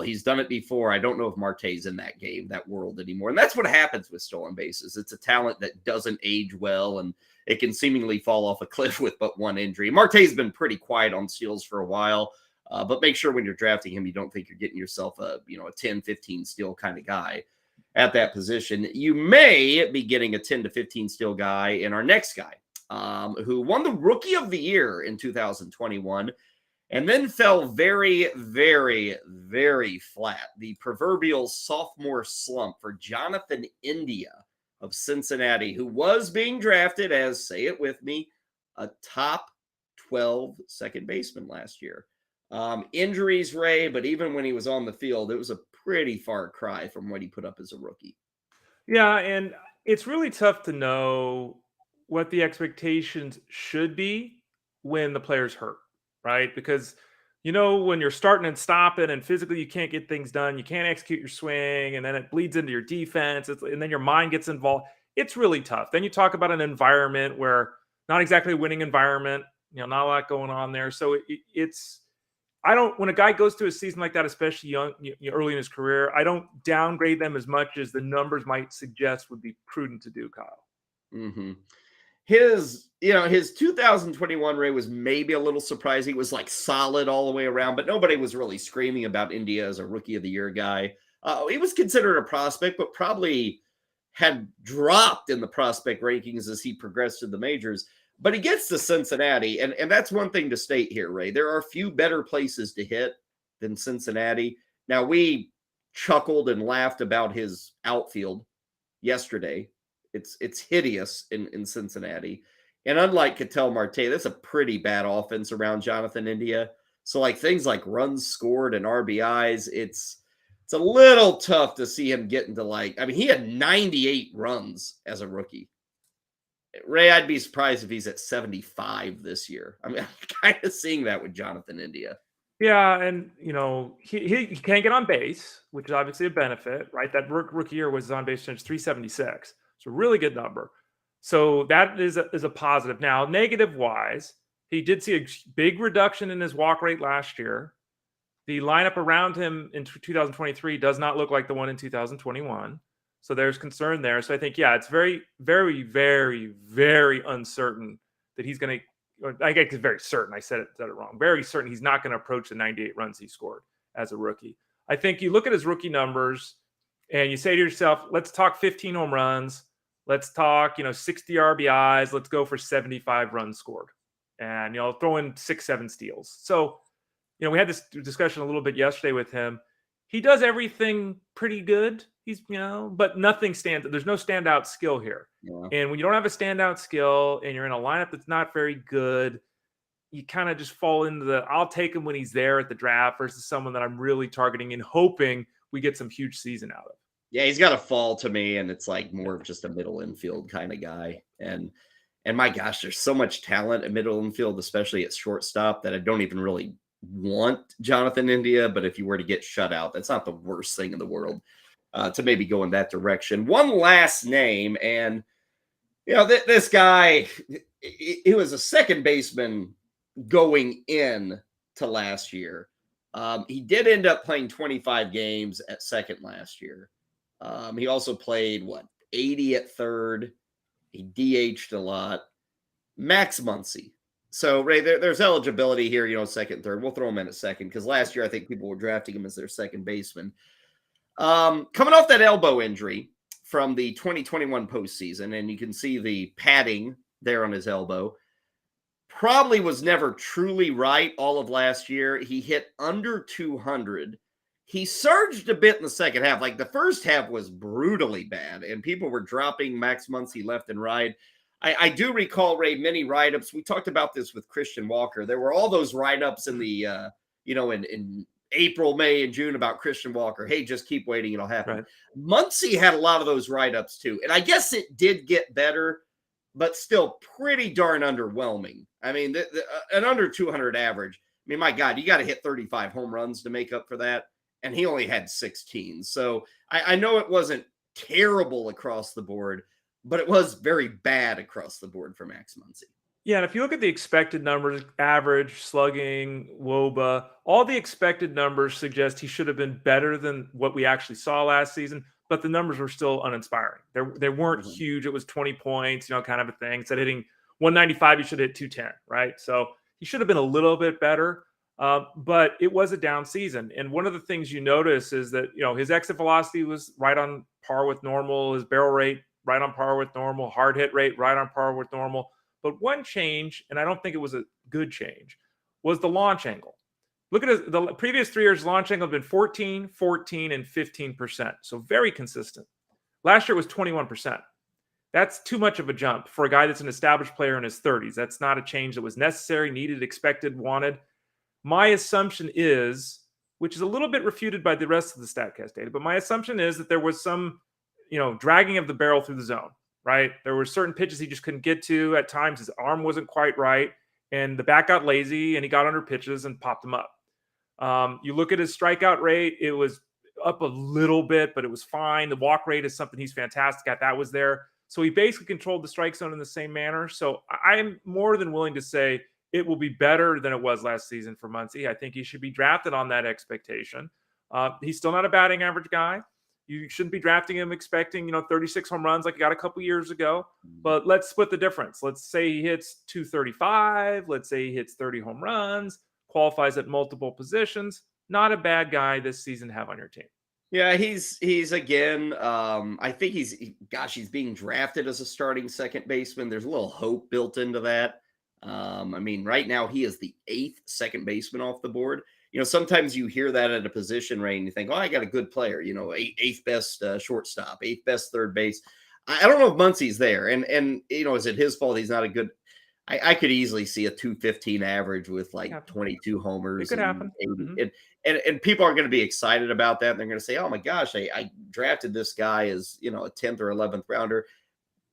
he's done it before. I don't know if Marte's in that game, that world anymore. And that's what happens with stolen bases. It's a talent that doesn't age well, and it can seemingly fall off a cliff with but one injury. Marte's been pretty quiet on steals for a while. But make sure when you're drafting him, you don't think you're getting yourself a 10, 15 steal kind of guy at that position. You may be getting a 10 to 15 steal guy in our next guy, who won the Rookie of the Year in 2021 and then fell very, very, very flat. The proverbial sophomore slump for Jonathan India of Cincinnati, who was being drafted as, say it with me, a top 12 second baseman last year. Injuries, Ray, but even when he was on the field, it was a pretty far cry from what he put up as a rookie. Yeah, and it's really tough to know what the expectations should be when the player's hurt, right? Because, when you're starting and stopping and physically you can't get things done, you can't execute your swing, and then it bleeds into your defense, and then your mind gets involved. It's really tough. Then you talk about an environment where not exactly a winning environment, not a lot going on there. So when a guy goes through a season like that, especially young, early in his career, I don't downgrade them as much as the numbers might suggest would be prudent to do, Kyle. Mm-hmm. His 2021 Ray was maybe a little surprising. It was like solid all the way around, but nobody was really screaming about India as a Rookie of the Year guy. He was considered a prospect, but probably had dropped in the prospect rankings as he progressed to the majors. But he gets to Cincinnati, and that's one thing to state here, Ray. There are few better places to hit than Cincinnati. Now, we chuckled and laughed about his outfield yesterday. It's hideous in Cincinnati. And unlike Ketel Marte, that's a pretty bad offense around Jonathan India. So, things like runs scored and RBIs, it's a little tough to see him get into he had 98 runs as a rookie. Ray, I'd be surprised if he's at 75 this year. I mean, I'm kind of seeing that with Jonathan India. Yeah, and he can't get on base, which is obviously a benefit, right? That rookie year was on base percentage 376. It's a really good number. So that is a positive. Now, negative wise, he did see a big reduction in his walk rate last year. The lineup around him in 2023 does not look like the one in 2021. So there's concern there. So I think, it's very, very, very, very uncertain that he's going to, I guess it's very certain. I said it wrong. Very certain he's not going to approach the 98 runs he scored as a rookie. I think you look at his rookie numbers and you say to yourself, let's talk 15 home runs. Let's talk, 60 RBIs. Let's go for 75 runs scored. And, throw in 6-7 steals. So, we had this discussion a little bit yesterday with him. He does everything pretty good. He's, but nothing stands. There's no standout skill here. Yeah. And when you don't have a standout skill and you're in a lineup that's not very good, you kind of just fall into I'll take him when he's there at the draft versus someone that I'm really targeting and hoping we get some huge season out of. Yeah, he's got a fall to me, and it's more of just a middle infield kind of guy. And my gosh, there's so much talent at middle infield, especially at shortstop, that I don't even really want Jonathan India. But if you were to get shut out, that's not the worst thing in the world to maybe go in that direction. One last name, and You know, this guy, he was a second baseman going in to last year. He did end up playing 25 games at second last year. He also played, 80 at third. He DH'd a lot. Max Muncy. So, Ray, there's eligibility here, second, third. We'll throw him in at second because last year I think people were drafting him as their second baseman. Coming off that elbow injury from the 2021 postseason, and you can see the padding there on his elbow, probably was never truly right all of last year. He hit under 200. He surged a bit in the second half. Like the first half was brutally bad, and people were dropping Max Muncy left and right. I do recall, Ray, many write-ups. We talked about this with Christian Walker. There were all those write-ups in the, in April, May, and June about Christian Walker. Hey, just keep waiting. It'll happen. Right. Muncy had a lot of those write-ups too. And I guess it did get better, but still pretty darn underwhelming. I mean, an under 200 average. I mean, my God, you got to hit 35 home runs to make up for that. And he only had 16. So I know it wasn't terrible across the board, but it was very bad across the board for Max Muncy. Yeah, and if you look at the expected numbers, average, slugging, WOBA, all the expected numbers suggest he should have been better than what we actually saw last season, but the numbers were still uninspiring. They weren't huge. It was 20 points, kind of a thing. Instead of hitting 195, he should have hit 210, right? So he should have been a little bit better, but it was a down season. And one of the things you notice is that, his exit velocity was right on par with normal, his barrel rate right on par with normal, hard hit rate right on par with normal. But one change, and I don't think it was a good change, was the launch angle. Look at the previous 3 years, launch angle had been 14, 14, and 15%. So very consistent. Last year it was 21%. That's too much of a jump for a guy that's an established player in his 30s. That's not a change that was necessary, needed, expected, wanted. My assumption is, which is a little bit refuted by the rest of the StatCast data, but my assumption is that there was some, dragging of the barrel through the zone. Right? There were certain pitches he just couldn't get to. At times, his arm wasn't quite right, and the bat got lazy, and he got under pitches and popped them up. You look at his strikeout rate; it was up a little bit, but it was fine. The walk rate is something he's fantastic at. That was there, so he basically controlled the strike zone in the same manner. So I am more than willing to say it will be better than it was last season for Muncy. I think he should be drafted on that expectation. He's still not a batting average guy. You shouldn't be drafting him expecting, 36 home runs like he got a couple years ago. But let's split the difference. Let's say he hits 235. Let's say he hits 30 home runs, qualifies at multiple positions. Not a bad guy this season to have on your team. Yeah, he's again, I think he's being drafted as a starting second baseman. There's a little hope built into that. Right now he is the 8th second baseman off the board. Sometimes you hear that at a position, Ray, and you think, oh, I got a good player, eighth best shortstop, 8th best third base. I don't know if Muncy's there. And is it his fault he's not a good – I could easily see a 215 average with 22 homers. It could happen. 80, and people are going to be excited about that. They're going to say, oh, my gosh, I drafted this guy as, a 10th or 11th rounder.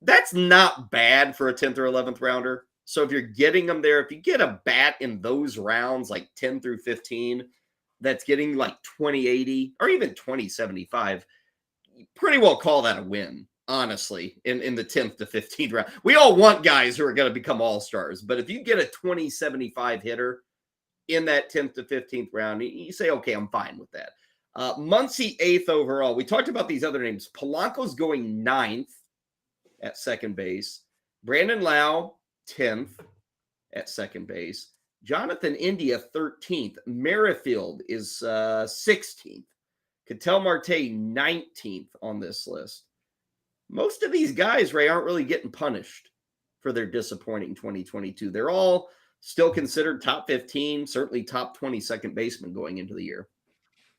That's not bad for a 10th or 11th rounder. So if you're getting them there, if you get a bat in those rounds, like 10 through 15, that's getting like 2080 or even 2075, you pretty well call that a win, honestly, in the 10th to 15th round. We all want guys who are going to become all-stars, but if you get a 2075 hitter in that 10th to 15th round, you say, okay, I'm fine with that. Muncy 8th overall. We talked about these other names. Polanco's going 9th at second base. Brandon Lau, 10th at second base. Jonathan India, 13th. Merrifield is 16th. Ketel Marte, 19th on this list. Most of these guys, Ray, aren't really getting punished for their disappointing 2022. They're all still considered top 15, certainly top 20 second baseman going into the year.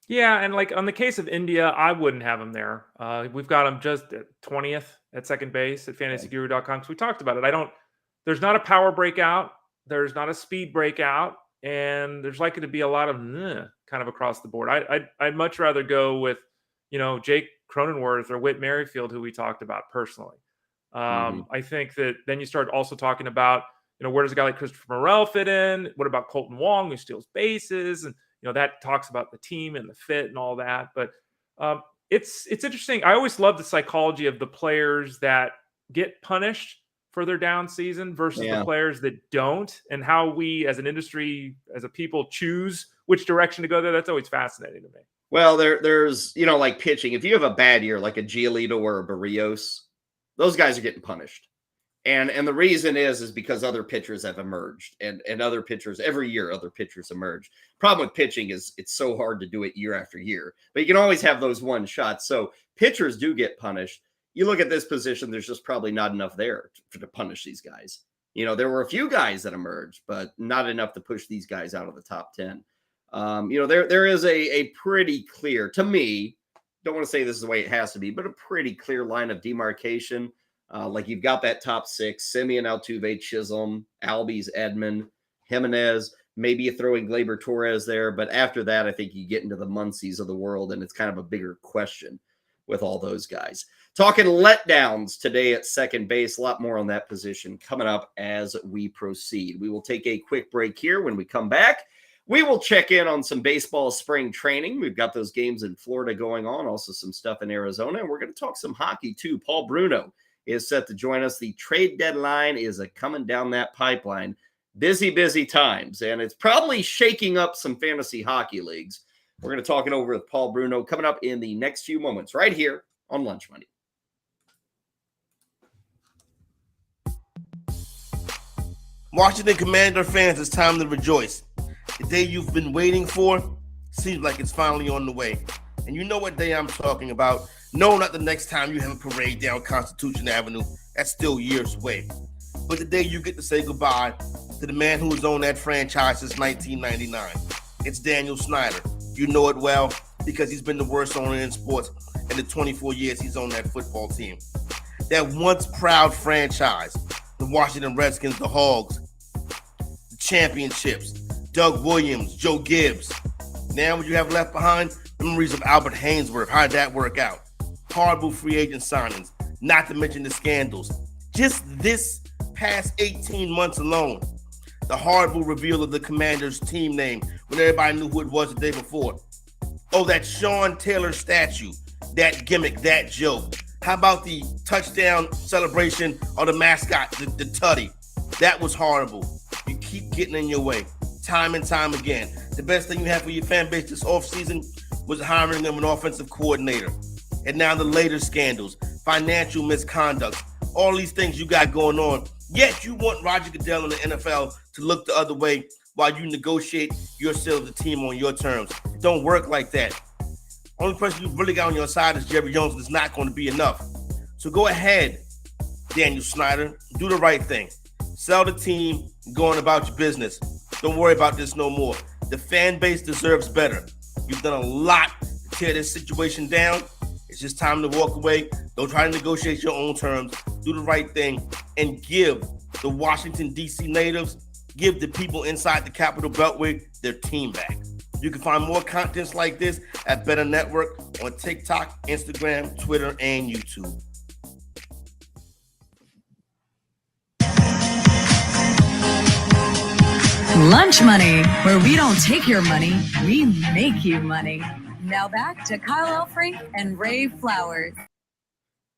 Yeah, and on the case of India, I wouldn't have him there. We've got him just at 20th at second base at fantasyguru.com because we talked about it. There's not a power breakout. There's not a speed breakout. And there's likely to be a lot of kind of across the board. I'd much rather go with, Jake Cronenworth or Whit Merrifield, who we talked about personally. I think that then you start also talking about, where does a guy like Christopher Morel fit in? What about Colton Wong, who steals bases? And, that talks about the team and the fit and all that. But it's interesting. I always love the psychology of the players that get punished for their down season versus Yeah. the players that don't, and how we as an industry, as a people, choose which direction to go there. That's always fascinating to me. Well, there's, like pitching. If you have a bad year, like a Giolito or a Barrios, those guys are getting punished. And the reason is because other pitchers have emerged, and other pitchers every year, other pitchers emerge. Problem with pitching is it's so hard to do it year after year, but you can always have those one shots. So pitchers do get punished. You look at this position, there's just probably not enough there to punish these guys. There were a few guys that emerged, but not enough to push these guys out of the top 10. There is a pretty clear, to me, don't want to say this is the way it has to be, but a pretty clear line of demarcation. Like you've got that top 6, Simeon, Altuve, Chisholm, Albies, Edman, Jimenez, maybe you throw in Gleyber Torres there. But after that, I think you get into the Muncies of the world, and it's kind of a bigger question with all those guys. Talking letdowns today at second base, a lot more on that position coming up as we proceed. We will take a quick break here. When we come back, we will check in on some baseball spring training. We've got those games in Florida going on, also some stuff in Arizona, and we're going to talk some hockey too. Paul Bruno is set to join us. The trade deadline is coming down that pipeline. Busy times, and it's probably shaking up some fantasy hockey leagues. We're going to talk it over with Paul Bruno coming up in the next few moments right here on Lunch Money. Washington Commander fans, it's time to rejoice. The day you've been waiting for seems like it's finally on the way. And you know what day I'm talking about. No, not the next time you have a parade down Constitution Avenue. That's still years away. But the day you get to say goodbye to the man who has owned that franchise since 1999. It's Daniel Snyder. You know it well because he's been the worst owner in sports in the 24 years he's owned that football team. That once proud franchise, the Washington Redskins, the Hogs, the championships, Doug Williams, Joe Gibbs. Now what you have left behind? Memories of Albert Hainsworth. How did that work out? Horrible free agent signings, not to mention the scandals. Just this past 18 months alone, the horrible reveal of the Commanders' team name when everybody knew who it was the day before. Oh, that Sean Taylor statue, that gimmick, that joke. How about the touchdown celebration of the mascot, the Tutty? That was horrible. You keep getting in your way, time and time again. The best thing you have for your fan base this offseason was hiring them an offensive coordinator. And now the later scandals, financial misconduct, all these things you got going on. Yet you want Roger Goodell in the NFL to look the other way while you negotiate your sale of the team on your terms. It don't work like that. Only person you really got on your side is Jerry Jones, and it's not going to be enough. So go ahead, Daniel Snyder. Do the right thing. Sell the team and go on about your business. Don't worry about this no more. The fan base deserves better. You've done a lot to tear this situation down. It's just time to walk away. Don't try to negotiate your own terms. Do the right thing and give the Washington, D.C. natives, give the people inside the Capital Beltway their team back. You can find more contents like this at Bettor Network on TikTok, Instagram, Twitter, and YouTube. Lunch Money, where we don't take your money, we make you money. Now back to Kyle Elfrink and Ray Flowers.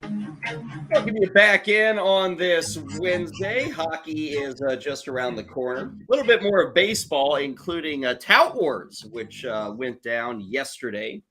I'll give you back in on this Wednesday. Hockey is just around the corner. A little bit more of baseball, including Tout Wars, which went down yesterday.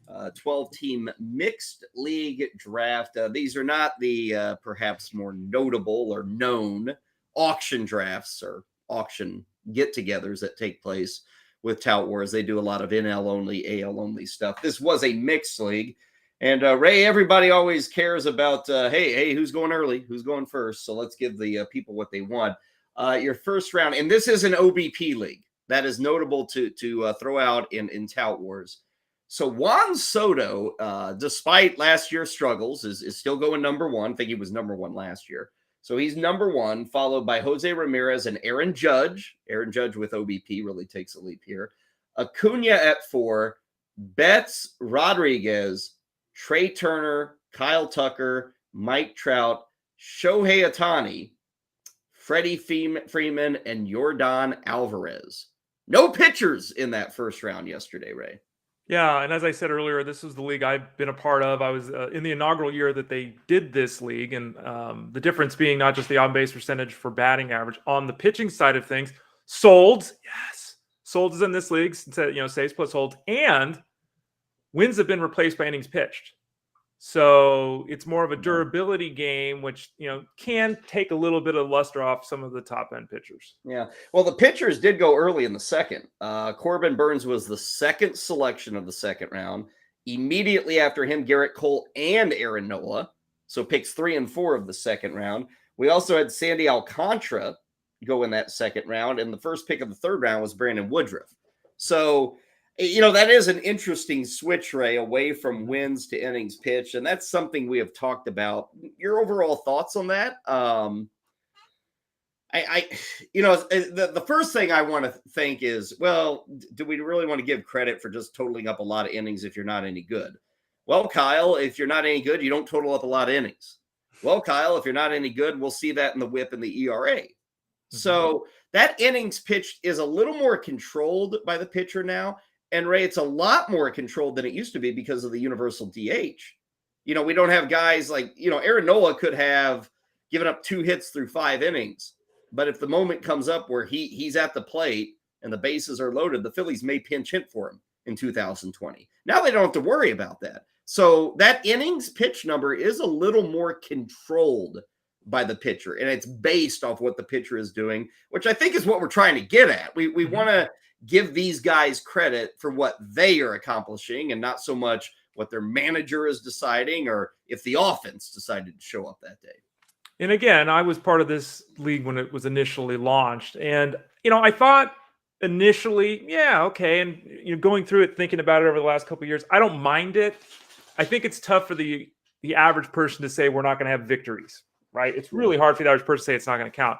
12-team mixed league draft. These are not the perhaps more notable or known auction drafts or auction get-togethers that take place with Tout Wars. They do a lot of NL only, AL only stuff. This was a mixed league. And Ray, everybody always cares about, hey, who's going early? Who's going first? So let's give the people what they want. Your first round, and this is an OBP league. That is notable to throw out in Tout Wars. So Juan Soto, despite last year's struggles, is still going number one. I think he was number one last year. So he's number one, followed by Jose Ramirez and Aaron Judge. Aaron Judge with OBP really takes a leap here. Acuna at 4, Betts, Rodriguez, Trey Turner, Kyle Tucker, Mike Trout, Shohei Ohtani, Freddie Freeman, and Yordan Alvarez. No pitchers in that first round yesterday, Ray. Yeah, and as I said earlier, this is the league I've been a part of. I was in the inaugural year that they did this league, and the difference being not just the on-base percentage for batting average. On the pitching side of things, Solds, yes, Solds is in this league, saves plus holds, and wins have been replaced by innings pitched. So it's more of a durability game, which can take a little bit of luster off some of the top end pitchers. Yeah. Well, the pitchers did go early in the second. Corbin Burns was the second selection of the second round. Immediately after him, Garrett Cole and Aaron Nola. So picks 3 and 4 of the second round. We also had Sandy Alcantara go in that second round. And the first pick of the third round was Brandon Woodruff. So, that is an interesting switch, Ray, away from wins to innings pitched. And that's something we have talked about. Your overall thoughts on that? The first thing I want to think is, well, do we really want to give credit for just totaling up a lot of innings if you're not any good? Well, Kyle, if you're not any good, you don't total up a lot of innings. Well, Kyle, if you're not any good, we'll see that in the WHIP and the ERA. So that innings pitched is a little more controlled by the pitcher now. And Ray, it's a lot more controlled than it used to be because of the universal DH. We don't have guys like, Aaron Nola could have given up 2 hits through 5 innings. But if the moment comes up where he's at the plate and the bases are loaded, the Phillies may pinch hit for him in 2020. Now they don't have to worry about that. So that innings pitch number is a little more controlled by the pitcher. And it's based off what the pitcher is doing, which I think is what we're trying to get at. We want to give these guys credit for what they are accomplishing and not so much what their manager is deciding or if the offense decided to show up that day. And again, I was part of this league when it was initially launched. And, I thought initially, yeah, okay. And, going through it, thinking about it over the last couple of years, I don't mind it. I think it's tough for the average person to say we're not going to have victories, right? It's really hard for the average person to say it's not going to count.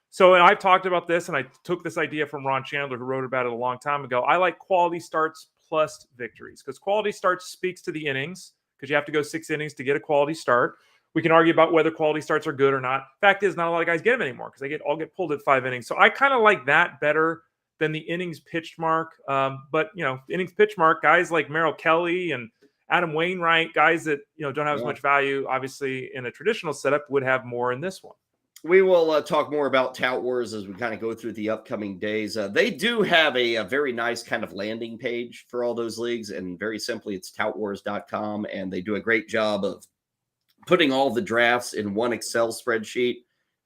So, and I've talked about this, and I took this idea from Ron Chandler, who wrote about it a long time ago. I like quality starts plus victories because quality starts speaks to the innings because you have to go 6 innings to get a quality start. We can argue about whether quality starts are good or not. Fact is, not a lot of guys get them anymore because they all get pulled at 5 innings. So I kind of like that better than the innings pitched mark. But innings pitched mark, guys like Merrill Kelly and Adam Wainwright, guys that don't have as much value, obviously, in a traditional setup, would have more in this one. We will talk more about Tout Wars as we kind of go through the upcoming days. They do have a very nice kind of landing page for all those leagues. And very simply, it's toutwars.com. And they do a great job of putting all the drafts in one Excel spreadsheet.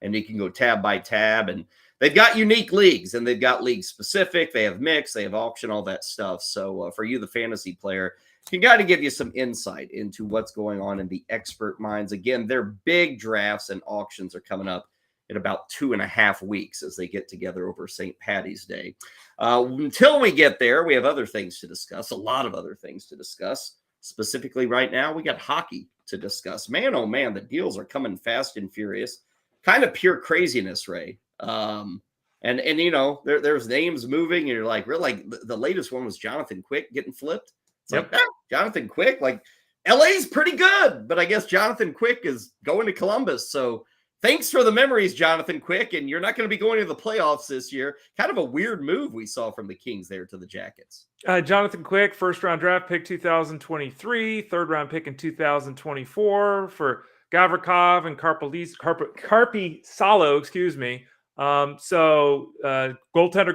And you can go tab by tab. And they've got unique leagues. And they've got league specific. They have mix. They have auction, all that stuff. So for you, the fantasy player, can got to give you some insight into what's going on in the expert minds. Again, their big drafts and auctions are coming up in about 2.5 weeks as they get together over St. Patty's Day. Until we get there, we have other things to discuss, a lot of other things to discuss. Specifically right now, we got hockey to discuss. Man, oh man, the deals are coming fast and furious. Kind of pure craziness, Ray. There's names moving, and you're like, really? Like the latest one was Jonathan Quick getting flipped. It's like, Jonathan Quick, like LA's pretty good, but I guess Jonathan Quick is going to Columbus. So thanks for the memories, Jonathan Quick. And you're not going to be going to the playoffs this year. Kind of a weird move we saw from the Kings there to the Jackets. Jonathan Quick, first round draft pick 2023, third round pick in 2024 for Gavrikov and Carpi Salo, excuse me. Goaltender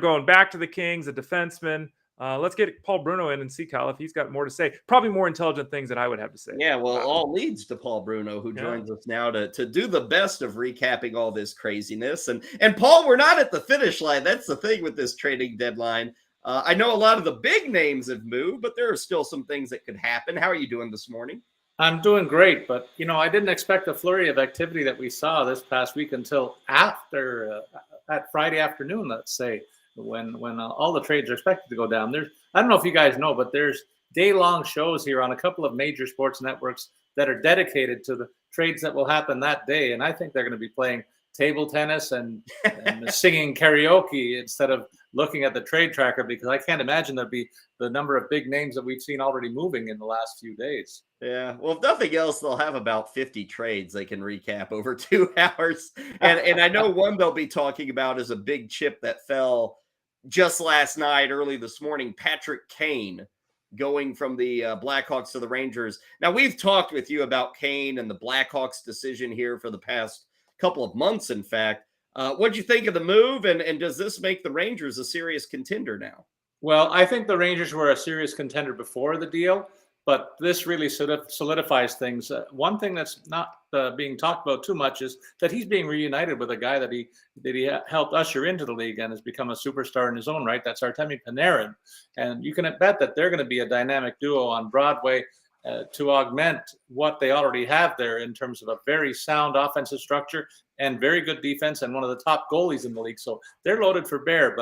going back to the Kings, a defenseman. Let's get Paul Bruno in and see, Kyle, if he's got more to say. Probably more intelligent things than I would have to say. Yeah, well, all leads to Paul Bruno, who joins us now to do the best of recapping all this craziness. And Paul, we're not at the finish line. That's the thing with this trading deadline. I know a lot of the big names have moved, but there are still some things that could happen. How are you doing this morning? I'm doing great, but, I didn't expect the flurry of activity that we saw this past week until after at Friday afternoon, let's say. When all the trades are expected to go down. I don't know if you guys know, but there's day-long shows here on a couple of major sports networks that are dedicated to the trades that will happen that day. And I think they're going to be playing table tennis and singing karaoke instead of looking at the trade tracker, because I can't imagine there'd be the number of big names that we've seen already moving in the last few days. Yeah, well, if nothing else, they'll have about 50 trades they can recap over 2 hours. And I know one they'll be talking about is a big chip that fell just last night, early this morning. Patrick Kane going from the Blackhawks to the Rangers. Now, we've talked with you about Kane and the Blackhawks decision here for the past couple of months, in fact. What'd you think of the move, and does this make the Rangers a serious contender now? Well, I think the Rangers were a serious contender before the deal, but this really solidifies things. One thing that's not being talked about too much is that he's being reunited with a guy that he helped usher into the league and has become a superstar in his own right. That's Artemi Panarin, and you can bet that they're going to be a dynamic duo on Broadway to augment what they already have there in terms of a very sound offensive structure and very good defense and one of the top goalies in the league. So they're loaded for bear.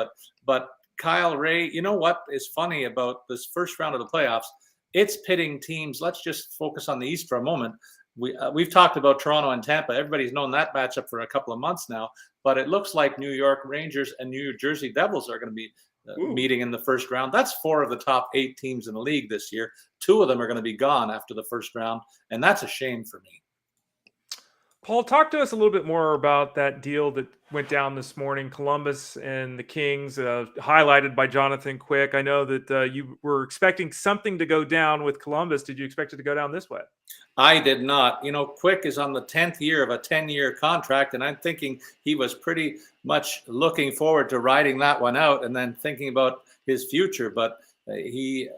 But Kyle, Ray, you know what is funny about this first round of the playoffs? It's pitting teams. Let's just focus on the East for a moment. We've talked about Toronto and Tampa. Everybody's known that matchup for a couple of months now, but it looks like New York Rangers and New Jersey Devils are going to be meeting in the first round. That's 4 of the top 8 teams in the league this year. 2 of them are going to be gone after the first round, and that's a shame for me. Paul, talk to us a little bit more about that deal that went down this morning, Columbus and the Kings, highlighted by Jonathan Quick. I know that you were expecting something to go down with Columbus. Did you expect it to go down this way? I did not. You know, Quick is on the 10th year of a 10-year contract, and I'm thinking he was pretty much looking forward to riding that one out and then thinking about his future. But he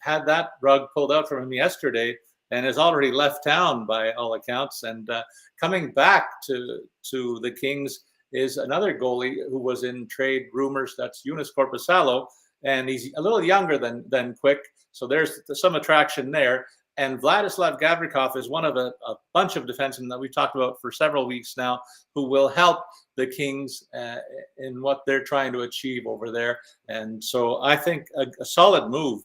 had that rug pulled out from him yesterday and has already left town by all accounts. And coming back to the Kings is another goalie who was in trade rumors. That's Joonas Korpisalo, and he's a little younger than Quick, so there's some attraction there. And Vladislav Gavrikov is one of a bunch of defensemen that we've talked about for several weeks now, who will help the Kings in what they're trying to achieve over there. And so I think a solid move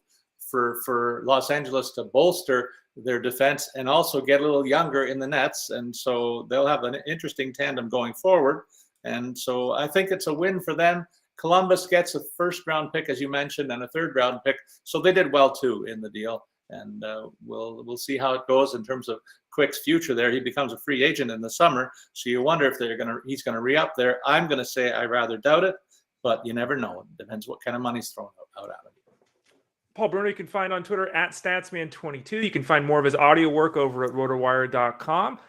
for Los Angeles to bolster their defense and also get a little younger in the nets. And so they'll have an interesting tandem going forward. And so I think it's a win for them. Columbus gets a first-round pick, as you mentioned, and a third-round pick. So they did well, too, in the deal. And we'll see how it goes in terms of Quick's future there. He becomes a free agent in the summer. So you wonder if he's going to re-up there. I'm going to say I rather doubt it, but you never know. It depends what kind of money's thrown out at him. Paul Bruno, you can find on Twitter at Statsman22. You can find more of his audio work over at rotowire.com.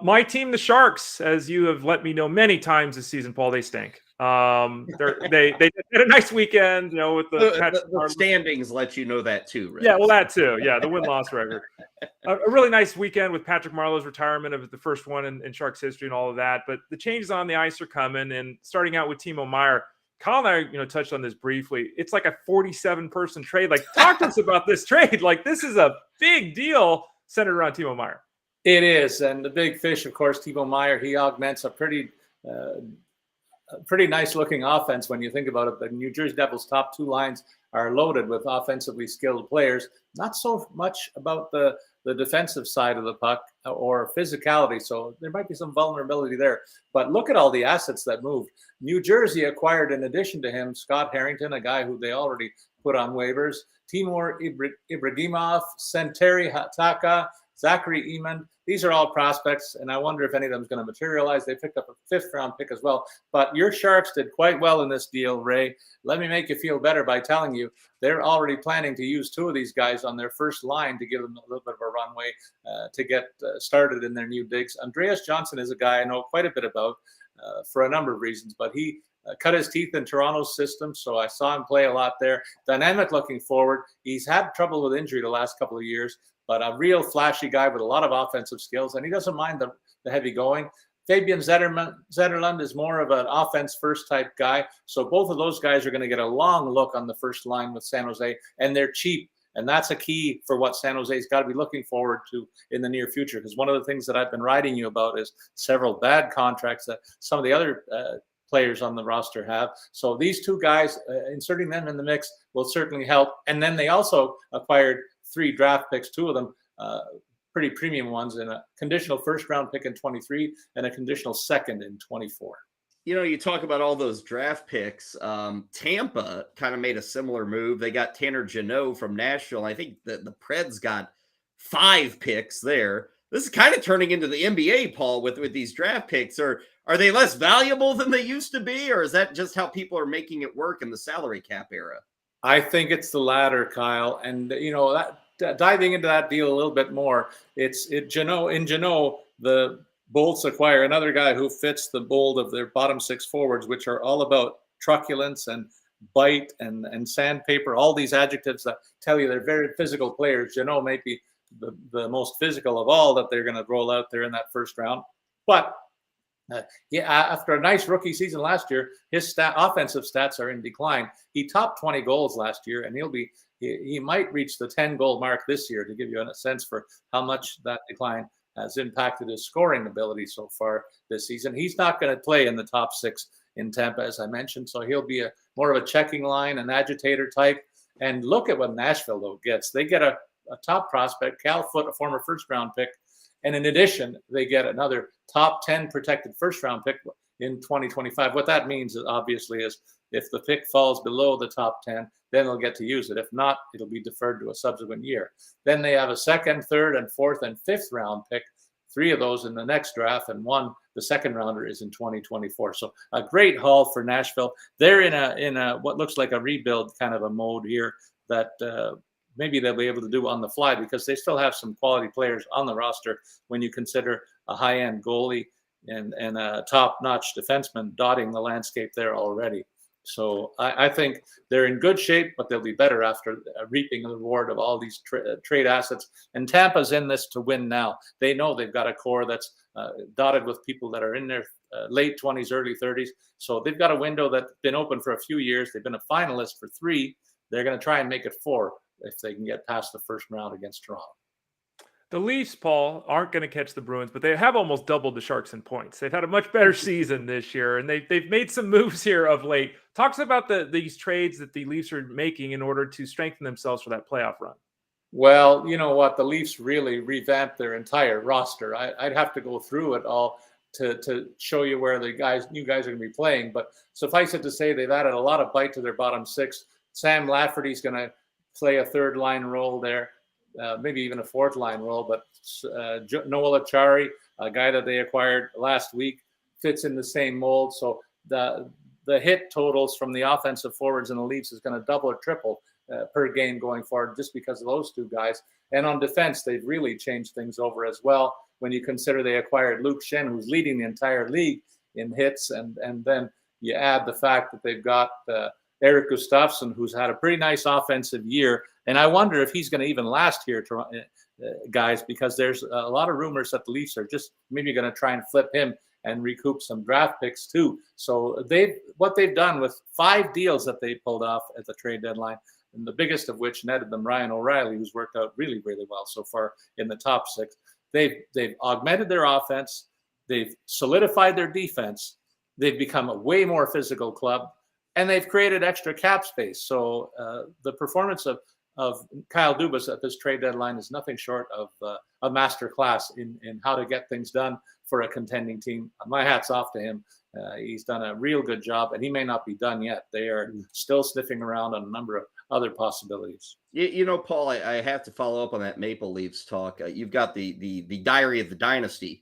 My team, the Sharks, as you have let me know many times this season, Paul, they stink. They had a nice weekend, you know, with the standings let you know that too, right? Yeah, well, that too. Yeah, the win-loss record. A really nice weekend with Patrick Marleau's retirement of the first one in Sharks history and all of that. But the changes on the ice are coming, and starting out with Timo Meier. Kyle and I, touched on this briefly. It's like a 47-person trade. Like, talk to us about this trade. Like, this is a big deal centered around Timo Meier. It is, and the big fish, of course, Timo Meier. He augments a pretty nice-looking offense when you think about it. The New Jersey Devils' top 2 lines are loaded with offensively skilled players. Not so much about the defensive side of the puck or physicality, so there might be some vulnerability there. But look at all the assets that moved. New Jersey acquired, in addition to him, Scott Harrington, a guy who they already put on waivers, Timur Ibrahimov, Santeri Hataka, Zachary Eamon. These are all prospects, and I wonder if any of them is going to materialize. They picked up a 5th-round pick as well. But your Sharks did quite well in this deal, Ray. Let me make you feel better by telling you they're already planning to use 2 of these guys on their first line to give them a little bit of a runway to get started in their new digs. Andreas Johnson is a guy I know quite a bit about for a number of reasons, but he cut his teeth in Toronto's system, so I saw him play a lot there. Dynamic looking forward. He's had trouble with injury the last couple of years, but a real flashy guy with a lot of offensive skills, and he doesn't mind the heavy going. Fabian Zetterlund is more of an offense-first type guy, so both of those guys are going to get a long look on the first line with San Jose, and they're cheap, and that's a key for what San Jose's got to be looking forward to in the near future, because one of the things that I've been writing you about is several bad contracts that some of the other players on the roster have. So these 2 guys, inserting them in the mix will certainly help, and then they also acquired 3 draft picks, 2 of them pretty premium ones, and a conditional first-round pick in 23 and a conditional second in 24. You talk about all those draft picks. Tampa kind of made a similar move. They got Tanner Jeannot from Nashville. I think the Preds got 5 picks there. This is kind of turning into the NBA, Paul, with these draft picks. Are they less valuable than they used to be, or is that just how people are making it work in the salary cap era? I think it's the latter, Kyle. And diving into that deal a little bit more, in Jeannot, the Bolts acquire another guy who fits the mold of their bottom six forwards, which are all about truculence and bite and sandpaper, all these adjectives that tell you they're very physical players. Jeannot may be the most physical of all that they're going to roll out there in that first round. But after a nice rookie season last year, his offensive stats are in decline. He topped 20 goals last year, and he might reach the 10-goal mark this year, to give you a sense for how much that decline has impacted his scoring ability so far this season. He's not going to play in the top six in Tampa, as I mentioned, so he'll be more of a checking line, an agitator type. And look at what Nashville, though, gets. They get a top prospect, Cal Foote, a former first-round pick, and in addition, they get another top 10 protected first-round pick in 2025. What that means, obviously, is if the pick falls below the top 10, then they'll get to use it. If not, it'll be deferred to a subsequent year. Then they have a second, third, and fourth, and fifth-round pick, 3 of those in the next draft, and the second-rounder is in 2024. So a great haul for Nashville. They're in a what looks like a rebuild kind of a mode here that maybe they'll be able to do on the fly, because they still have some quality players on the roster when you consider a high-end goalie and a top-notch defenseman dotting the landscape there already. So I think they're in good shape, but they'll be better after reaping the reward of all these trade assets. And Tampa's in this to win now. They know they've got a core that's dotted with people that are in their late 20s, early 30s. So they've got a window that's been open for a few years. They've been a finalist for 3. They're going to try and make it 4 if they can get past the first round against Toronto. The Leafs, Paul, aren't going to catch the Bruins, but they have almost doubled the Sharks in points. They've had a much better season this year, and they've made some moves here of late. Talks about these trades that the Leafs are making in order to strengthen themselves for that playoff run. Well, you know what? The Leafs really revamped their entire roster. I'd have to go through it all to show you where the new guys are going to be playing. But suffice it to say, they've added a lot of bite to their bottom six. Sam Lafferty's going to play a third-line role there. Maybe even a fourth-line role, but Noel Achari, a guy that they acquired last week, fits in the same mold. So the hit totals from the offensive forwards in the Leafs is going to double or triple per game going forward, just because of those two guys. And on defense, they've really changed things over as well. When you consider they acquired Luke Schenn, who's leading the entire league in hits, and then you add the fact that they've got Eric Gustafsson, who's had a pretty nice offensive year. And I wonder if he's going to even last here, guys, because there's a lot of rumors that the Leafs are just maybe going to try and flip him and recoup some draft picks too. So what they've done with 5 deals that they pulled off at the trade deadline, and the biggest of which netted them Ryan O'Reilly, who's worked out really, really well so far in the top 6. They've augmented their offense. They've solidified their defense. They've become a way more physical club, and they've created extra cap space. So the performance of Kyle Dubas at this trade deadline is nothing short of a master class in how to get things done for a contending team. My hat's off to him. He's done a real good job, and he may not be done yet. They are still sniffing around on a number of other possibilities. You know, Paul, I have to follow up on that Maple Leafs talk. You've got the Diary of the Dynasty.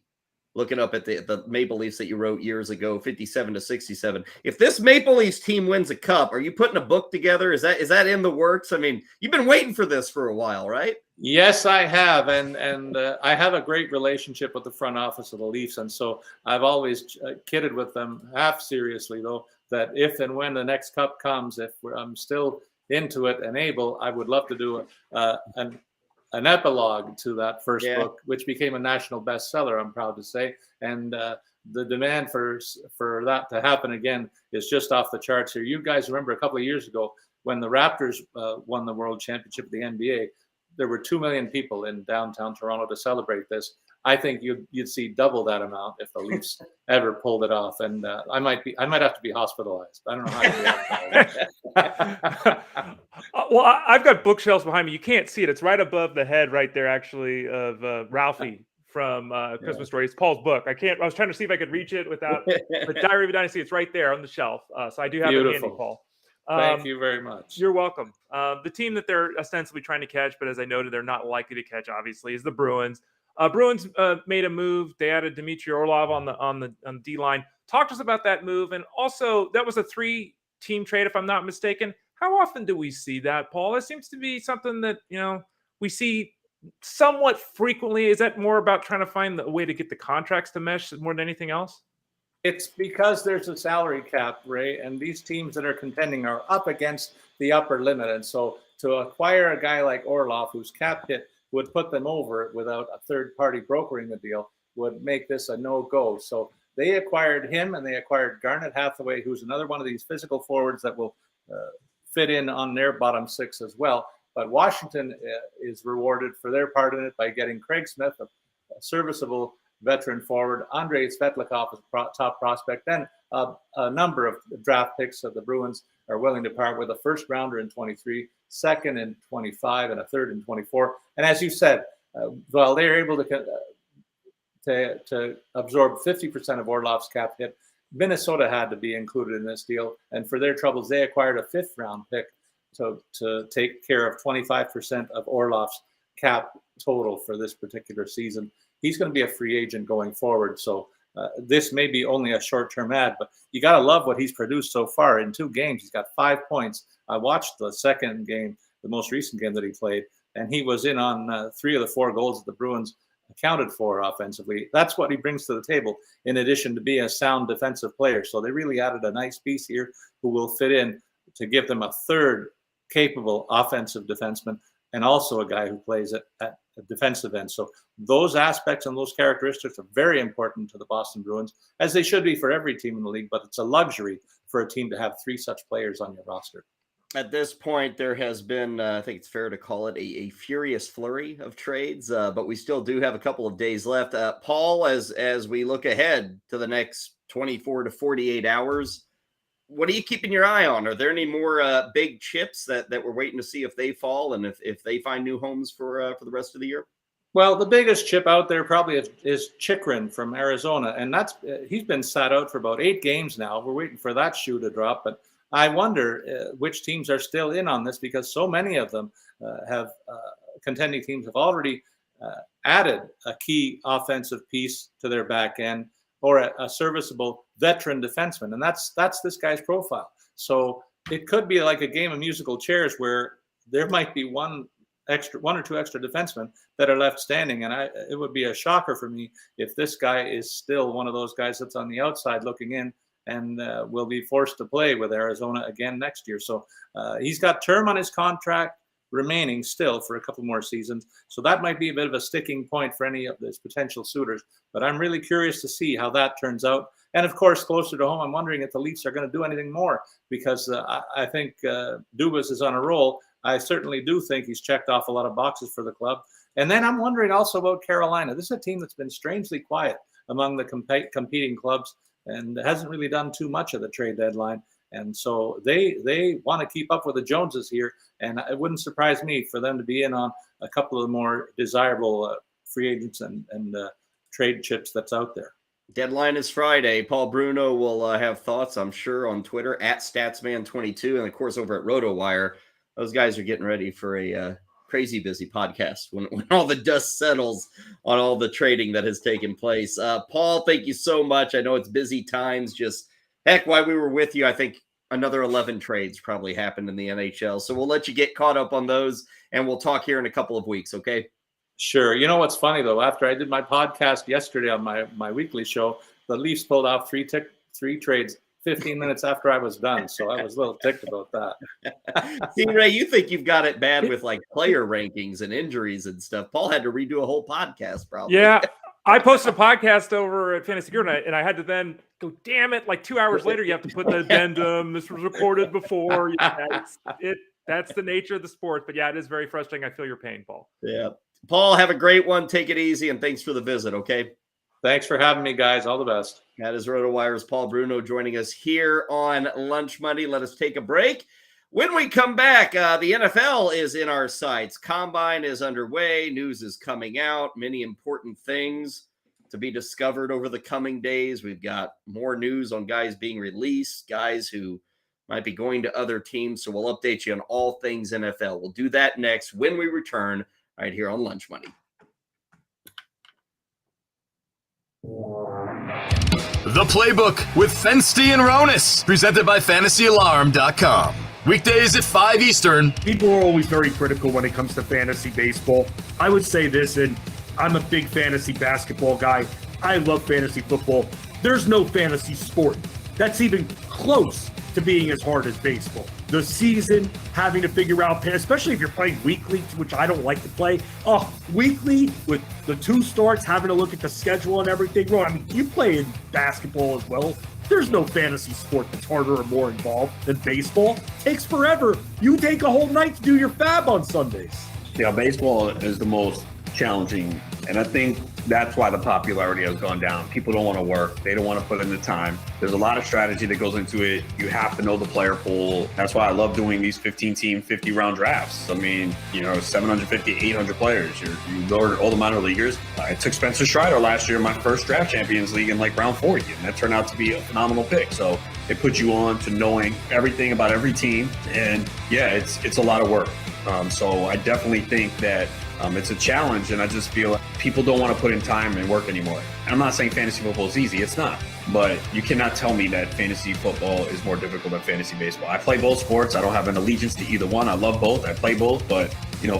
Looking up at the Maple Leafs that you wrote years ago, 57 to 67. If this Maple Leafs team wins a cup, are you putting a book together? Is that in the works? I mean, you've been waiting for this for a while, right? Yes, I have, and I have a great relationship with the front office of the Leafs, and so I've always kidded with them, half seriously though, that if and when the next cup comes, if I'm still into it and able, I would love to do an epilogue to that first book, which became a national bestseller, I'm proud to say. And the demand for that to happen again is just off the charts here. You guys remember a couple of years ago when the Raptors won the World Championship of the NBA, there were 2 million people in downtown Toronto to celebrate this. I think you'd see double that amount if the Leafs ever pulled it off, and I might have to be hospitalized. I don't know how to do it. Well, I've got bookshelves behind me. You can't see it. It's right above the head, right there, actually, of Ralphie from Christmas Story. It's Paul's book. I was trying to see if I could reach it without the Diary of a Dynasty. It's right there on the shelf. So I do have it handy, Paul. Thank you very much. You're welcome. The team that they're ostensibly trying to catch, but as I noted, they're not likely to catch, obviously, is the Bruins. Bruins made a move. They added Dmitry Orlov on the D line. Talk to us about that move, and also that was a 3-team trade, if I'm not mistaken. How often do we see that, Paul? It seems to be something that, we see somewhat frequently. Is that more about trying to find a way to get the contracts to mesh more than anything else? It's because there's a salary cap, Ray, and these teams that are contending are up against the upper limit. And so to acquire a guy like Orlov, whose cap hit would put them over without a third party brokering the deal, would make this a no-go. So they acquired him, and they acquired Garnet Hathaway, who's another one of these physical forwards that will fit in on their bottom six as well. But Washington is rewarded for their part in it by getting Craig Smith, a serviceable veteran forward, Andrei Svetlikov is a top prospect, then a number of draft picks that the Bruins are willing to part with, a first rounder in 23, second in 25, and a third in 24. And as you said, while they're able to absorb 50% of Orlov's cap hit, Minnesota had to be included in this deal. And for their troubles, they acquired a fifth round pick to take care of 25% of Orlov's cap total for this particular season. He's going to be a free agent going forward. So this may be only a short-term ad, but you got to love what he's produced so far. In 2 games, he's got 5 points. I watched the second game, the most recent game that he played, and he was in on 3 of the 4 goals that the Bruins accounted for offensively. That's what he brings to the table, in addition to being a sound defensive player. So they really added a nice piece here who will fit in to give them a third capable offensive defenseman, and also a guy who plays at a defensive end. So those aspects and those characteristics are very important to the Boston Bruins, as they should be for every team in the league, but it's a luxury for a team to have 3 such players on your roster. At this point, there has been, I think it's fair to call it a furious flurry of trades, but we still do have a couple of days left. Paul, as we look ahead to the next 24 to 48 hours, what are you keeping your eye on? Are there any more big chips that we're waiting to see if they fall and if they find new homes for the rest of the year? Well, the biggest chip out there probably is Chikrin from Arizona, and he's been sat out for about 8 games now. We're waiting for that shoe to drop, but I wonder which teams are still in on this, because so many of them contending teams have already added a key offensive piece to their back end, or a serviceable veteran defenseman. And that's this guy's profile. So it could be like a game of musical chairs where there might be one or two extra defensemen that are left standing. And it would be a shocker for me if this guy is still one of those guys that's on the outside looking in and will be forced to play with Arizona again next year. So he's got term on his contract remaining still for a couple more seasons. So that might be a bit of a sticking point for any of those potential suitors. But I'm really curious to see how that turns out. And of course, closer to home, I'm wondering if the Leafs are going to do anything more, because I think Dubas is on a roll. I certainly do think he's checked off a lot of boxes for the club. And then I'm wondering also about Carolina. This is a team that's been strangely quiet among the competing clubs and hasn't really done too much of the trade deadline. And so they want to keep up with the Joneses here. And it wouldn't surprise me for them to be in on a couple of the more desirable free agents and trade chips that's out there. Deadline is Friday. Paul Bruno will have thoughts, I'm sure, on Twitter at Statsman22. And of course, over at RotoWire, those guys are getting ready for a crazy busy podcast when all the dust settles on all the trading that has taken place. Paul, thank you so much. I know it's busy times. Just heck, while we were with you, I think another 11 trades probably happened in the NHL. So we'll let you get caught up on those, and we'll talk here in a couple of weeks, okay? Sure. You know what's funny, though? After I did my podcast yesterday on my weekly show, the Leafs pulled off three trades 15 minutes after I was done. So I was a little ticked about that. See, Ray, you think you've got it bad with like player rankings and injuries and stuff. Paul had to redo a whole podcast, probably. Yeah. I posted a podcast over at Fantasy Gear, and I had to then go, damn it, like 2 hours later, you have to put the addendum. This was recorded before. Yeah, that's the nature of the sport. But yeah, it is very frustrating. I feel your pain, Paul. Yeah. Paul, have a great one. Take it easy, and thanks for the visit, okay? Thanks for having me, guys. All the best. That is RotoWire's Paul Bruno joining us here on Lunch Money. Let us take a break. When we come back, the NFL is in our sights. Combine is underway. News is coming out. Many important things to be discovered over the coming days. We've got more news on guys being released, guys who might be going to other teams. So we'll update you on all things NFL. We'll do that next when we return right here on Lunch Money. The Playbook with Fensty and Ronis, presented by FantasyAlarm.com. Weekdays at 5 Eastern. People are always very critical when it comes to fantasy baseball. I would say this, and I'm a big fantasy basketball guy. I love fantasy football. There's no fantasy sport that's even close to being as hard as baseball. The season, having to figure out, especially if you're playing weekly, which I don't like to play. Weekly with the 2 starts, having to look at the schedule and everything. Well, I mean, you play in basketball as well. There's no fantasy sport that's harder or more involved than baseball. It takes forever. You take a whole night to do your fab on Sundays. Yeah, baseball is the most challenging, and I think that's why the popularity has gone down. People don't want to work. They don't want to put in the time. There's a lot of strategy that goes into it. You have to know the player pool. That's why I love doing these 15-team, 50-round drafts. I mean, 750, 800 players. You lower all the minor leaguers. I took Spencer Strider last year in my first draft Champions League in round 40, and that turned out to be a phenomenal pick. So it puts you on to knowing everything about every team. And yeah, it's a lot of work. So I definitely think that it's a challenge, and I just feel people don't want to put in time and work anymore. I'm not saying fantasy football is easy. It's not. But you cannot tell me that fantasy football is more difficult than fantasy baseball. I play both sports. I don't have an allegiance to either one. I love both. I play both. But,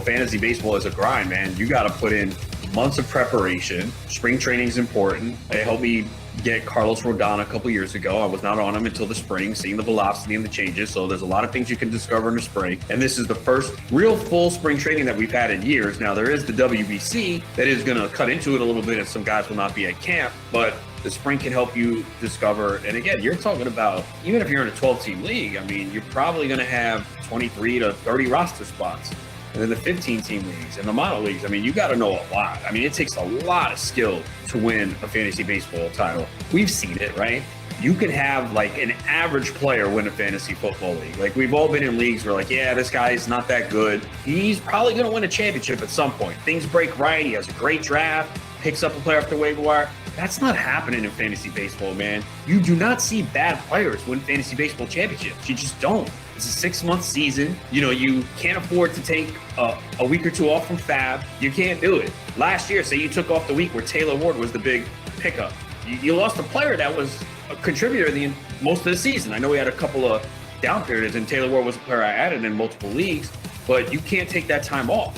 fantasy baseball is a grind, man. You got to put in months of preparation. Spring training is important. It helped me get Carlos Rodon a couple years ago. I was not on him until the spring, seeing the velocity and the changes. So there's a lot of things you can discover in the spring. And this is the first real full spring training that we've had in years. Now, there is the WBC that is going to cut into it a little bit, and some guys will not be at camp. But the spring can help you discover. And again, you're talking about, even if you're in a 12-team league, I mean, you're probably going to have 23 to 30 roster spots. And then the 15-team leagues and the minor leagues, I mean, you got to know a lot. I mean, it takes a lot of skill to win a fantasy baseball title. We've seen it, right? You can have an average player win a fantasy football league. We've all been in leagues where yeah, this guy is not that good. He's probably going to win a championship at some point. Things break right. He has a great draft, picks up a player off the waiver wire. That's not happening in fantasy baseball, man. You do not see bad players win fantasy baseball championships. You just don't. It's a 6-month season. You can't afford to take a week or two off from fab. You can't do it. Last year, say you took off the week where Taylor Ward was the big pickup. You lost a player that was a contributor most of the season. I know we had a couple of down periods, and Taylor Ward was a player I added in multiple leagues, but you can't take that time off.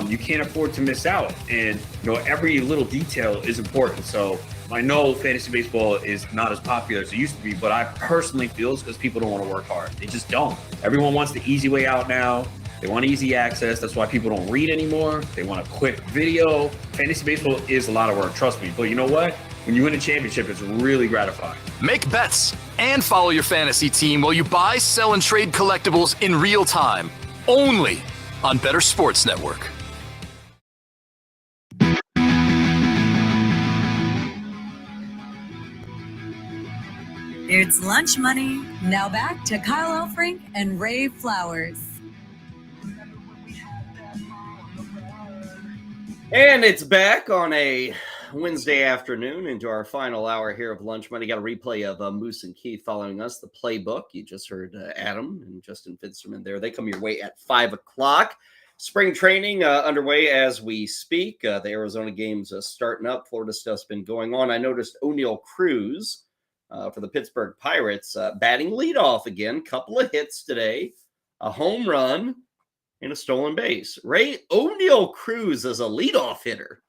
You can't afford to miss out. And, every little detail is important. So I know fantasy baseball is not as popular as it used to be, but I personally feel it's because people don't want to work hard. They just don't. Everyone wants the easy way out now. They want easy access. That's why people don't read anymore. They want a quick video. Fantasy baseball is a lot of work, trust me. But you know what? When you win a championship, it's really gratifying. Make bets and follow your fantasy team while you buy, sell, and trade collectibles in real time. Only on Bettor Sports Network. It's lunch money. Now back to Kyle Elfrink and Ray Flowers. And it's back on a Wednesday afternoon into our final hour here of Lunch Money. Got a replay of Moose and Keith following us, the playbook. You just heard Adam and Justin Finsterman there. They come your way at 5 o'clock. Spring training underway as we speak. The Arizona games starting up. Florida stuff's been going on. I noticed O'Neal Cruz for the Pittsburgh Pirates batting leadoff again. Couple of hits today, a home run, and a stolen base. Ray, O'Neal Cruz as a leadoff hitter.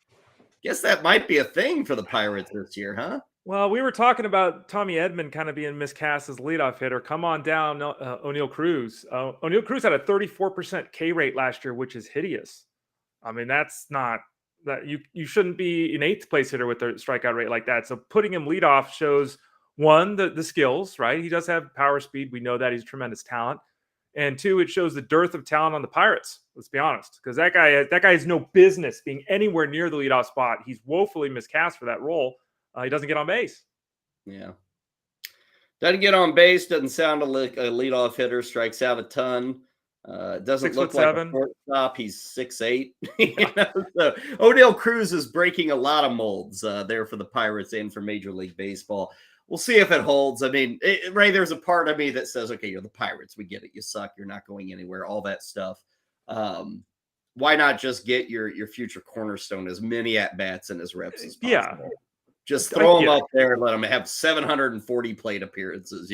Guess that might be a thing for the Pirates this year, huh? Well, we were talking about Tommy Edman kind of being miscast as leadoff hitter. Come on down, O'Neal Cruz. O'Neal Cruz had a 34% K rate last year, which is hideous. I mean, that's not that you shouldn't be an 8th place hitter with a strikeout rate like that. So putting him leadoff shows, one, the skills, right? He does have power speed. We know that he's tremendous talent. And 2, it shows the dearth of talent on the Pirates. Let's be honest, because that guy has no business being anywhere near the leadoff spot. He's woefully miscast for that role. He doesn't get on base. Yeah. Doesn't get on base. Doesn't sound like a leadoff hitter. Strikes out a ton. Doesn't look like a shortstop. He's 6'8". So O'Neal Cruz is breaking a lot of molds there for the Pirates and for Major League Baseball. We'll see if it holds. I mean, Ray, there's a part of me that says, okay, you're the Pirates. We get it. You suck. You're not going anywhere. All that stuff. Why not just get your future cornerstone as many at-bats and as reps as possible? Yeah. Just throw him up there and let him have 740 plate appearances,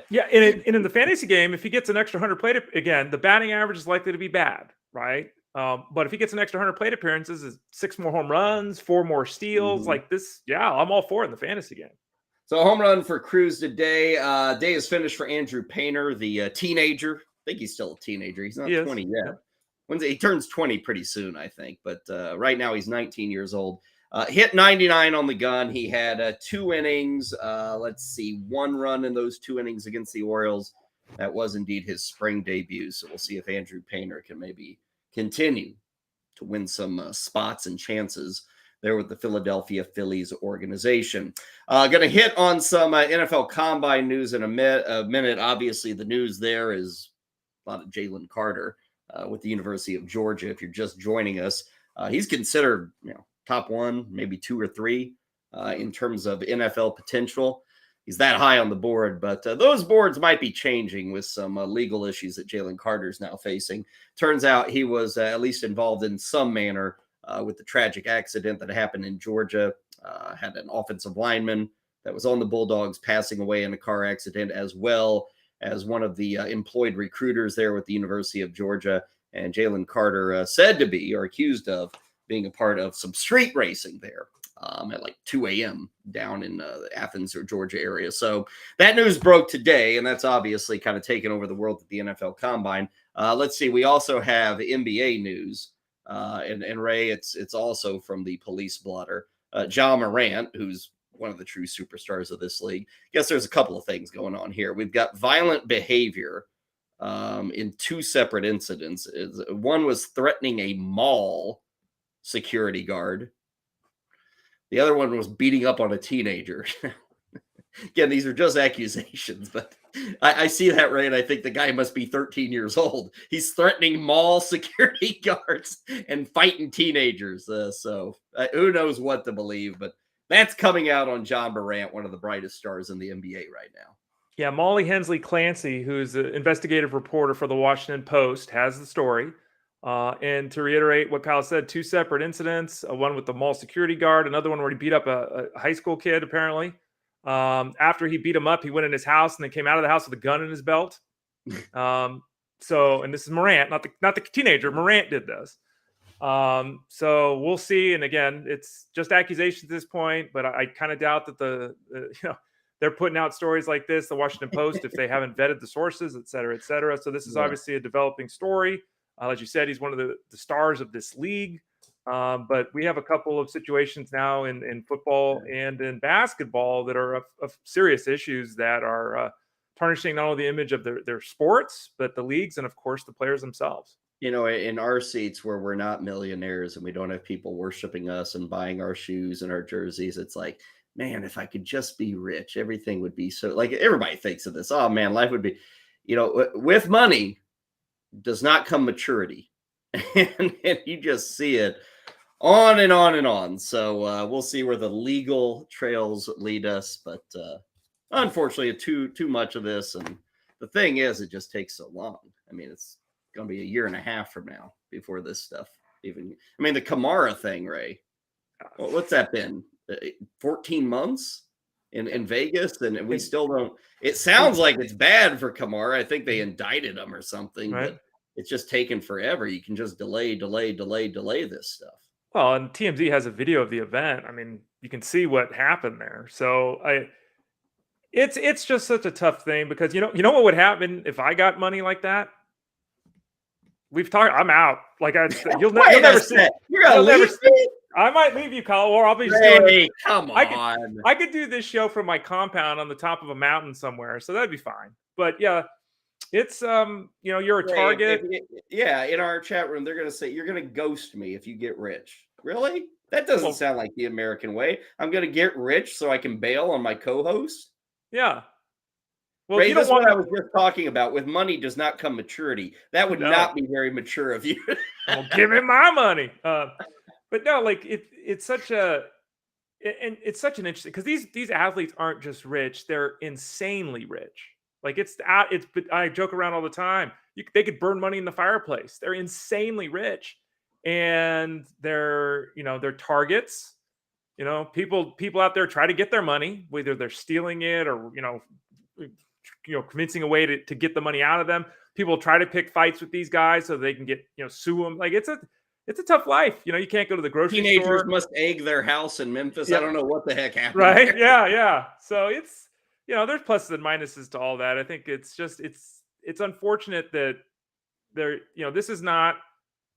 Yeah, and in the fantasy game, if he gets an extra 100 plate, again, the batting average is likely to be bad, right? But if he gets an extra 100 plate appearances, is 6 more home runs, 4 more steals, like this, yeah, I'm all for it in the fantasy game. So home run for Cruz today. Day is finished for Andrew Painter, the teenager. I think he's still a teenager. He's not 20 yet. He turns 20 pretty soon, I think. But right now he's 19 years old. Hit 99 on the gun. He had 2 innings. 1 run in those 2 innings against the Orioles. That was indeed his spring debut. So we'll see if Andrew Painter can maybe continue to win some spots and chances there with the Philadelphia Phillies organization. Going to hit on some NFL Combine news in a minute. Obviously, the news there is a lot of Jalen Carter with the University of Georgia. If you're just joining us, he's considered, top 1, maybe 2 or 3 in terms of NFL potential. He's that high on the board, but those boards might be changing with some legal issues that Jalen Carter's now facing. Turns out he was at least involved in some manner with the tragic accident that happened in Georgia. Had an offensive lineman that was on the Bulldogs passing away in a car accident, as well as one of the employed recruiters there with the University of Georgia. And Jalen Carter said to be, or accused of, being a part of some street racing there at like 2 a.m. down in the Athens or Georgia area. So that news broke today, and that's obviously kind of taken over the world at the NFL Combine. Let's see. We also have NBA news, and Ray, it's also from the police blotter. Ja Morant, who's one of the true superstars of this league. I guess there's a couple of things going on here. We've got violent behavior in 2 separate incidents. One was threatening a mall security guard. The other one was beating up on a teenager. Again, these are just accusations, but I see that, Ray, and I think the guy must be 13 years old. He's threatening mall security guards and fighting teenagers. So who knows what to believe, but that's coming out on Ja Morant, one of the brightest stars in the NBA right now. Yeah, Molly Hensley Clancy, who's an investigative reporter for the Washington Post, has the story. And to reiterate what Kyle said, 2 separate incidents, one with the mall security guard, another one where he beat up a high school kid, apparently. After he beat him up, he went in his house and then came out of the house with a gun in his belt. And this is Morant, not the teenager. Morant did this. So we'll see. And again, it's just accusations at this point, but I kind of doubt that they're putting out stories like this, the Washington Post, if they haven't vetted the sources, et cetera, et cetera. So this is obviously a developing story. As you said, he's one of the stars of this league. But we have a couple of situations now in football and in basketball that are of serious issues that are tarnishing not only the image of their sports, but the leagues and, of course, the players themselves. In our seats where we're not millionaires and we don't have people worshiping us and buying our shoes and our jerseys, it's like, man, if I could just be rich, everything would be so, like, everybody thinks of this. Oh, man, life would be, with money does not come maturity. and you just see it on and on and on. So we'll see where the legal trails lead us. But unfortunately, too much of this. And the thing is, it just takes so long. I mean, it's going to be a year and a half from now before this stuff even. I mean, the Kamara thing, Ray. What's that been? 14 months in Vegas, and we still don't. It sounds like it's bad for Kamara. I think they indicted him or something, right? But it's just taken forever. You can just delay this stuff. Well, and TMZ has a video of the event. I mean, you can see what happened there. So it's just such a tough thing because you know what would happen if I got money like that? We've talked. I'm out. Like you'll never see it. You're gonna leave me? I might leave you, Kyle, or I'll be just doing. Come on. I could do this show from my compound on the top of a mountain somewhere, so that'd be fine. But yeah, it's you're a target. In our chat room, they're gonna say you're gonna ghost me if you get rich. Really? That doesn't sound like the American way. I'm gonna get rich so I can bail on my co-host. Yeah. Well, Ray, that's what I was just talking about. With money does not come maturity. That would not be very mature of you. Well, give me my money. But no, like it's such an interesting because these athletes aren't just rich; they're insanely rich. Like I joke around all the time. They could burn money in the fireplace. They're insanely rich, and they're targets. You know, people out there try to get their money, whether they're stealing it or, convincing a way to get the money out of them. People try to pick fights with these guys so they can get, sue them. Like it's a tough life. You know, you can't go to the grocery Teenagers store. must egg their house in Memphis. Yeah. I don't know what the heck happened. Right. there. Yeah. So it's, there's pluses and minuses to all that. I think it's unfortunate that this is not,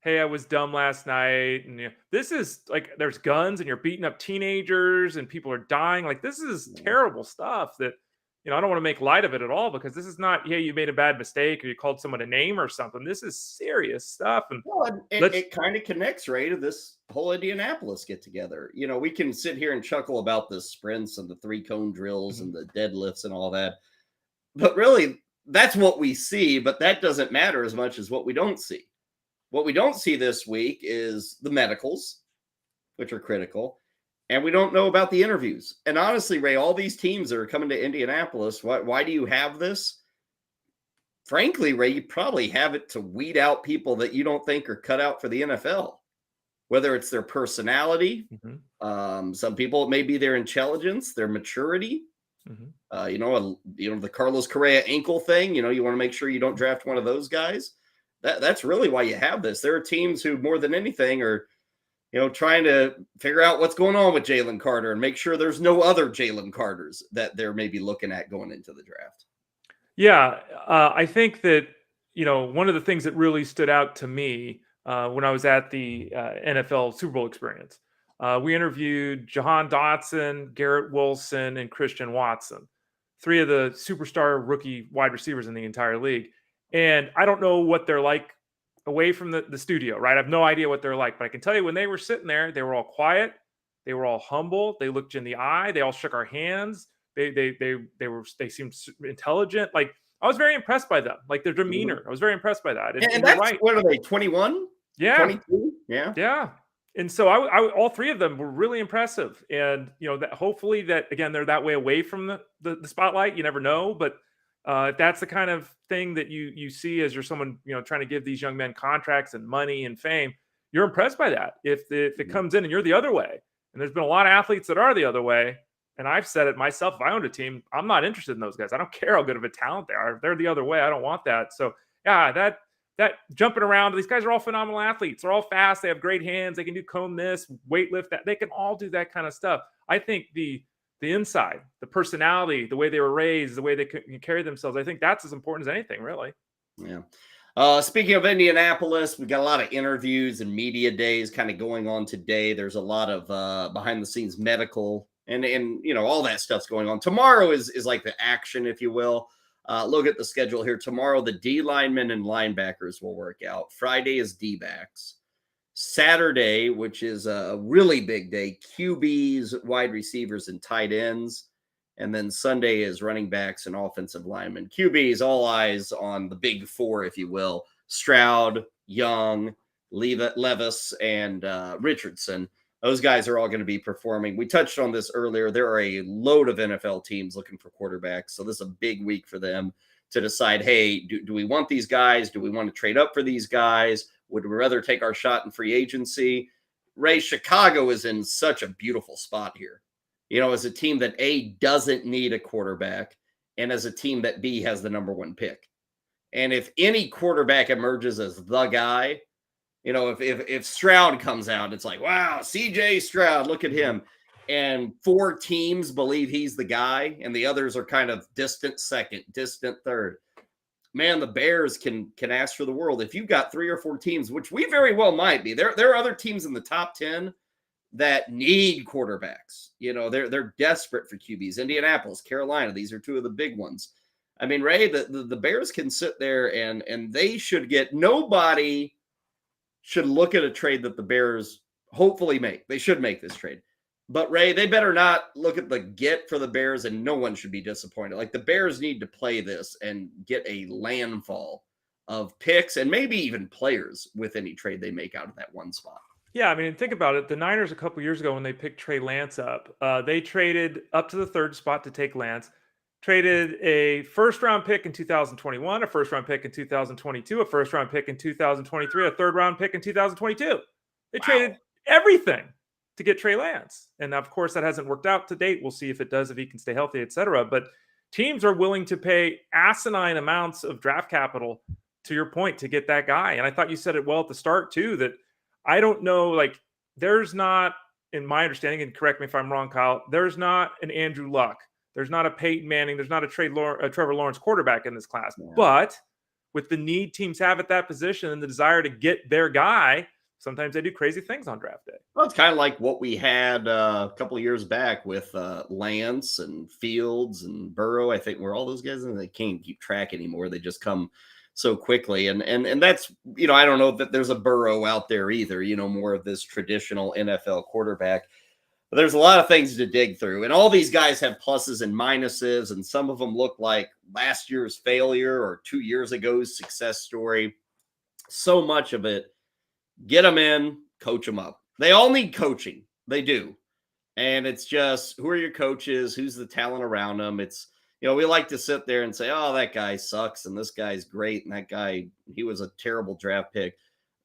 hey, I was dumb last night. And this is like, there's guns and you're beating up teenagers and people are dying. Like this is terrible stuff that, I don't want to make light of it at all, because this is not, hey, you made a bad mistake or you called someone a name or something. This is serious stuff. And it kind of connects, Ray, to this whole Indianapolis get together. We can sit here and chuckle about the sprints and the 3-cone drills and the deadlifts and all that. But really, that's what we see. But that doesn't matter as much as what we don't see. What we don't see this week is the medicals, which are critical, and we don't know about the interviews. And honestly, Ray, all these teams that are coming to Indianapolis, why do you have this? Frankly, Ray, you probably have it to weed out people that you don't think are cut out for the NFL, whether it's their personality. Some people, it may be their intelligence, their maturity. The Carlos Correa ankle thing, you want to make sure you don't draft one of those guys. That's really why you have this. There are teams who, more than anything, are, trying to figure out what's going on with Jalen Carter and make sure there's no other Jalen Carters that they're maybe looking at going into the draft. Yeah, I think that, one of the things that really stood out to me when I was at the NFL Super Bowl experience, we interviewed Jahan Dotson, Garrett Wilson, and Christian Watson, 3 of the superstar rookie wide receivers in the entire league. And I don't know what they're like away from the studio, right? I have no idea what they're like, but I can tell you when they were sitting there, they were all quiet. They were all humble. They looked you in the eye. They all shook our hands. They seemed intelligent. Like I was very impressed by them, like their demeanor. I was very impressed by that. And that's right. What are they, 21? Yeah. 22? Yeah. Yeah. And so I all 3 of them were really impressive. And, that hopefully that, again, they're that way away from the spotlight. You never know. But if that's the kind of thing that you see as you're someone, trying to give these young men contracts and money and fame, you're impressed by that. If it comes in and you're the other way, and there's been a lot of athletes that are the other way, and I've said it myself, if I owned a team, I'm not interested in those guys. I don't care how good of a talent they are. If they're the other way, I don't want that. So yeah, that jumping around, these guys are all phenomenal athletes. They're all fast. They have great hands. They can do cone this, weight lift that. They can all do that kind of stuff. I think the inside, the personality, the way they were raised, the way they can carry themselves, I think that's as important as anything, really. Yeah. Speaking of Indianapolis, we've got a lot of interviews and media days kind of going on today. There's a lot of behind the scenes medical and all that stuff's going on. Tomorrow is like the action, if you will. Look at the schedule here. Tomorrow, the D linemen and linebackers will work out. Friday is D-backs. Saturday, which is a really big day, QBs, wide receivers, and tight ends. And then Sunday is running backs and offensive linemen. QBs, all eyes on the big 4, if you will. Stroud, Young, Levis, and Richardson. Those guys are all going to be performing. We touched on this earlier. There are a load of NFL teams looking for quarterbacks. So this is a big week for them to decide, hey, do we want these guys? Do we want to trade up for these guys? Would we rather take our shot in free agency? Ray, Chicago is in such a beautiful spot here. As a team that A, doesn't need a quarterback, and as a team that B, has the number 1 pick. And if any quarterback emerges as the guy, if Stroud comes out, it's like, wow, CJ Stroud, look at him. And 4 teams believe he's the guy, and the others are kind of distant second, distant third. Man, the Bears can ask for the world. If you've got 3 or 4 teams, which we very well might be, there are other teams in the top 10 that need quarterbacks. They're desperate for QBs. Indianapolis, Carolina, these are 2 of the big ones. I mean, Ray, the Bears can sit there and they should get, nobody should look at a trade that the Bears hopefully make. They should make this trade. But Ray, they better not look at the get for the Bears, and no one should be disappointed. Like, the Bears need to play this and get a landfall of picks and maybe even players with any trade they make out of that one spot. Yeah, I mean, think about it. The Niners a couple years ago when they picked Trey Lance up, they traded up to the 3rd spot to take Lance, traded a first-round pick in 2021, a first-round pick in 2022, a first-round pick in 2023, a third-round pick in 2022. They traded everything to get Trey Lance. And of course, that hasn't worked out to date. We'll see if it does, if he can stay healthy, et cetera. But teams are willing to pay asinine amounts of draft capital, to your point, to get that guy. And I thought you said it well at the start too, that I don't know, like there's not, in my understanding, and correct me if I'm wrong, Kyle, there's not an Andrew Luck. There's not a Peyton Manning. There's not a Trevor Lawrence quarterback in this class. Yeah. But with the need teams have at that position and the desire to get their guy, sometimes they do crazy things on draft day. Well, it's kind of like what we had a couple of years back with Lance and Fields and Burrow. I think where all those guys, and they can't keep track anymore. They just come so quickly. And that's, I don't know that there's a Burrow out there either, more of this traditional NFL quarterback. But there's a lot of things to dig through. And all these guys have pluses and minuses, and some of them look like last year's failure or 2 years ago's success story. So much of it, get them in, coach them up. They all need coaching. They do. And it's just, who are your coaches? Who's the talent around them? It's, we like to sit there and say, oh, that guy sucks and this guy's great and that guy, he was a terrible draft pick.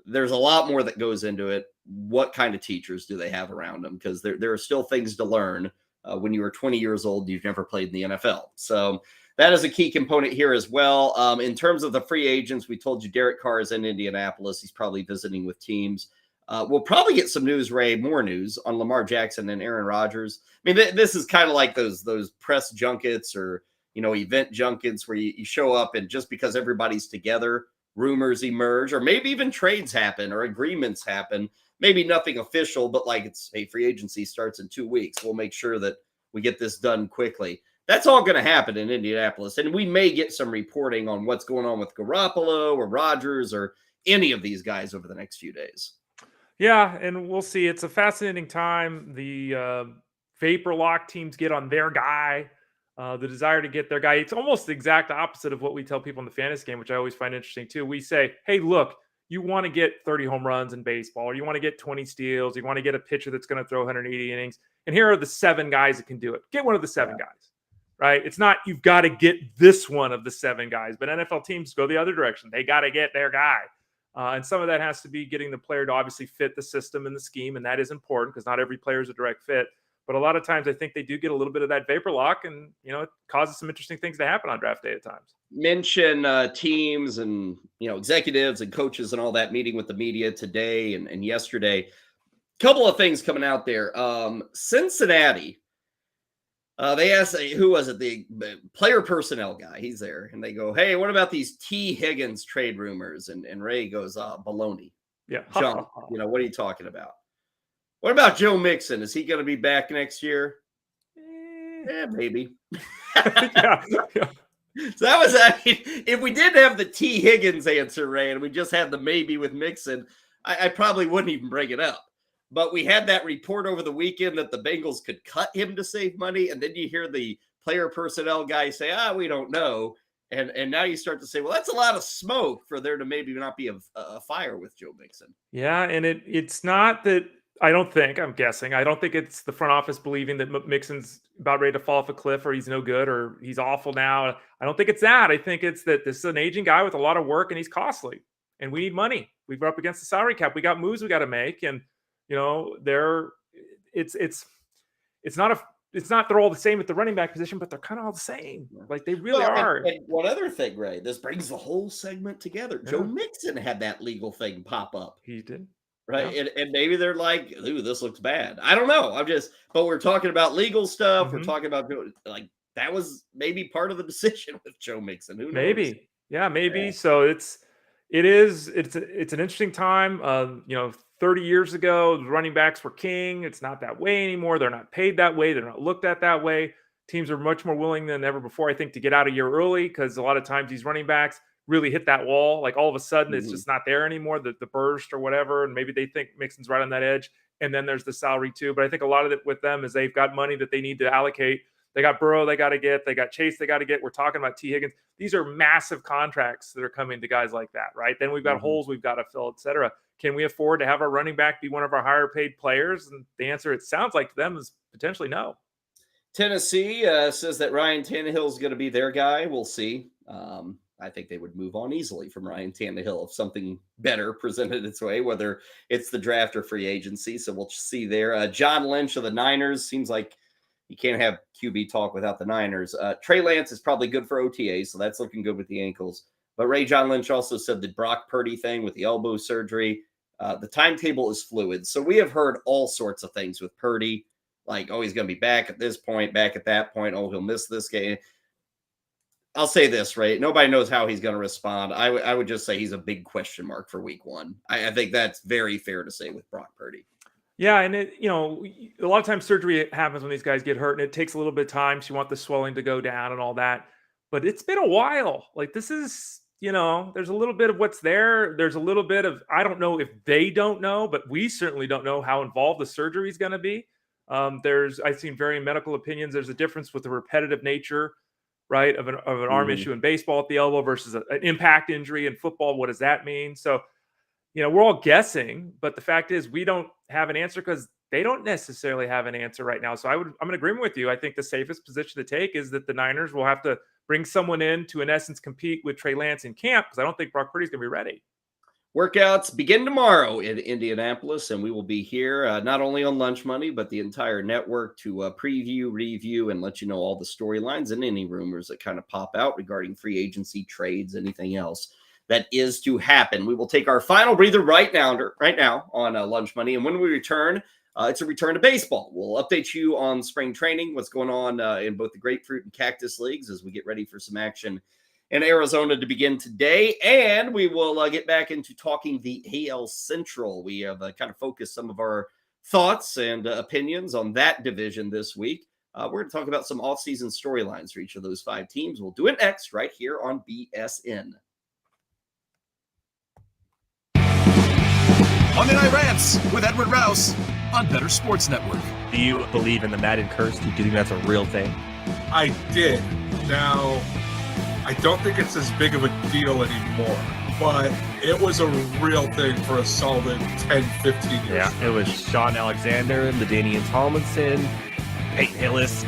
There's a lot more that goes into it. What kind of teachers do they have around them? Because there are still things to learn. When you were 20 years old, you've never played in the NFL. So that is a key component here as well. In terms of the free agents, we told you Derek Carr is in Indianapolis. He's probably visiting with teams. We'll probably get some news, Ray, more news on Lamar Jackson and Aaron Rodgers. I mean, this is kind of like those press junkets or, event junkets where you show up and just because everybody's together, rumors emerge, or maybe even trades happen or agreements happen. Maybe nothing official, but like it's, hey, free agency starts in 2 weeks. We'll make sure that we get this done quickly. That's all going to happen in Indianapolis. And we may get some reporting on what's going on with Garoppolo or Rodgers or any of these guys over the next few days. Yeah, and we'll see. It's a fascinating time. The vapor lock teams get on their guy, the desire to get their guy. It's almost the exact opposite of what we tell people in the fantasy game, which I always find interesting too. We say, hey, look, you want to get 30 home runs in baseball, or you want to get 20 steals, you want to get a pitcher that's going to throw 180 innings, and here are the 7 guys that can do it. Get one of the 7 guys, right? It's not you've got to get this one of the 7 guys, but NFL teams go the other direction. They got to get their guy. And some of that has to be getting the player to obviously fit the system and the scheme, and that is important because not every player is a direct fit. But a lot of times I think they do get a little bit of that vapor lock, and, it causes some interesting things to happen on draft day at times. Mention teams and, executives and coaches and all that meeting with the media today and yesterday. Couple of things coming out there. Cincinnati, they asked, who was it? The player personnel guy. He's there. And they go, hey, what about these T. Higgins trade rumors? And Ray goes, baloney. Yeah. Junk. What are you talking about? What about Joe Mixon? Is he going to be back next year? Yeah, maybe. yeah. So that was, if we didn't have the T. Higgins answer, Ray, and we just had the maybe with Mixon, I probably wouldn't even bring it up. But we had that report over the weekend that the Bengals could cut him to save money. And then you hear the player personnel guy say, we don't know. And now you start to say, well, that's a lot of smoke for there to maybe not be a fire with Joe Mixon. Yeah, and it's not that I'm guessing. I don't think it's the front office believing that Mixon's about ready to fall off a cliff or he's no good or he's awful now. I don't think it's that. I think it's that this is an aging guy with a lot of work and he's costly and we need money. We're up against the salary cap. We got moves we got to make. And, it's not they're all the same at the running back position, but they're kind of all the same. Like they really are. And one other thing, Ray, this brings the whole segment together. Yeah. Joe Mixon had that legal thing pop up. He did. Right. Yeah. And maybe they're like, ooh, this looks bad. I don't know. But we're talking about legal stuff. Mm-hmm. We're talking about like that was maybe part of the decision with Joe Mixon. Who knows? Maybe. Yeah, maybe. Yeah. So it's an interesting time. 30 years ago, the running backs were king. It's not that way anymore. They're not paid that way. They're not looked at that way. Teams are much more willing than ever before, I think, to get out a year early because a lot of times these running backs really hit that wall. Like all of a sudden, it's just not there anymore, the burst or whatever. And maybe they think Mixon's right on that edge. And then there's the salary too. But I think a lot of it with them is they've got money that they need to allocate. They got Burrow they got to get. They got Chase they got to get. We're talking about T. Higgins. These are massive contracts that are coming to guys like that, right? Then we've got holes we've got to fill, et cetera. Can we afford to have our running back be one of our higher paid players? And the answer, it sounds like to them, is potentially no. Tennessee says that Ryan Tannehill is going to be their guy. We'll see. I think they would move on easily from Ryan Tannehill if something better presented its way, whether it's the draft or free agency. So we'll see there. John Lynch of the Niners, seems like you can't have QB talk without the Niners. Trey Lance is probably good for OTA, so that's looking good with the ankles. But John Lynch also said the Brock Purdy thing with the elbow surgery, the timetable is fluid. So we have heard all sorts of things with Purdy, like, oh, he's going to be back at this point, back at that point. Oh, he'll miss this game. I'll say this, right? Nobody knows how he's going to respond. I would just say he's a big question mark for week one. I think that's very fair to say with Brock Purdy. Yeah, and a lot of times surgery happens when these guys get hurt, and it takes a little bit of time. So you want the swelling to go down and all that. But it's been a while. Like, this is, there's a little bit of what's there. There's a little bit of, I don't know if they don't know, but we certainly don't know how involved the surgery is going to be. I've seen varying medical opinions. There's a difference with the repetitive nature, right, of an arm issue in baseball at the elbow versus an impact injury in football. What does that mean? So, we're all guessing, but the fact is we don't have an answer because they don't necessarily have an answer right now. So I'm in agreement with you. I think the safest position to take is that the Niners will have to bring someone in to, in essence, compete with Trey Lance in camp, because I don't think Brock Purdy's going to be ready. Workouts begin tomorrow in Indianapolis, and we will be here not only on Lunch Money, but the entire network to preview, review, and let you know all the storylines and any rumors that kind of pop out regarding free agency, trades, anything else that is to happen. We will take our final breather right now on Lunch Money, and when we return, it's a return to baseball. We'll update you on spring training, what's going on in both the Grapefruit and Cactus Leagues as we get ready for some action in Arizona to begin today. And we will get back into talking the AL Central. We have kind of focused some of our thoughts and opinions on that division this week. We're going to talk about some offseason storylines for each of those 5 teams. We'll do it next right here on BSN. Monday Night Rants with Edward Rouse on Bettor Sports Network. Do you believe in the Madden curse? Do you think that's a real thing? I did. Now, I don't think it's as big of a deal anymore, but it was a real thing for a solid 10, 15 years. Yeah, it was Sean Alexander, LaDainian Tomlinson, Peyton Hillis.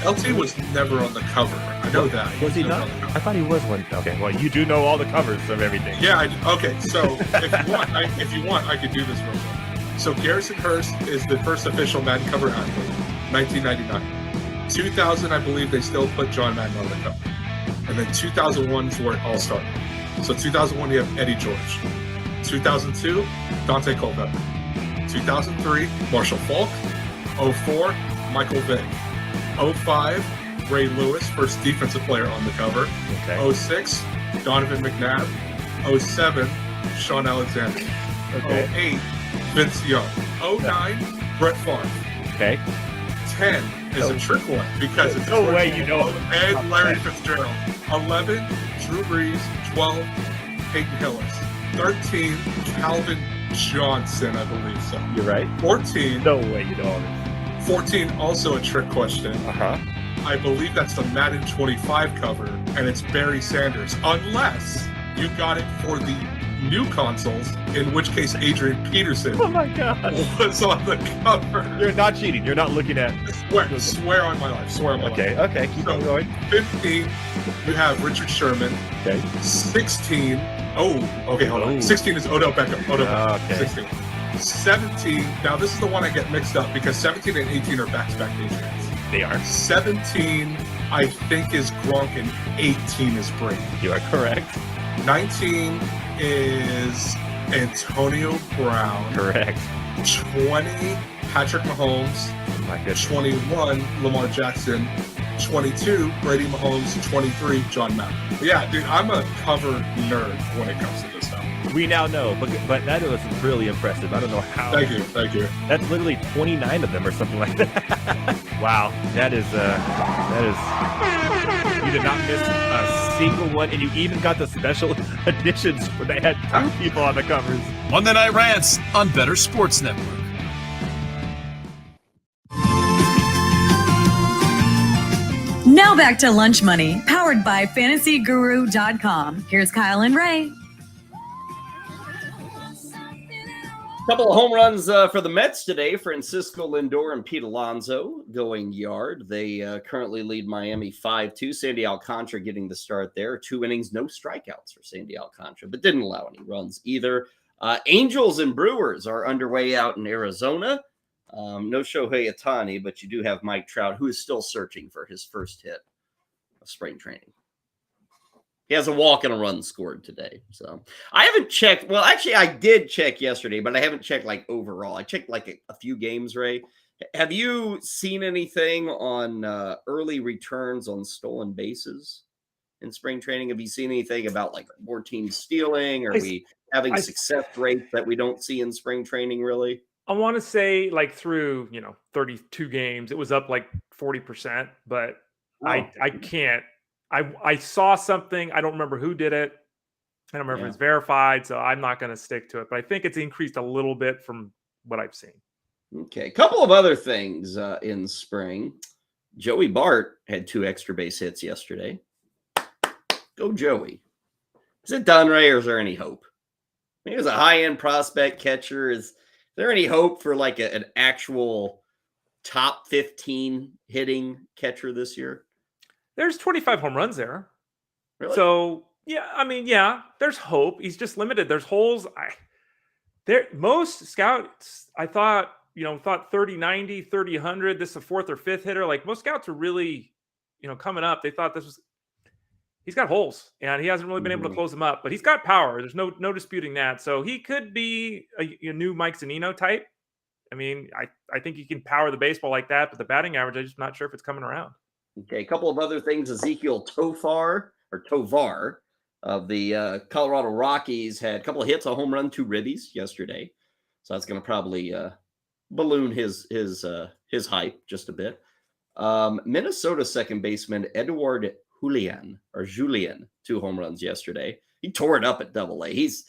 LT was never on the cover. I know that. Was he not? I thought he was one. Okay, well, you do know all the covers of everything. Yeah, okay. So if you want, I could do this real quick. So Garrison Hurst is the first official Madden cover athlete, 1999. 2000, I believe they still put John Madden on the cover. And then 2001 is where it all started. So 2001, you have Eddie George. 2002, Dante Culpepper. 2003, Marshall Falk. 04, Michael Vick. 05, Ray Lewis, first defensive player on the cover. Okay. 06, Donovan McNabb. 07, Sean Alexander. Okay. 08, Vince Young. 09, Brett Favre. Okay. 10 is a trick one because it's no way you know. And Larry Fitzgerald. 11, Drew Brees. 12, Peyton Hillis. 13, Calvin Johnson, I believe so. You're right. 14. No way you know all this. 14, also a trick question. I believe that's the Madden 25 cover, and it's Barry Sanders, unless you got it for the new consoles, in which case Adrian Peterson oh my God. was on the cover. You're not cheating. You're not looking at... Swear on my life. Swear on my life. Okay, keep on going. 15, you have Richard Sherman. Okay. 16, hold on. 16 is Odell Beckham. Okay. 16. 17, now this is the one I get mixed up because 17 and 18 are back-to-back Patriots. They are. 17, I think, is Gronk, and 18 is Brady. You are correct. 19 is Antonio Brown. Correct. 20, Patrick Mahomes. Oh my goodness. 21, Lamar Jackson. 22, Brady Mahomes. 23, John Madden. Yeah, dude, I'm a cover nerd when it comes to this stuff. We now know, but that was really impressive. I don't know how. Thank you. That's literally 29 of them or something like that. Wow, that is. You did not miss a single one, and you even got the special editions where they had 2 people on the covers. Monday Night Rants on Bettor Sports Network. Now back to Lunch Money, powered by FantasyGuru.com. Here's Kyle and Ray. Couple of home runs for the Mets today. Francisco Lindor and Pete Alonso going yard. They currently lead Miami 5-2. Sandy Alcantara getting the start there. 2 innings, no strikeouts for Sandy Alcantara, but didn't allow any runs either. Angels and Brewers are underway out in Arizona. No Shohei Ohtani, but you do have Mike Trout, who is still searching for his first hit of spring training. He has a walk and a run scored today. So I haven't checked. Well, actually, I did check yesterday, but I haven't checked like overall. I checked like a few games, Ray. Have you seen anything on early returns on stolen bases in spring training? Have you seen anything about like more teams stealing? Are we having success rates that we don't see in spring training really? I want to say like through, 32 games, it was up like 40%, but I can't. I saw something. I don't remember who did it. I don't remember if it's verified, so I'm not going to stick to it. But I think it's increased a little bit from what I've seen. Okay. A couple of other things in spring. Joey Bart had 2 extra base hits yesterday. Go Joey. Is it done, Ray, or is there any hope? I mean, he was a high-end prospect catcher. Is there any hope for like an actual top 15 hitting catcher this year? There's 25 home runs there. Really? So, there's hope. He's just limited. There's holes. Most scouts, I thought 30, 90, 30, 100. This is a 4th or 5th hitter. Like most scouts are really, coming up. They thought he's got holes and he hasn't really been able to close them up, but he's got power. There's no disputing that. So he could be a new Mike Zunino type. I mean, I think he can power the baseball like that, but the batting average, I'm just not sure if it's coming around. Okay, a couple of other things. Ezekiel Tovar of the Colorado Rockies had a couple of hits, a home run, 2 ribbies yesterday. So that's going to probably balloon his hype just a bit. Minnesota second baseman Edouard Julien, 2 home runs yesterday. He tore it up at Double-A. He's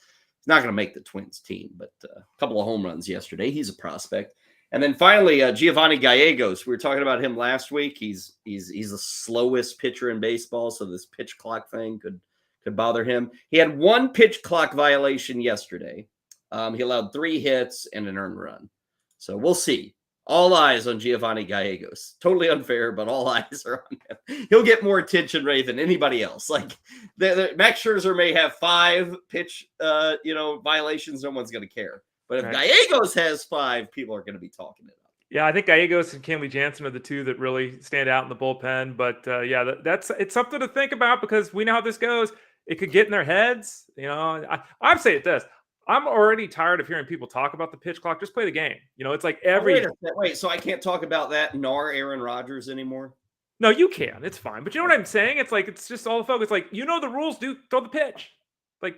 not going to make the Twins team, but a couple of home runs yesterday. He's a prospect. And then finally, Giovanni Gallegos. We were talking about him last week. He's the slowest pitcher in baseball, so this pitch clock thing could bother him. He had 1 pitch clock violation yesterday. He allowed 3 hits and an earned run. So we'll see. All eyes on Giovanni Gallegos. Totally unfair, but all eyes are on him. He'll get more attention, Ray, than anybody else. Like Max Scherzer may have 5 pitch violations. No one's going to care. But if Gallegos has 5, people are going to be talking it up. Yeah, I think Gallegos and Kenley Jansen are the 2 that really stand out in the bullpen. But it's something to think about because we know how this goes. It could get in their heads. I'm saying this. I'm already tired of hearing people talk about the pitch clock. Just play the game. It's like every. Wait, so I can't talk about that nor Aaron Rodgers anymore? No, you can. It's fine. But you know what I'm saying? It's like it's just all the focus. Like the rules. Do throw the pitch. Like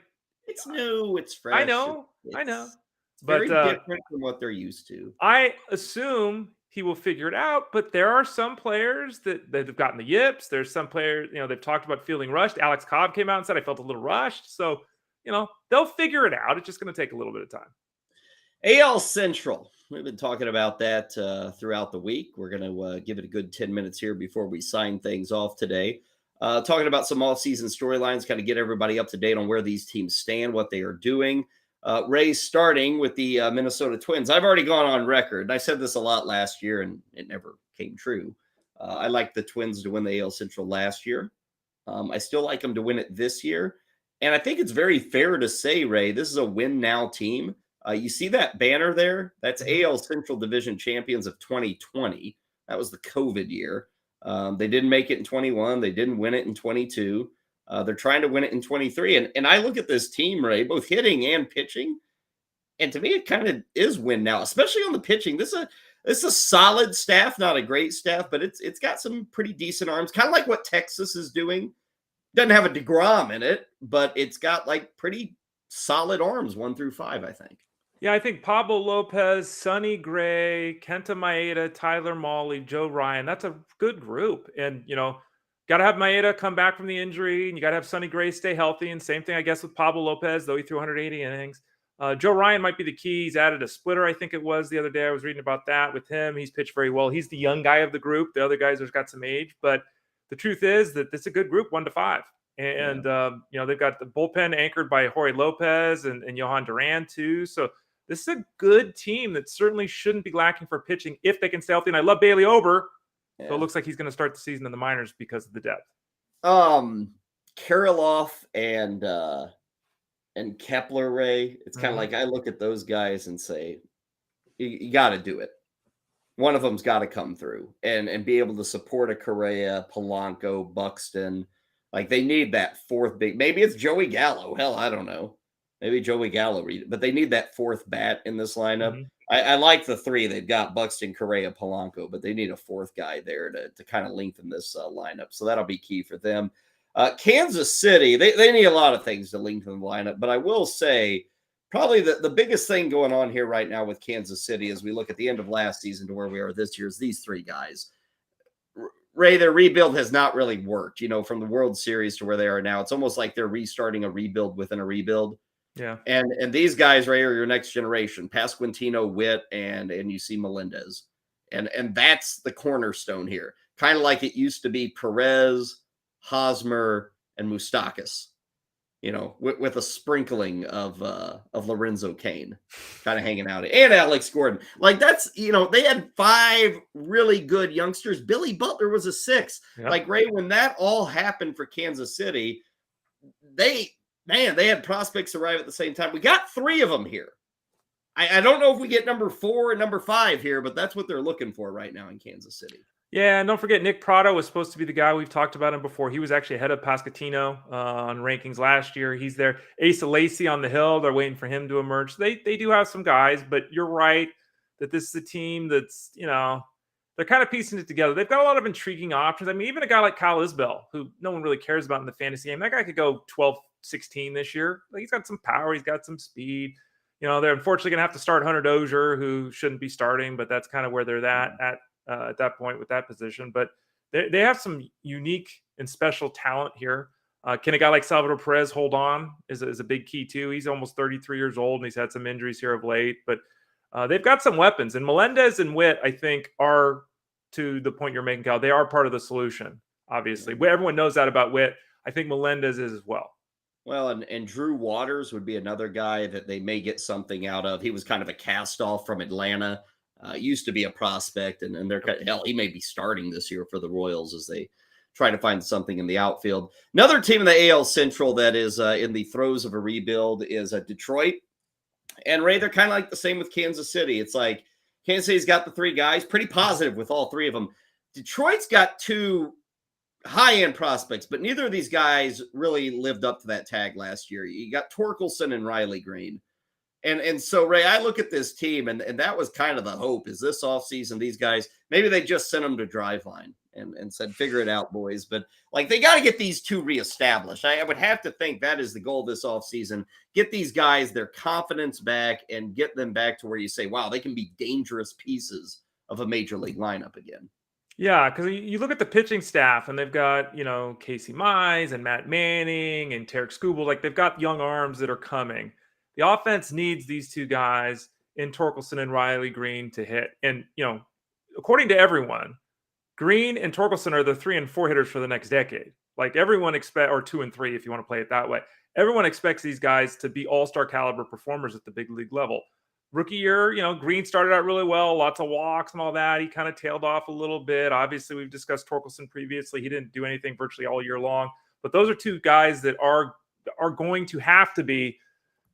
it's new. It's fresh. I know. It's very different from what they're used to. I assume he will figure it out, but there are some players that have gotten the yips. There's some players, they've talked about feeling rushed. Alex Cobb came out and said, I felt a little rushed. So, they'll figure it out. It's just going to take a little bit of time. AL Central. We've been talking about that throughout the week. We're going to give it a good 10 minutes here before we sign things off today. Talking about some off-season storylines, kind of get everybody up to date on where these teams stand, what they are doing. Ray, starting with the Minnesota Twins. I've already gone on record, and I said this a lot last year, and it never came true. I liked the Twins to win the AL Central last year. I still like them to win it this year. And I think it's very fair to say, Ray, this is a win-now team. You see that banner there? That's AL Central Division champions of 2020. That was the COVID year. They didn't make it in 21. They didn't win it in 22. They're trying to win it in 23. And I look at this team, Ray, both hitting and pitching. And to me, it kind of is win now, especially on the pitching. This is a solid staff, not a great staff, but it's got some pretty decent arms, kind of like what Texas is doing. Doesn't have a DeGrom in it, but it's got like pretty solid arms 1 through 5, I think. Yeah, I think Pablo Lopez, Sonny Gray, Kenta Maeda, Tyler Mahle, Joe Ryan. That's a good group. And, got to have Maeda come back from the injury, and you got to have Sonny Gray stay healthy. And same thing, I guess, with Pablo Lopez, though he threw 180 innings. Joe Ryan might be the key. He's added a splitter, I think it was the other day. I was reading about that with him. He's pitched very well. He's the young guy of the group. The other guys have got some age. But the truth is that it's a good group, 1 to 5. And, they've got the bullpen anchored by Jorge Lopez and Johan Duran, too. So this is a good team that certainly shouldn't be lacking for pitching if they can stay healthy. And I love Bailey Ober. Yeah. So it looks like he's going to start the season in the minors because of the depth. Kirilloff and Kepler, Ray. It's kind of like I look at those guys and say, you got to do it. One of them's got to come through and be able to support a Correa, Polanco, Buxton. Like they need that fourth big. Maybe it's Joey Gallo. Hell, I don't know. Maybe Joey Gallo, but they need that fourth bat in this lineup. I like the three. They've got Buxton, Correa, Polanco, but they need a fourth guy there to kind of lengthen this lineup. So that'll be key for them. Kansas City, they need a lot of things to lengthen the lineup, but I will say probably the biggest thing going on here right now with Kansas City as we look at the end of last season to where we are this year is these three guys. Ray, their rebuild has not really worked, from the World Series to where they are now. It's almost like they're restarting a rebuild within a rebuild. Yeah. And these guys, Ray, are your next generation. Pasquantino, Witt, and you see Melendez. And that's the cornerstone here. Kind of like it used to be Perez, Hosmer, and Moustakas. With a sprinkling of Lorenzo Cain kind of hanging out, and Alex Gordon. Like that's, they had 5 really good youngsters. Billy Butler was a 6th. Yep. Like, Ray, when that all happened for Kansas City, they had prospects arrive at the same time. We got 3 of them here. I don't know if we get number 4 and number 5 here, but that's what they're looking for right now in Kansas City. Yeah, and don't forget, Nick Prado was supposed to be the guy. We've talked about him before. He was actually ahead of Pasquantino on rankings last year. He's there. Asa Lacy on the hill. They're waiting for him to emerge. They do have some guys, but you're right that this is a team that's, they're kind of piecing it together. They've got a lot of intriguing options. I mean, even a guy like Kyle Isbell, who no one really cares about in the fantasy game, that guy could go 12-16 this year. Like, he's got some power. He's got some speed. They're unfortunately going to have to start Hunter Dozier, who shouldn't be starting, but that's kind of where they're at that point with that position. But they have some unique and special talent here. Can a guy like Salvador Perez hold on is a big key too. He's almost 33 years old and he's had some injuries here of late, but they've got some weapons. And Melendez and Witt, I think, are, to the point you're making, Cal, they are part of the solution, obviously. Everyone knows that about Witt. I think Melendez is as well. Well, and Drew Waters would be another guy that they may get something out of. He was kind of a cast-off from Atlanta. Used to be a prospect, and they're he may be starting this year for the Royals as they try to find something in the outfield. Another team in the AL Central that is in the throes of a rebuild is Detroit. And Ray, they're kind of like the same with Kansas City. It's like Kansas City's got the 3 guys, pretty positive with all 3 of them. Detroit's got 2 high-end prospects, but neither of these guys really lived up to that tag last year. You got Torkelson and Riley Green. And so, Ray, I look at this team, and that was kind of the hope, is this offseason, these guys, maybe they just sent them to Driveline and said, figure it out, boys. But, like, they got to get these 2 reestablished. I would have to think that is the goal this offseason. Get these guys their confidence back and get them back to where you say, wow, they can be dangerous pieces of a major league lineup again. Yeah, because you look at the pitching staff, and they've got, Casey Mize and Matt Manning and Tarek Skubal. Like, they've got young arms that are coming. The offense needs these 2 guys in Torkelson and Riley Green to hit. And, according to everyone, Green and Torkelson are the 3 and 4 hitters for the next decade. Like, everyone or 2 and 3, if you want to play it that way. Everyone expects these guys to be all-star caliber performers at the big league level. Rookie year, Green started out really well, lots of walks and all that. He kind of tailed off a little bit. Obviously, we've discussed Torkelson previously. He didn't do anything virtually all year long. But those are 2 guys that are going to have to be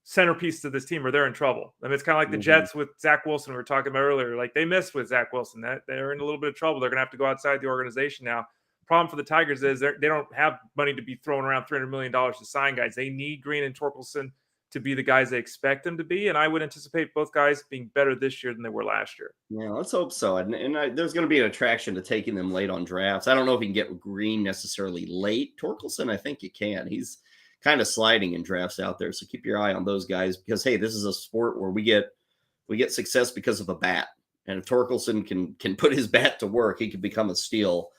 centerpiece to this team or they're in trouble. I mean, it's kind of like the Jets with Zach Wilson we were talking about earlier. Like, they missed with Zach Wilson. They're in a little bit of trouble. They're going to have to go outside the organization now. Problem for the Tigers is they don't have money to be throwing around $300 million to sign guys. They need Green and Torkelson to be the guys they expect them to be, and I would anticipate both guys being better this year than they were last year. Yeah, let's hope so. And there's going to be an attraction to taking them late on drafts. I don't know if you can get Green necessarily late. Torkelson, I think you can. He's kind of sliding in drafts out there. So keep your eye on those guys because, hey, this is a sport where we get success because of a bat. And if Torkelson can put his bat to work, he could become a steal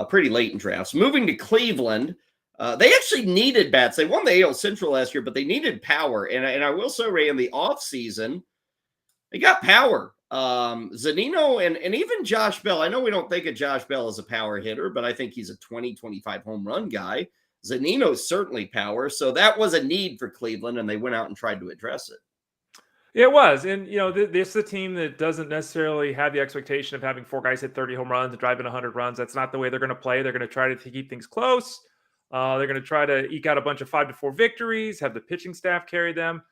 pretty late in drafts. Moving to Cleveland, they actually needed bats. They won the AL Central last year, but they needed power. And I will say, Ray, in the offseason, they got power. Zunino and even Josh Bell. I know we don't think of Josh Bell as a power hitter, but I think he's a 20-25 home run guy. Zanino's certainly power. So that was a need for Cleveland, and they went out and tried to address it. Yeah, it was. And, this is a team that doesn't necessarily have the expectation of having 4 guys hit 30 home runs and driving 100 runs. That's not the way they're going to play. They're going to try to keep things close. They're going to try to eke out a bunch of 5-4 victories, have the pitching staff carry them.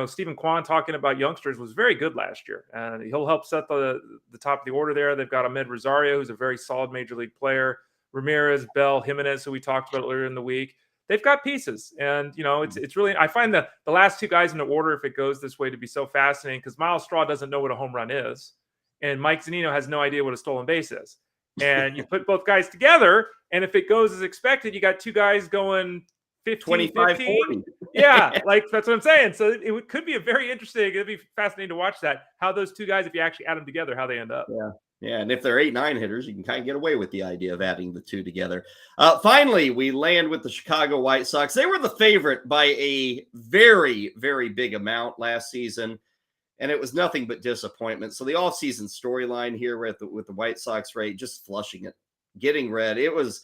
Stephen Kwan talking about youngsters was very good last year, and he'll help set the top of the order there. They've got Ahmed Rosario, who's a very solid major league player. Ramirez, Bell, Jimenez, who we talked about earlier in the week. They've got pieces, and it's really, I find the last 2 guys in the order, if it goes this way, to be so fascinating, because Miles Straw doesn't know what a home run is, and Mike Zunino has no idea what a stolen base is. And you put both guys together, and if it goes as expected, you got 2 guys going 15, 25, 15. 40. Yeah, like that's what I'm saying. So it could be a very interesting. It'd be fascinating to watch that, how those 2 guys, if you actually add them together, how they end up. Yeah, and if they're 8-9 hitters, you can kind of get away with the idea of adding the 2 together. Finally, we land with the Chicago White Sox. They were the favorite by a very, very big amount last season, and it was nothing but disappointment. So the offseason storyline here with the White Sox, Ray, just flushing it, getting red. It was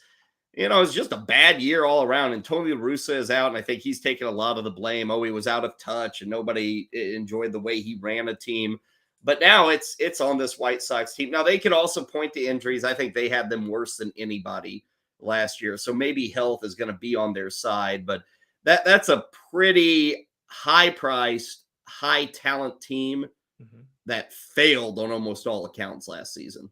just a bad year all around. Antonio Russa is out, and I think he's taken a lot of the blame. Oh, he was out of touch, and nobody enjoyed the way he ran a team. But now it's on this White Sox team. Now, they could also point to injuries. I think they had them worse than anybody last year. So maybe health is going to be on their side. But that's a pretty high-priced, high-talent team that failed on almost all accounts last season.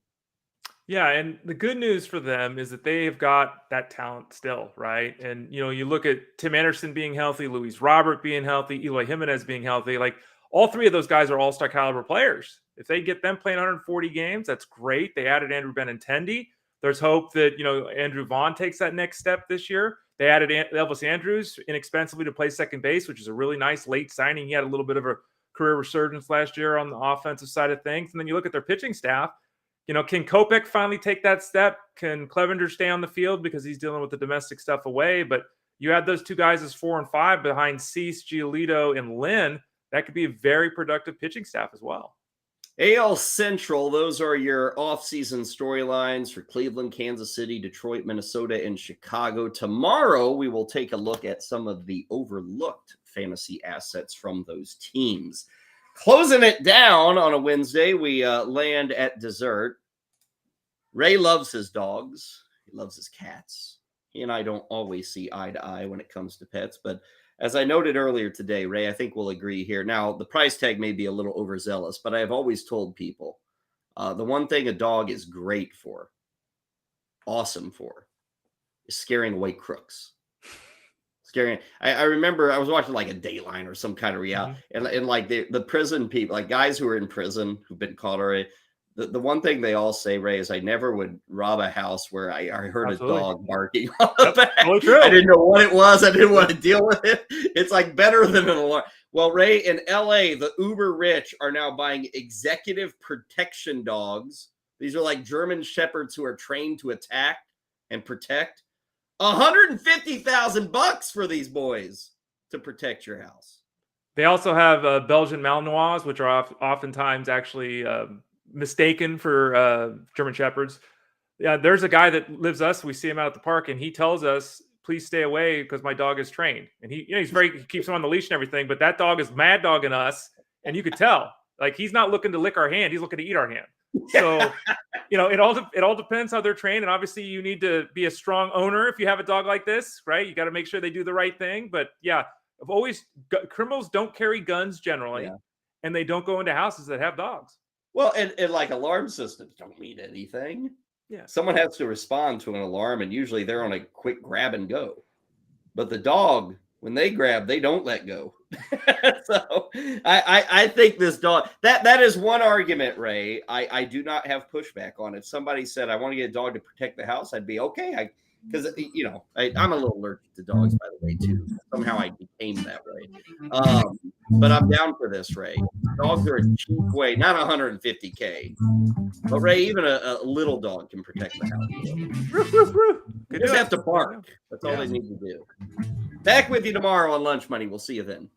Yeah, and the good news for them is that they have got that talent still, right? And, you look at Tim Anderson being healthy, Luis Robert being healthy, Eloy Jimenez being healthy. Like, all 3 of those guys are all-star caliber players. If they get them playing 140 games, that's great. They added Andrew Benintendi. There's hope that, Andrew Vaughn takes that next step this year. They added Elvis Andrus inexpensively to play second base, which is a really nice late signing. He had a little bit of a career resurgence last year on the offensive side of things. And then you look at their pitching staff. Can Kopech finally take that step? Can Clevenger stay on the field because he's dealing with the domestic stuff away? But you add those 2 guys as 4 and 5 behind Cease, Giolito, and Lynn. That could be a very productive pitching staff as well. AL Central, those are your offseason storylines for Cleveland, Kansas City, Detroit, Minnesota, and Chicago. Tomorrow, we will take a look at some of the overlooked fantasy assets from those teams. Closing it down on a Wednesday, we land at dessert. Ray loves his dogs. He loves his cats. He and I don't always see eye to eye when it comes to pets, but as I noted earlier today, Ray, I think we'll agree here. Now, the price tag may be a little overzealous, but I have always told people the one thing a dog is great for, awesome for, is scaring away crooks. I remember I was watching like a Dateline or some kind of reality, and like the prison people, like guys who are in prison who've been caught already. The one thing they all say, Ray, is I never would rob a house where I heard Absolutely. a dog barking on the back. True. I didn't know what it was. I didn't want to deal with it. It's like better than an alarm. Well, Ray, in LA, the uber rich are now buying executive protection dogs. These are like German shepherds who are trained to attack and protect. $150,000 for these boys to protect your house. They also have Belgian Malinois, which are oftentimes actually mistaken for German Shepherds. Yeah, there's a guy that lives us. We see him out at the park, and he tells us, "Please stay away because my dog is trained." And he keeps him on the leash and everything. But that dog is mad dogging us, and you could tell, like he's not looking to lick our hand; he's looking to eat our hand. So, it all depends how they're trained, and obviously you need to be a strong owner if you have a dog like this, right? You got to make sure they do the right thing. But yeah, criminals don't carry guns generally, and they don't go into houses that have dogs. Well, and like alarm systems don't mean anything. Yeah. Someone has to respond to an alarm, and usually they're on a quick grab and go. But the dog, when they grab, they don't let go. So I think this dog, that is one argument, Ray. I do not have pushback on. If somebody said, I want to get a dog to protect the house, I'd be okay. Because, I'm a little allergic to dogs, by the way, too. Somehow I became that way. But I'm down for this, Ray. Dogs are a cheap way, not $150K. But, Ray, even a little dog can protect the house. They just have to bark. That's all they need to do. Back with you tomorrow on Lunch Money. We'll see you then.